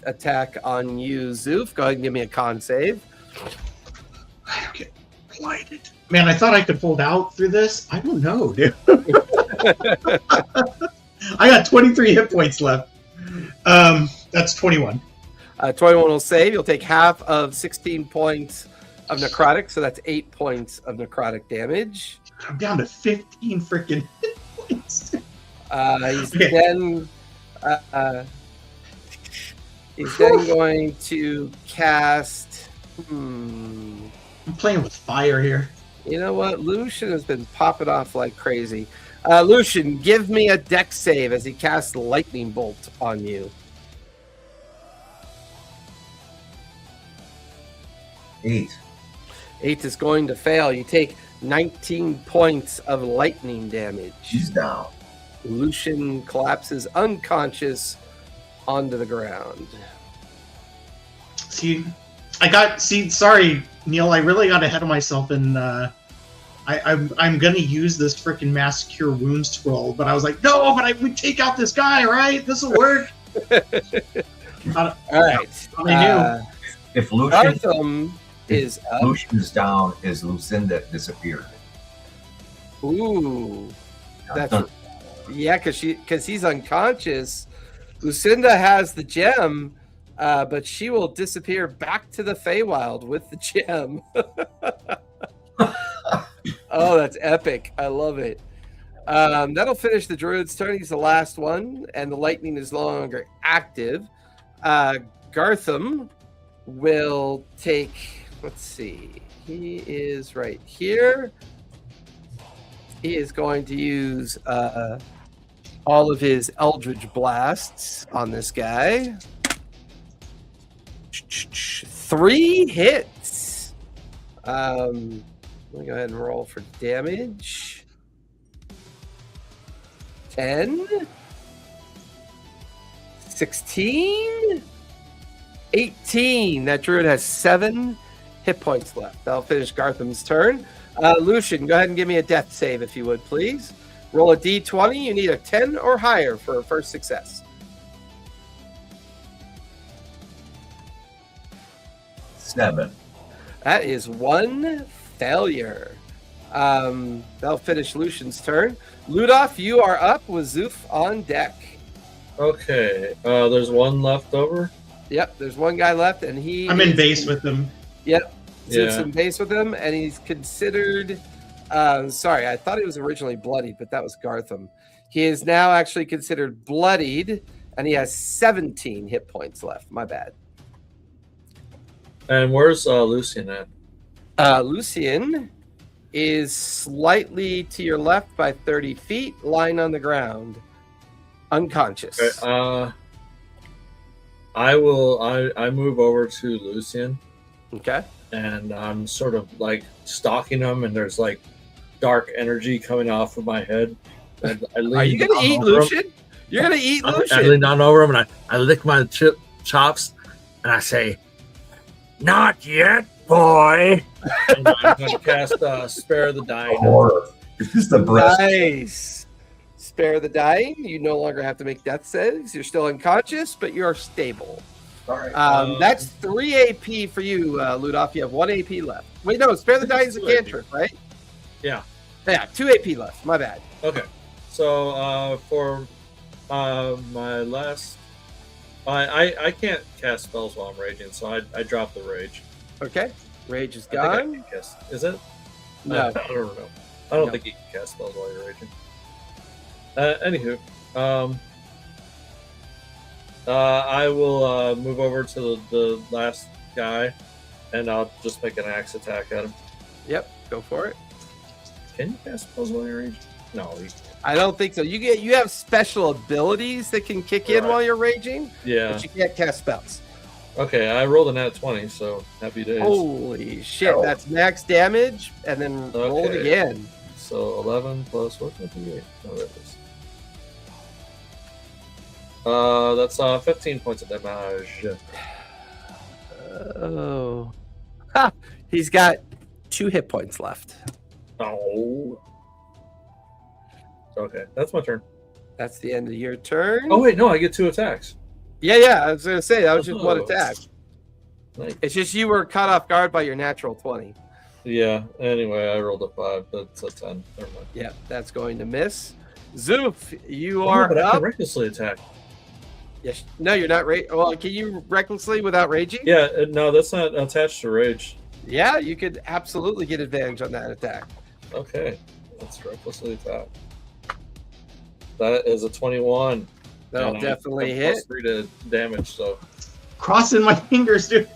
attack on you, Zoof. Go ahead and give me a con save. Okay, blighted. Man, I thought I could hold out through this. I don't know, dude. I got 23 hit points left. That's 21. 21 will save. You'll take half of 16 points of necrotic, so that's 8 points of necrotic damage. I'm down to 15 freaking hit points. He's then going to cast. I'm playing with fire here. You know what? Lucian has been popping off like crazy. Lucian, give me a dex save as he casts lightning bolt on you. 8. 8 is going to fail. You take 19 points of lightning damage. She's down. Lucian collapses unconscious onto the ground. Sorry, Neil, I really got ahead of myself, and I'm gonna use this freaking mass cure wound scroll, but I was like, no, but I would take out this guy, right? This will work. All right. I knew. If Lucian Gartham is up. Lucian's down, is Lucinda disappeared? Ooh, that's because he's unconscious. Lucinda has the gem, but she will disappear back to the Feywild with the gem. Oh, that's epic! I love it. That'll finish the druid's turn. He's the last one, and the lightning is no longer active. Gartham will take. Let's see. He is right here. He is going to use all of his Eldritch Blasts on this guy. 3 hits. Let me go ahead and roll for damage. 10. 16. 18. That druid has 7 hit points left. That'll finish Gartham's turn. Lucian, go ahead and give me a death save if you would, please. Roll a d20. You need a 10 or higher for a first success. 7. That is 1 failure. That'll finish Lucian's turn. Ludolf, you are up with Zoof on deck. Okay, there's one left over. Yep, there's one guy left, and I'm in base with him. Yep, Zoof's Yeah. in base with him, and he's considered. Sorry, I thought he was originally bloodied, but that was Gartham. He is now actually considered bloodied, and he has 17 hit points left. My bad. And where's Lucian at? Lucian is slightly to your left by 30 feet, lying on the ground, unconscious. Okay, I move over to Lucian, Okay. and I'm sort of like stalking him, and there's like dark energy coming off of my head, Are you gonna eat Lucian? You're gonna eat Lucian. I lean down over him and I lick my chops and I say, "Not yet, boy." And I'm going to cast Spare the Dying. Is this the breast? Nice. Spare the Dying. You no longer have to make death saves. You're still unconscious, but you are stable. All right. That's 3 AP for you, Ludolf. You have 1 AP left. Wait, no, Spare the Dying is a cantrip, right? Yeah. Yeah, 2 AP left. My bad. Okay. So for my last, I can't cast spells while I'm raging, so I drop the rage. Okay. Rage is I think I gone. can cast. Is it? No. I don't know. I don't think you can cast spells while you're raging. Anywho, I will move over to the last guy, and I'll just make an axe attack at him. Yep, go for it. Can you cast spells while you're raging? No, you can't. I don't think so. You have special abilities that can kick in while you're raging, Yeah. but you can't cast spells. Okay, I rolled a nat 20, so happy days. Holy shit, that's max damage, and then roll it again. So 11 plus what's that? 8? Oh, there it is. That's 15 points of damage. Oh. Ha! He's got 2 hit points left. Oh. Okay, that's my turn. That's the end of your turn. Oh wait, no, I get 2 attacks. Yeah, I was going to say, that was just 1 attack. Nice. It's just you were caught off guard by your natural 20. Yeah, anyway, I rolled a 5. That's a 10. Never mind. Yeah, that's going to miss. Zoof, you Oh, are but I up. can recklessly attack. Yes. No, you're not. Well, can you recklessly without raging? Yeah, no, that's not attached to rage. Yeah, you could absolutely get advantage on that attack. Okay, let's recklessly attack. That is a 21. That'll And definitely I hit. plus 3 to damage, so. Crossing my fingers, dude.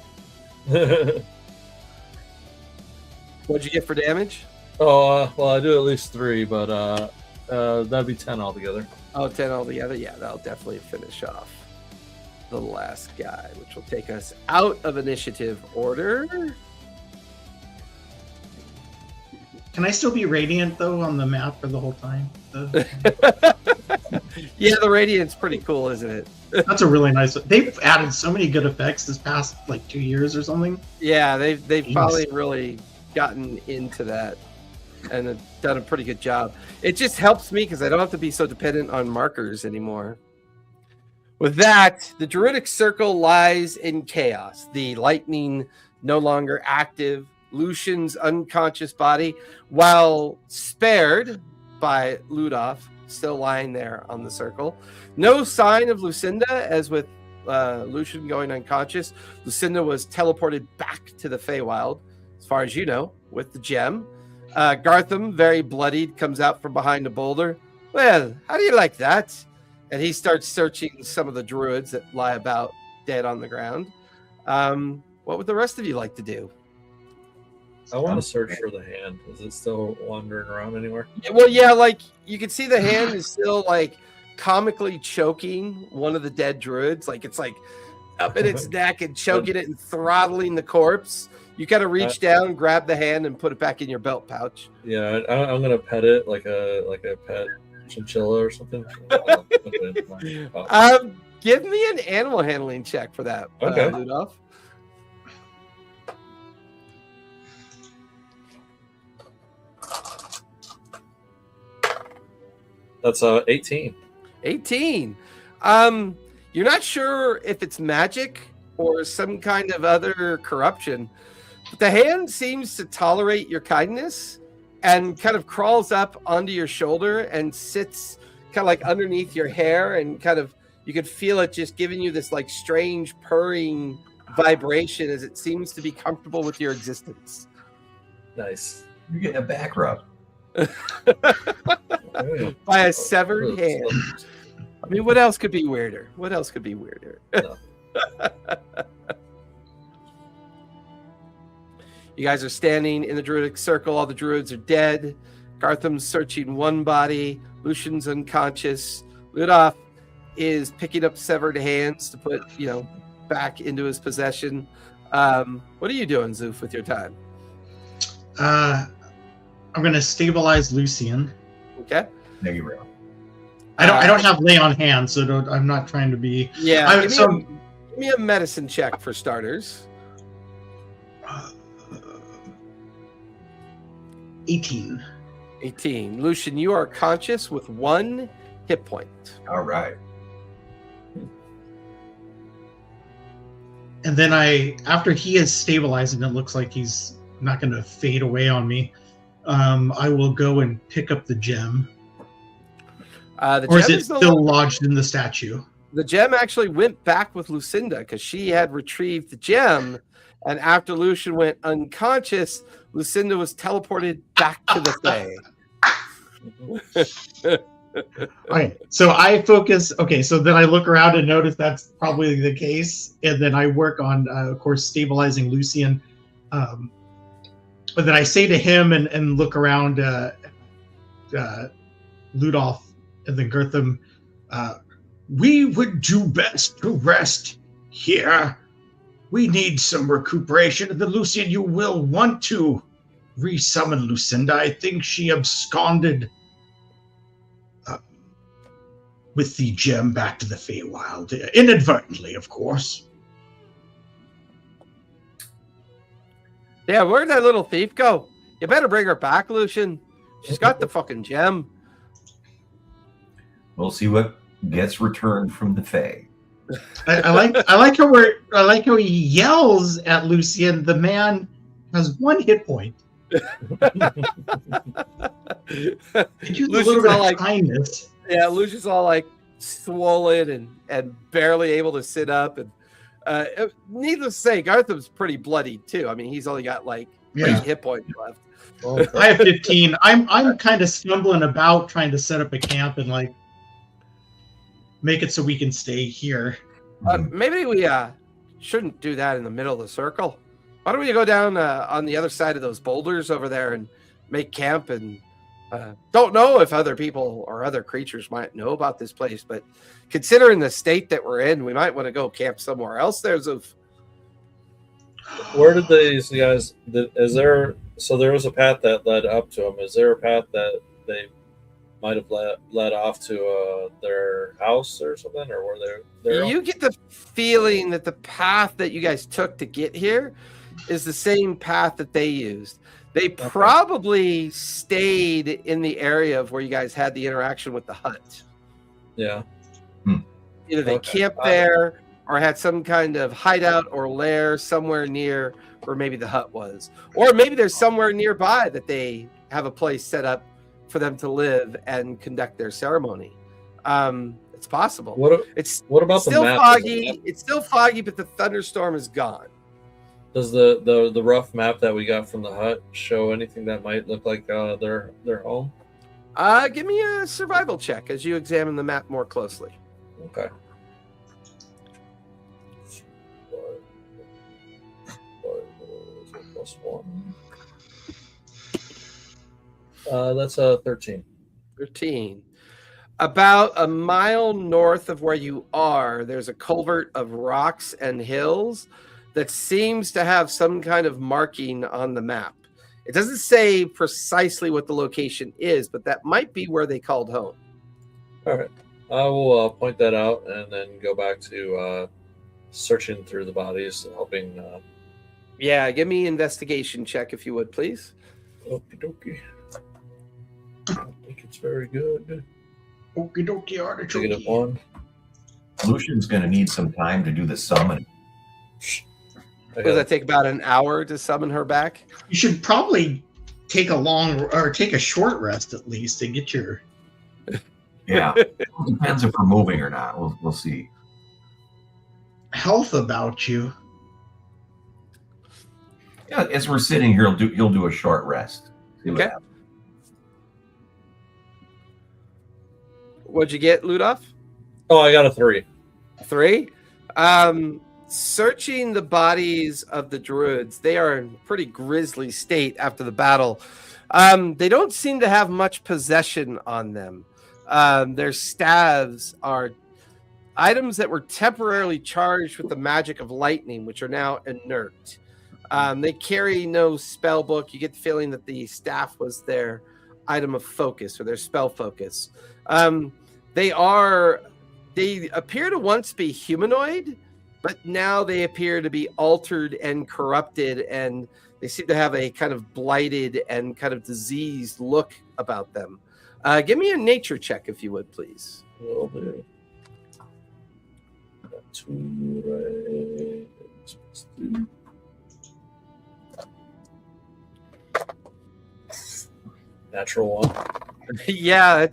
What'd you get for damage? Well, I do at least 3, but that'd be 10 altogether. Oh, 10 altogether? Yeah, that'll definitely finish off the last guy, which will take us out of initiative order. Can I still be radiant though on the map for the whole time? Yeah, the radiant's pretty cool, isn't it? That's a really nice. They've added so many good effects this past like 2 years or something. Yeah, they've probably really gotten into that and have done a pretty good job. It just helps me because I don't have to be so dependent on markers anymore. With that, the Druidic Circle lies in chaos. The lightning no longer active. Lucian's unconscious body, while spared by Ludolf, still lying there on the circle. No sign of Lucinda, as with Lucian going unconscious. Lucinda was teleported back to the Feywild, as far as you know, with the gem. Gartham, very bloodied, comes out from behind a boulder. Well, how do you like that? And he starts searching some of the druids that lie about dead on the ground. What would the rest of you like to do? I want to search for the hand. Is it still wandering around anywhere? Well, yeah, like you can see the hand is still like comically choking one of the dead druids. Like it's like up in its neck and choking it and throttling the corpse. You gotta reach down, grab the hand, and put it back in your belt pouch. Yeah, I'm gonna pet it like a pet chinchilla or something. Give me an animal handling check for that, Okay. Ludolf. That's 18. 18. You're not sure if it's magic or some kind of other corruption, but the hand seems to tolerate your kindness and kind of crawls up onto your shoulder and sits kind of like underneath your hair, and kind of you could feel it just giving you this like strange purring vibration as it seems to be comfortable with your existence. Nice. You're getting a back rub. By a severed hand. I mean, what else could be weirder? What else could be weirder? No. You guys are standing in the druidic circle. All the druids are dead. Gartham's searching one body. Lucian's unconscious. Ludolf is picking up severed hands to put, back into his possession. What are you doing, Zoof, with your time? I'm going to stabilize Lucian. Okay. Negative round. I don't have lay on hand, so I'm not trying to be. Yeah. Give me a medicine check for starters. 18. 18. Lucian, you are conscious with 1 hit point. All right. And then after he is stabilized and it looks like he's not going to fade away on me, I will go and pick up the gem. Or is it still lodged in the statue? The gem actually went back with Lucinda because she had retrieved the gem. And after Lucian went unconscious, Lucinda was teleported back to the Fae. Okay, so I focus. Okay, so then I look around and notice that's probably the case, and then I work on, of course, stabilizing Lucian. But then I say to him and look around, Ludolf and then Gartham, we would do best to rest here. We need some recuperation. And then Lucian, you will want to resummon Lucinda. I think she absconded with the gem back to the Feywild, inadvertently, of course. Yeah, where'd that little thief go? You better bring her back, Lucian. She's got the fucking gem. We'll see what gets returned from the Fae. I like how he yells at Lucian. The man has 1 hit point. Use a little bit of kindness. Yeah, Lucian's all like swollen and barely able to sit up. And needless to say, Gartham's pretty bloody too. I mean, he's only got like 8 hit points left. I have 15. I'm kind of stumbling about trying to set up a camp and like make it so we can stay here. Maybe we shouldn't do that in the middle of the circle. Why don't we go down on the other side of those boulders over there and make camp? And don't know if other people or other creatures might know about this place, but considering the state that we're in, we might want to go camp somewhere else. There Where did these guys? So there was a path that led up to them. Is there a path that they might have led off to their house or something, or were there? You get the feeling that the path that you guys took to get here is the same path that they used. They probably stayed in the area of where you guys had the interaction with the hut. Yeah. Either they camped there or had some kind of hideout or lair somewhere near where maybe the hut was. Or maybe there's somewhere nearby that they have a place set up for them to live and conduct their ceremony. It's possible. What about still the map? foggy? It's still foggy, but the thunderstorm is gone. Does the rough map that we got from the hut show anything that might look like their home? Give me a survival check as you examine the map more closely. Okay. +1. That's 13. 13. About a mile north of where you are, there's a culvert of rocks and hills that seems to have some kind of marking on the map. It doesn't say precisely what the location is, but that might be where they called home. All right. I will point that out and then go back to searching through the bodies, helping. Yeah, give me an investigation check if you would, please. Okie dokie. I don't think it's very good. Okie dokie artichoke. -1. Lucian's going to need some time to do the summon. Does that take about an hour to summon her back? You should probably take a short rest at least and get your. Yeah, it depends if we're moving or not. We'll see. Health about you. Yeah, as we're sitting here, you'll do a short rest. Okay. What'd you get, Ludolf? Oh, I got a 3. 3? Searching the bodies of the druids, they are in pretty grisly state after the battle. They don't seem to have much possession on them. Their staves are items that were temporarily charged with the magic of lightning, which are now inert. They carry no spell book. You get the feeling that the staff was their item of focus or their spell focus. They appear to once be humanoid, but now they appear to be altered and corrupted, and they seem to have a kind of blighted and kind of diseased look about them. Give me a nature check, if you would, please. Will do. Got 2 right. Natural 1. Yeah,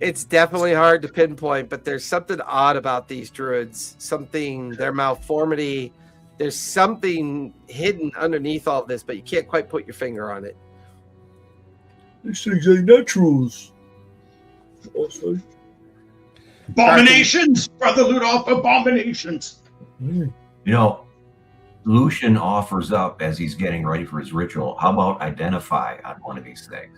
it's definitely hard to pinpoint, but there's something odd about these druids. Their malformity. There's something hidden underneath all of this, but you can't quite put your finger on it. These things ain't naturals. Also. Abominations, Brother Ludolf, abominations. You know, Lucian offers up as he's getting ready for his ritual. How about identify on one of these things?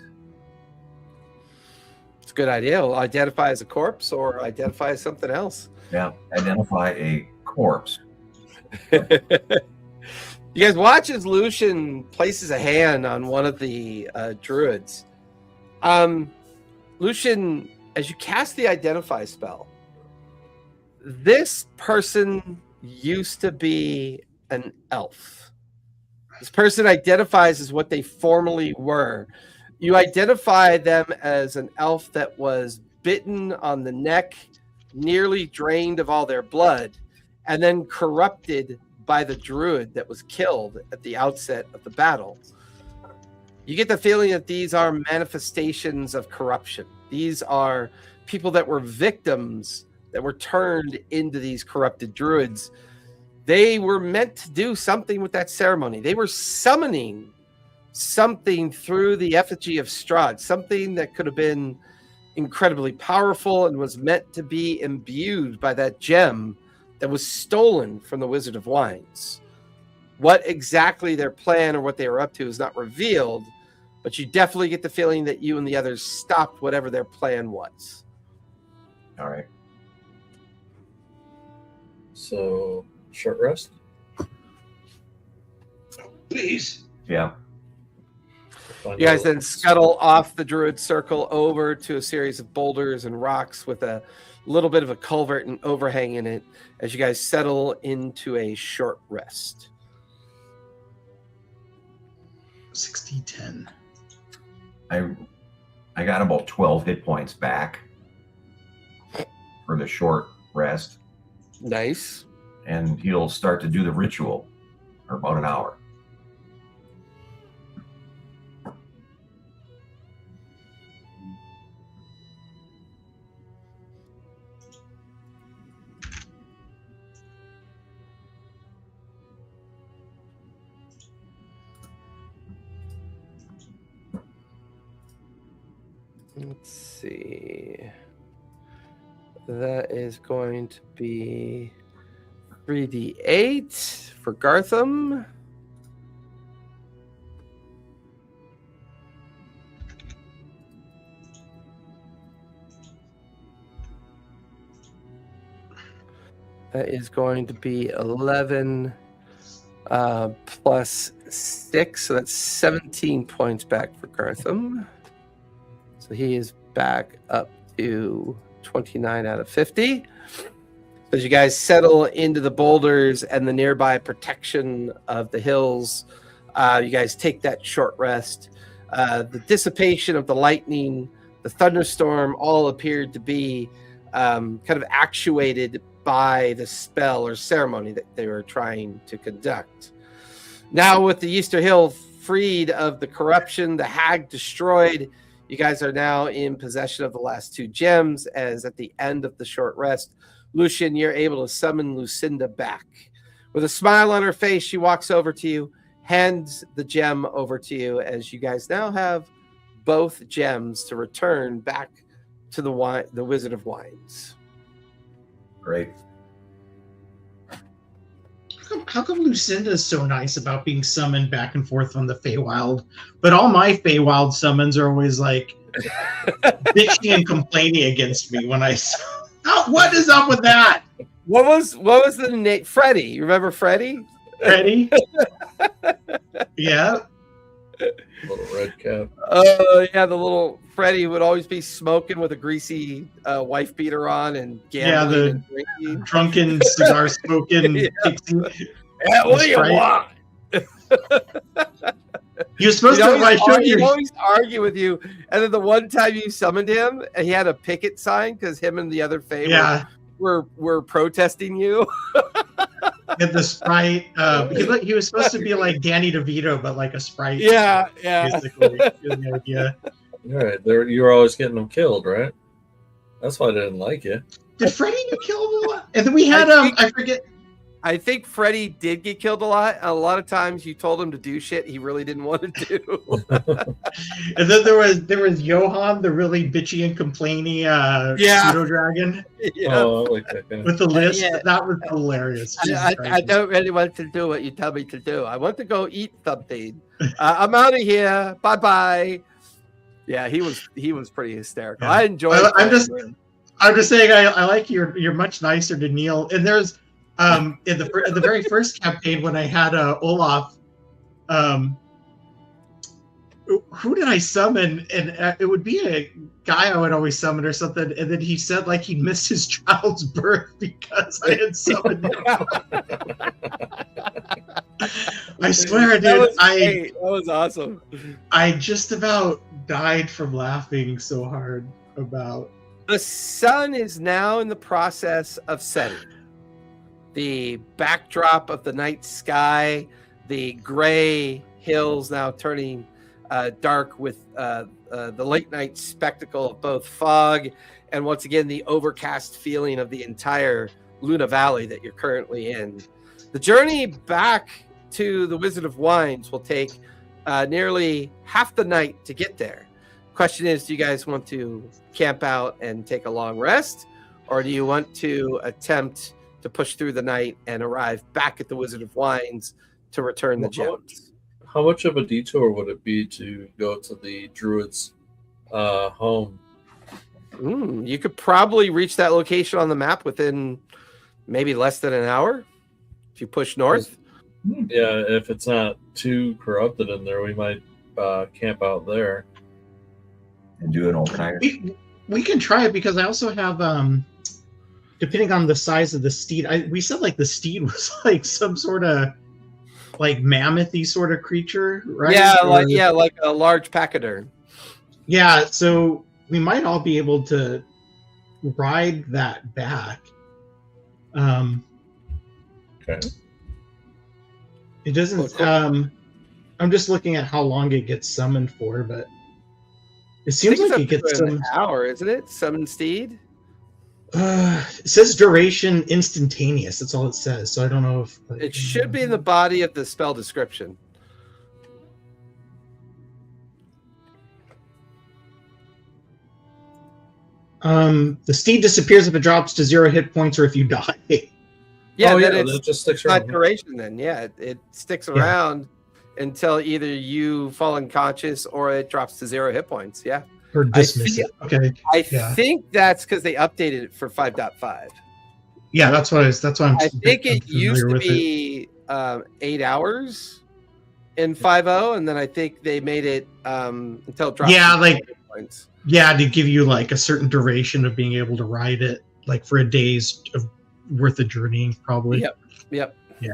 It's a good idea. We'll identify as a corpse or identify as something else. Yeah, identify a corpse. You guys watch as Lucian places a hand on one of the druids. Lucian, as you cast the identify spell, this person used to be an elf. This person identifies as what they formerly were. You identify them as an elf that was bitten on the neck, nearly drained of all their blood, and then corrupted by the druid that was killed at the outset of the battle. You get the feeling that these are manifestations of corruption. These are people that were victims that were turned into these corrupted druids. They were meant to do something with that ceremony. They were summoning something through the effigy of Strahd, something that could have been incredibly powerful and was meant to be imbued by that gem that was stolen from the Wizard of Wines. What exactly their plan or what they were up to is not revealed, but you definitely get the feeling that you and the others stopped whatever their plan was. All right. So, short rest? Please. Yeah. You guys then scuttle off the druid circle over to a series of boulders and rocks with a little bit of a culvert and overhang in it as you guys settle into a short rest. 60-10. I got about 12 hit points back for the short rest. Nice. And he'll start to do the ritual for about an hour. Let's see. That is going to be 3d8 for Gartham. That is going to be 11 plus 6, so that's 17 points back for Gartham. So he is back up to 29 out of 50. As you guys settle into the boulders and the nearby protection of the hills, you guys take that short rest. The dissipation of the lightning, the thunderstorm, all appeared to be kind of actuated by the spell or ceremony that they were trying to conduct. Now with the Yester Hill freed of the corruption, the hag destroyed, you guys are now in possession of the last 2 gems, as at the end of the short rest, Lucian, you're able to summon Lucinda back. With a smile on her face, she walks over to you, hands the gem over to you, as you guys now have both gems to return back to the Wizard of Wines. Great. How come Lucinda is so nice about being summoned back and forth from the Feywild, but all my Feywild summons are always like bitching and complaining against me when I. What is up with that? What was the name? Freddy. You remember Freddy? Freddy. Yeah. Little red cap. Yeah, the little Freddy would always be smoking with a greasy wife beater on and gambling and drinking. Drunken, cigar smoking. Yeah. Pixie. Yeah, what do you want? You're supposed He'd always argue with you, and then the one time you summoned him, he had a picket sign because him and the other Fae were protesting you. And the sprite, he was supposed to be like Danny DeVito, but like a sprite. Yeah. Basically, the idea. All right, you were always getting them killed, right? That's why I didn't like you. Did Freddy get killed a lot? And then we had I forget. I think Freddy did get killed a lot. A lot of times you told him to do shit he really didn't want to do. And then there was Johan, the really bitchy and complainy pseudo dragon. Yeah. Oh, I like that guy. With the list. Yeah. That was hilarious. I don't really want to do what you tell me to do. I want to go eat something. I'm out of here. Bye bye. Yeah, he was pretty hysterical. Yeah. I enjoyed it. I'm just saying I like you're much nicer to Neil. And there's in the very first campaign when I had Olaf, who did I summon? And it would be a guy I would always summon or something. And then he said like he missed his child's birth because I had summoned him. I swear, dude, that was awesome. I just about died from laughing so hard about. The sun is now in the process of setting. The backdrop of the night sky, the gray hills now turning dark with the late night spectacle of both fog and once again the overcast feeling of the entire Luna Valley that you're currently in. The journey back to the Wizard of Wines will take nearly half the night to get there. Question is, do you guys want to camp out and take a long rest, or do you want to attempt to push through the night and arrive back at the Wizard of Wines to return the gems? How much of a detour would it be to go to the Druid's home? You could probably reach that location on the map within maybe less than an hour if you push north. Yeah, if it's not too corrupted in there, we might camp out there and do an overnight. We can try it because I also have depending on the size of the steed, we said like the steed was like some sort of like mammoth-y sort of creature, right? Yeah, like a large pachyderm. Yeah, so we might all be able to ride that back. Okay. It doesn't. I'm just looking at how long it gets summoned for, but it seems like it gets an hour, isn't it? Summon steed. It says duration instantaneous. That's all it says. So I don't know if it should be in the body of the spell description. The steed disappears if it drops to 0 hit points or if you die. Yeah, it just sticks around. Not duration then. Yeah, it sticks around until either you fall unconscious or it drops to 0 hit points. Yeah. Or dismiss it. Okay. I think that's because they updated it for 5.5. Yeah, that's why I'm. I think it used to be 8 hours in 5.0, and then I think they made it until it dropped. Yeah, like points. Yeah, to give you like a certain duration of being able to ride it, like for a day's worth of journeying, probably. Yep. Yeah.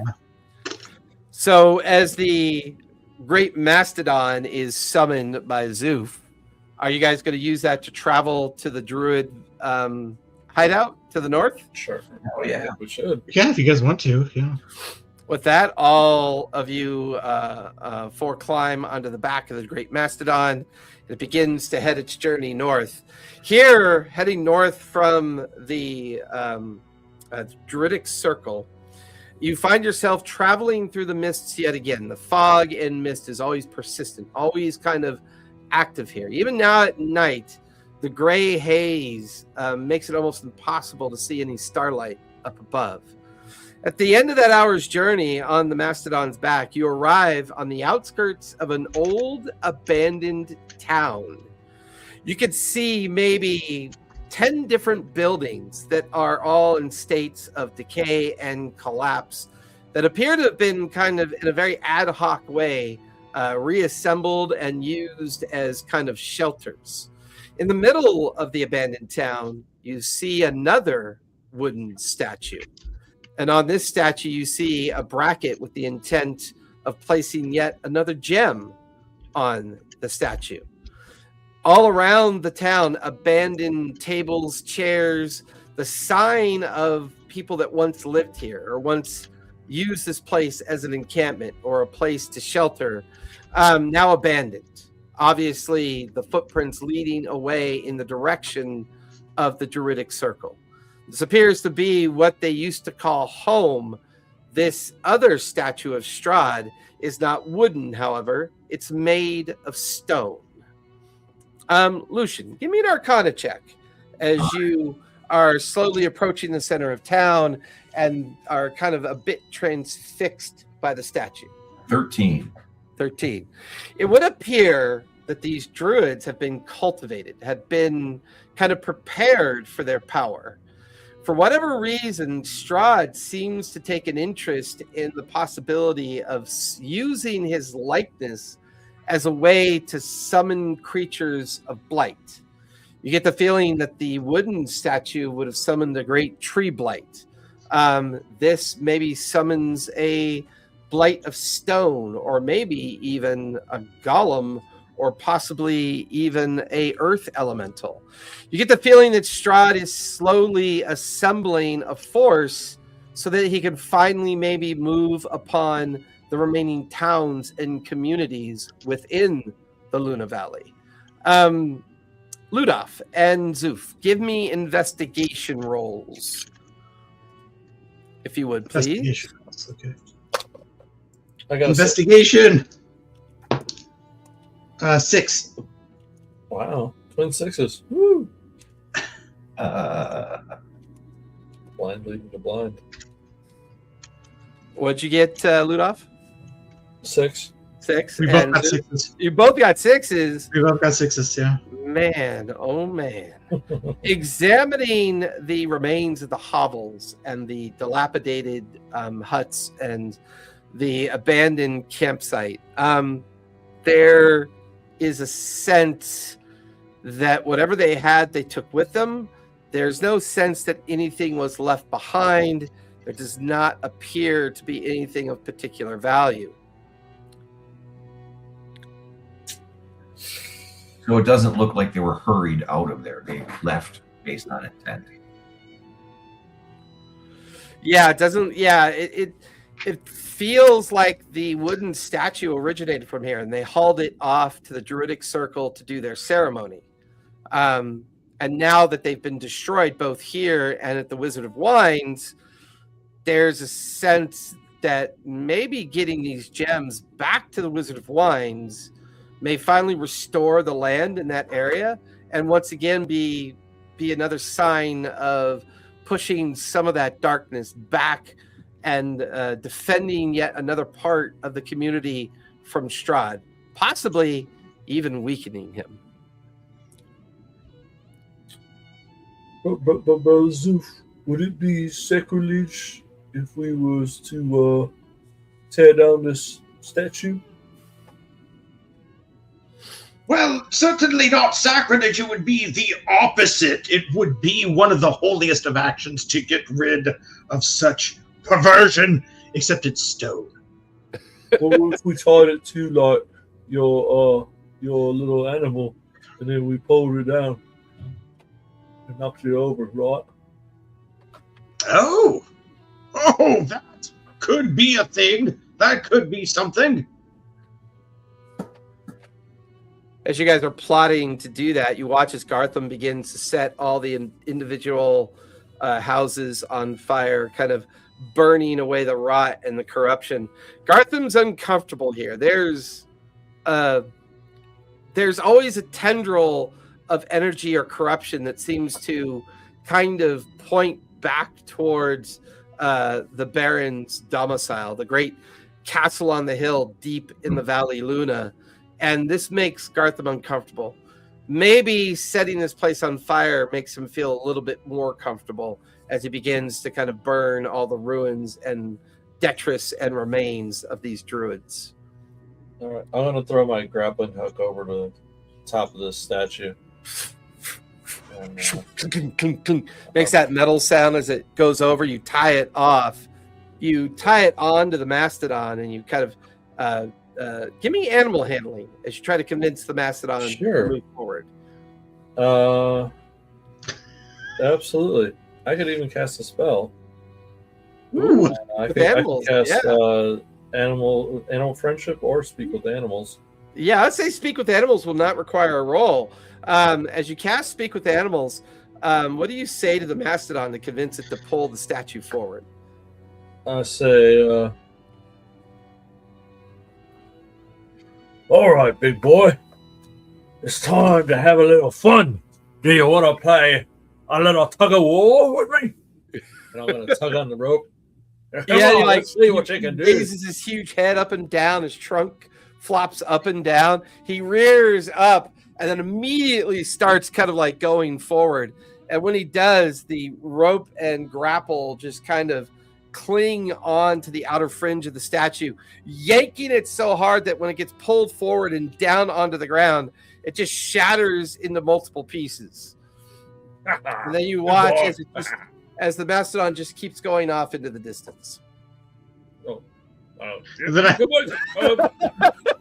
So as the Great Mastodon is summoned by Zoof, are you guys going to use that to travel to the Druid hideout to the north? Sure. Oh, yeah. We should. Yeah, if you guys want to. Yeah. With that, all of you climb onto the back of the Great Mastodon, and it begins to head its journey north. Here, heading north from the Druidic Circle, you find yourself traveling through the mists yet again. The fog and mist is always persistent, always kind of active here. Even now at night, the gray haze makes it almost impossible to see any starlight up above. At the end of that hour's journey on the Mastodon's back, you arrive on the outskirts of an old abandoned town. You could see maybe 10 different buildings that are all in states of decay and collapse that appear to have been kind of in a very ad hoc way reassembled and used as kind of shelters. In the middle of the abandoned town, you see another wooden statue. And on this statue, you see a bracket with the intent of placing yet another gem on the statue. All around the town, abandoned tables, chairs, the sign of people that once lived here or once used this place as an encampment or a place to shelter, now abandoned. Obviously, the footprints leading away in the direction of the Druidic Circle. This appears to be what they used to call home. This other statue of Strahd is not wooden, however. It's made of stone. Lucian, give me an Arcana check as you are slowly approaching the center of town and are kind of a bit transfixed by the statue. 13. It would appear that these druids have been cultivated, have been kind of prepared for their power. For whatever reason, Strahd seems to take an interest in the possibility of using his likeness as a way to summon creatures of blight. You get the feeling that the wooden statue would have summoned the great tree blight. This maybe summons a blight of stone, or maybe even a golem, or possibly even a earth elemental. You get the feeling that Strahd is slowly assembling a force so that he can finally maybe move upon the remaining towns and communities within the Luna Valley. Ludolf and Zoof, give me investigation rolls, if you would, please. Investigation. Okay. I got Investigation. 6. Wow, twin sixes. Woo! Blind leading to blind. What'd you get, Ludolf? 6. 6. We both got 6s. You both got 6s. We both got 6s, yeah. Man, oh man. Examining the remains of the hovels and the dilapidated huts and the abandoned campsite, there is a sense that whatever they had, they took with them. There's no sense that anything was left behind. There does not appear to be anything of particular value. So it doesn't look like they were hurried out of there. They left based on intent. Yeah, it doesn't. Yeah, it feels like the wooden statue originated from here, and they hauled it off to the Druidic Circle to do their ceremony. And now that they've been destroyed both here and at the Wizard of Wines, there's a sense that maybe getting these gems back to the Wizard of Wines may finally restore the land in that area, and once again be another sign of pushing some of that darkness back and defending yet another part of the community from Strahd, possibly even weakening him. But Zoof, would it be sacrilege if we was to tear down this statue? Well, certainly not sacrilege. It would be the opposite. It would be one of the holiest of actions to get rid of such perversion, except it's stone. Well, what if we tied it to like your little animal, and then we pulled it down and knocked it over, right? Oh, that could be a thing. That could be something. As you guys are plotting to do that, you watch as Gartham begins to set all the individual houses on fire, kind of burning away the rot and the corruption. Gartham's uncomfortable here. There's always a tendril of energy or corruption that seems to kind of point back towards the Baron's domicile, the great castle on the hill deep in the Valley Luna. And this makes Gartham uncomfortable. Maybe setting this place on fire makes him feel a little bit more comfortable as he begins to kind of burn all the ruins and detritus and remains of these druids. All right, I'm gonna throw my grappling hook over to the top of this statue. And, Makes that metal sound as it goes over. You tie it off. You tie it onto the mastodon, and you kind of give me animal handling as you try to convince the mastodon Sure. to move forward. Absolutely. I could even cast a spell. Ooh, I With can animals, cast yeah. animal friendship or speak with animals. Yeah, I'd say speak with animals will not require a roll. As you cast speak with animals, what do you say to the mastodon to convince it to pull the statue forward? I say, all right, big boy. It's time to have a little fun. Do you want to play a little tug of war with me? And I'm going to tug on the rope. Let's see what you can do. He raises his huge head up and down. His trunk flops up and down. He rears up and then immediately starts kind of like going forward. And when he does, the rope and grapple just kind of cling on to the outer fringe of the statue, yanking it so hard that when it gets pulled forward and down onto the ground, it just shatters into multiple pieces. And then you watch as the mastodon just keeps going off into the distance.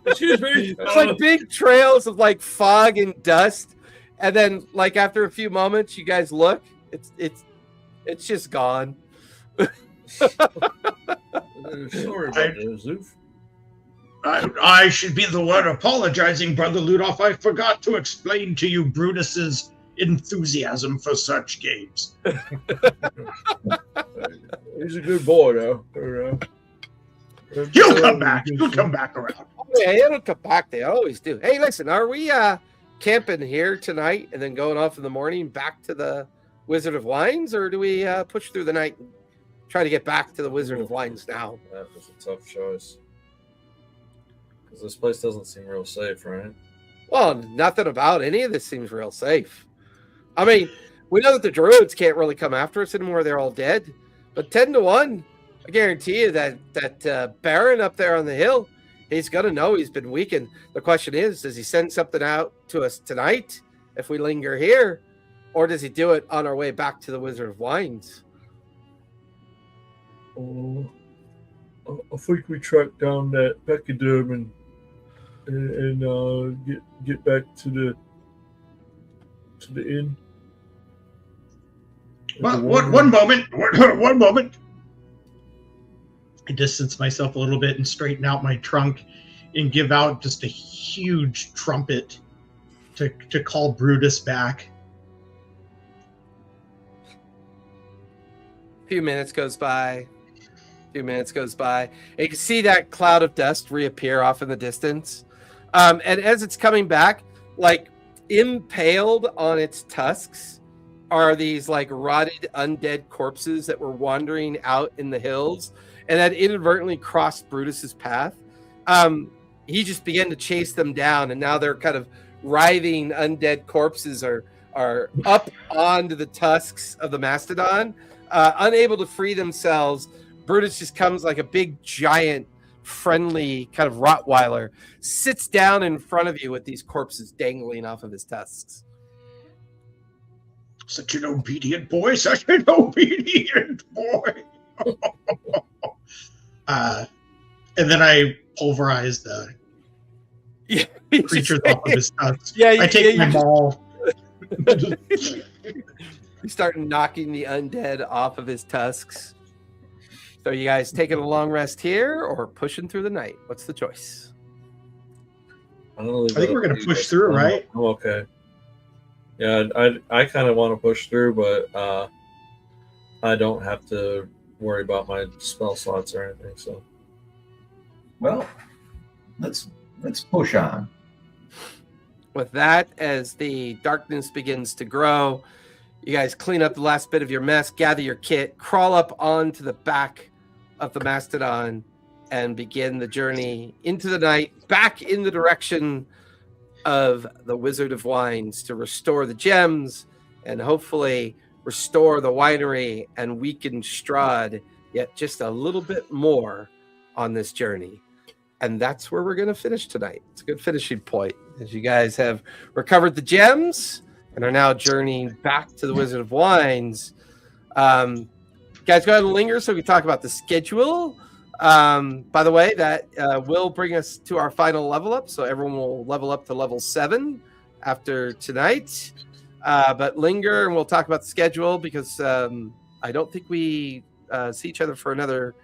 Excuse me. It's like big trails of like fog and dust, and then like after a few moments, you guys look. It's just gone. Sorry about that, Zoof. I should be the one apologizing, Brother Ludolf. I forgot to explain to you Brutus's enthusiasm for such games. He's a good boy, though. He'll come back. He'll come back around. Yeah, it'll come back. They always do. Hey, listen, are we camping here tonight and then going off in the morning back to the Wizard of Wines, or do we push through the night and try to get back to the Wizard of Wines now? That was a tough choice. Because this place doesn't seem real safe, right? Well, nothing about any of this seems real safe. I mean, we know that the druids can't really come after us anymore. They're all dead. But 10-1, I guarantee you that Baron up there on the hill, he's going to know he's been weakened. The question is, does he send something out to us tonight if we linger here? Or does he do it on our way back to the Wizard of Wines? I think we track down that pachyderm and get back to the inn. One moment. I distance myself a little bit and straighten out my trunk and give out just a huge trumpet to call Brutus back. A few minutes goes by. And you can see that cloud of dust reappear off in the distance. And as it's coming back, like impaled on its tusks are these like rotted undead corpses that were wandering out in the hills and that inadvertently crossed Brutus's path. He just began to chase them down, and now they're kind of writhing undead corpses are up onto the tusks of the mastodon, unable to free themselves. Brutus just comes like a big giant friendly kind of Rottweiler, sits down in front of you with these corpses dangling off of his tusks. Such an obedient boy. And then I pulverize the creatures off of his tusks. Yeah, I take my ball. You start knocking the undead off of his tusks. So you guys taking a long rest here or pushing through the night? What's the choice? I think we're going to push through, right? I'm okay. Yeah, I kind of want to push through, but I don't have to worry about my spell slots or anything. So, well, let's push on. With that, as the darkness begins to grow, you guys clean up the last bit of your mess, gather your kit, crawl up onto the back of the mastodon, and begin the journey into the night, back in the direction of the Wizard of Wines to restore the gems and hopefully restore the winery and weaken Strahd yet just a little bit more on this journey. And that's where we're going to finish tonight. It's a good finishing point, as you guys have recovered the gems and are now journeying back to the Wizard of Wines. Guys, go ahead and linger so we can talk about the schedule. By the way, that will bring us to our final level up. So everyone will level up to level 7 after tonight. But linger and we'll talk about the schedule because I don't think we see each other for another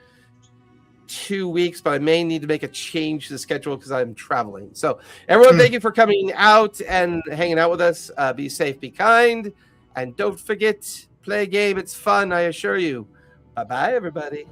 2 weeks, but I may need to make a change to the schedule because I'm traveling. So everyone, thank you for coming out and hanging out with us. Be safe, be kind, and don't forget, play a game. It's fun, I assure you. Bye-bye, everybody.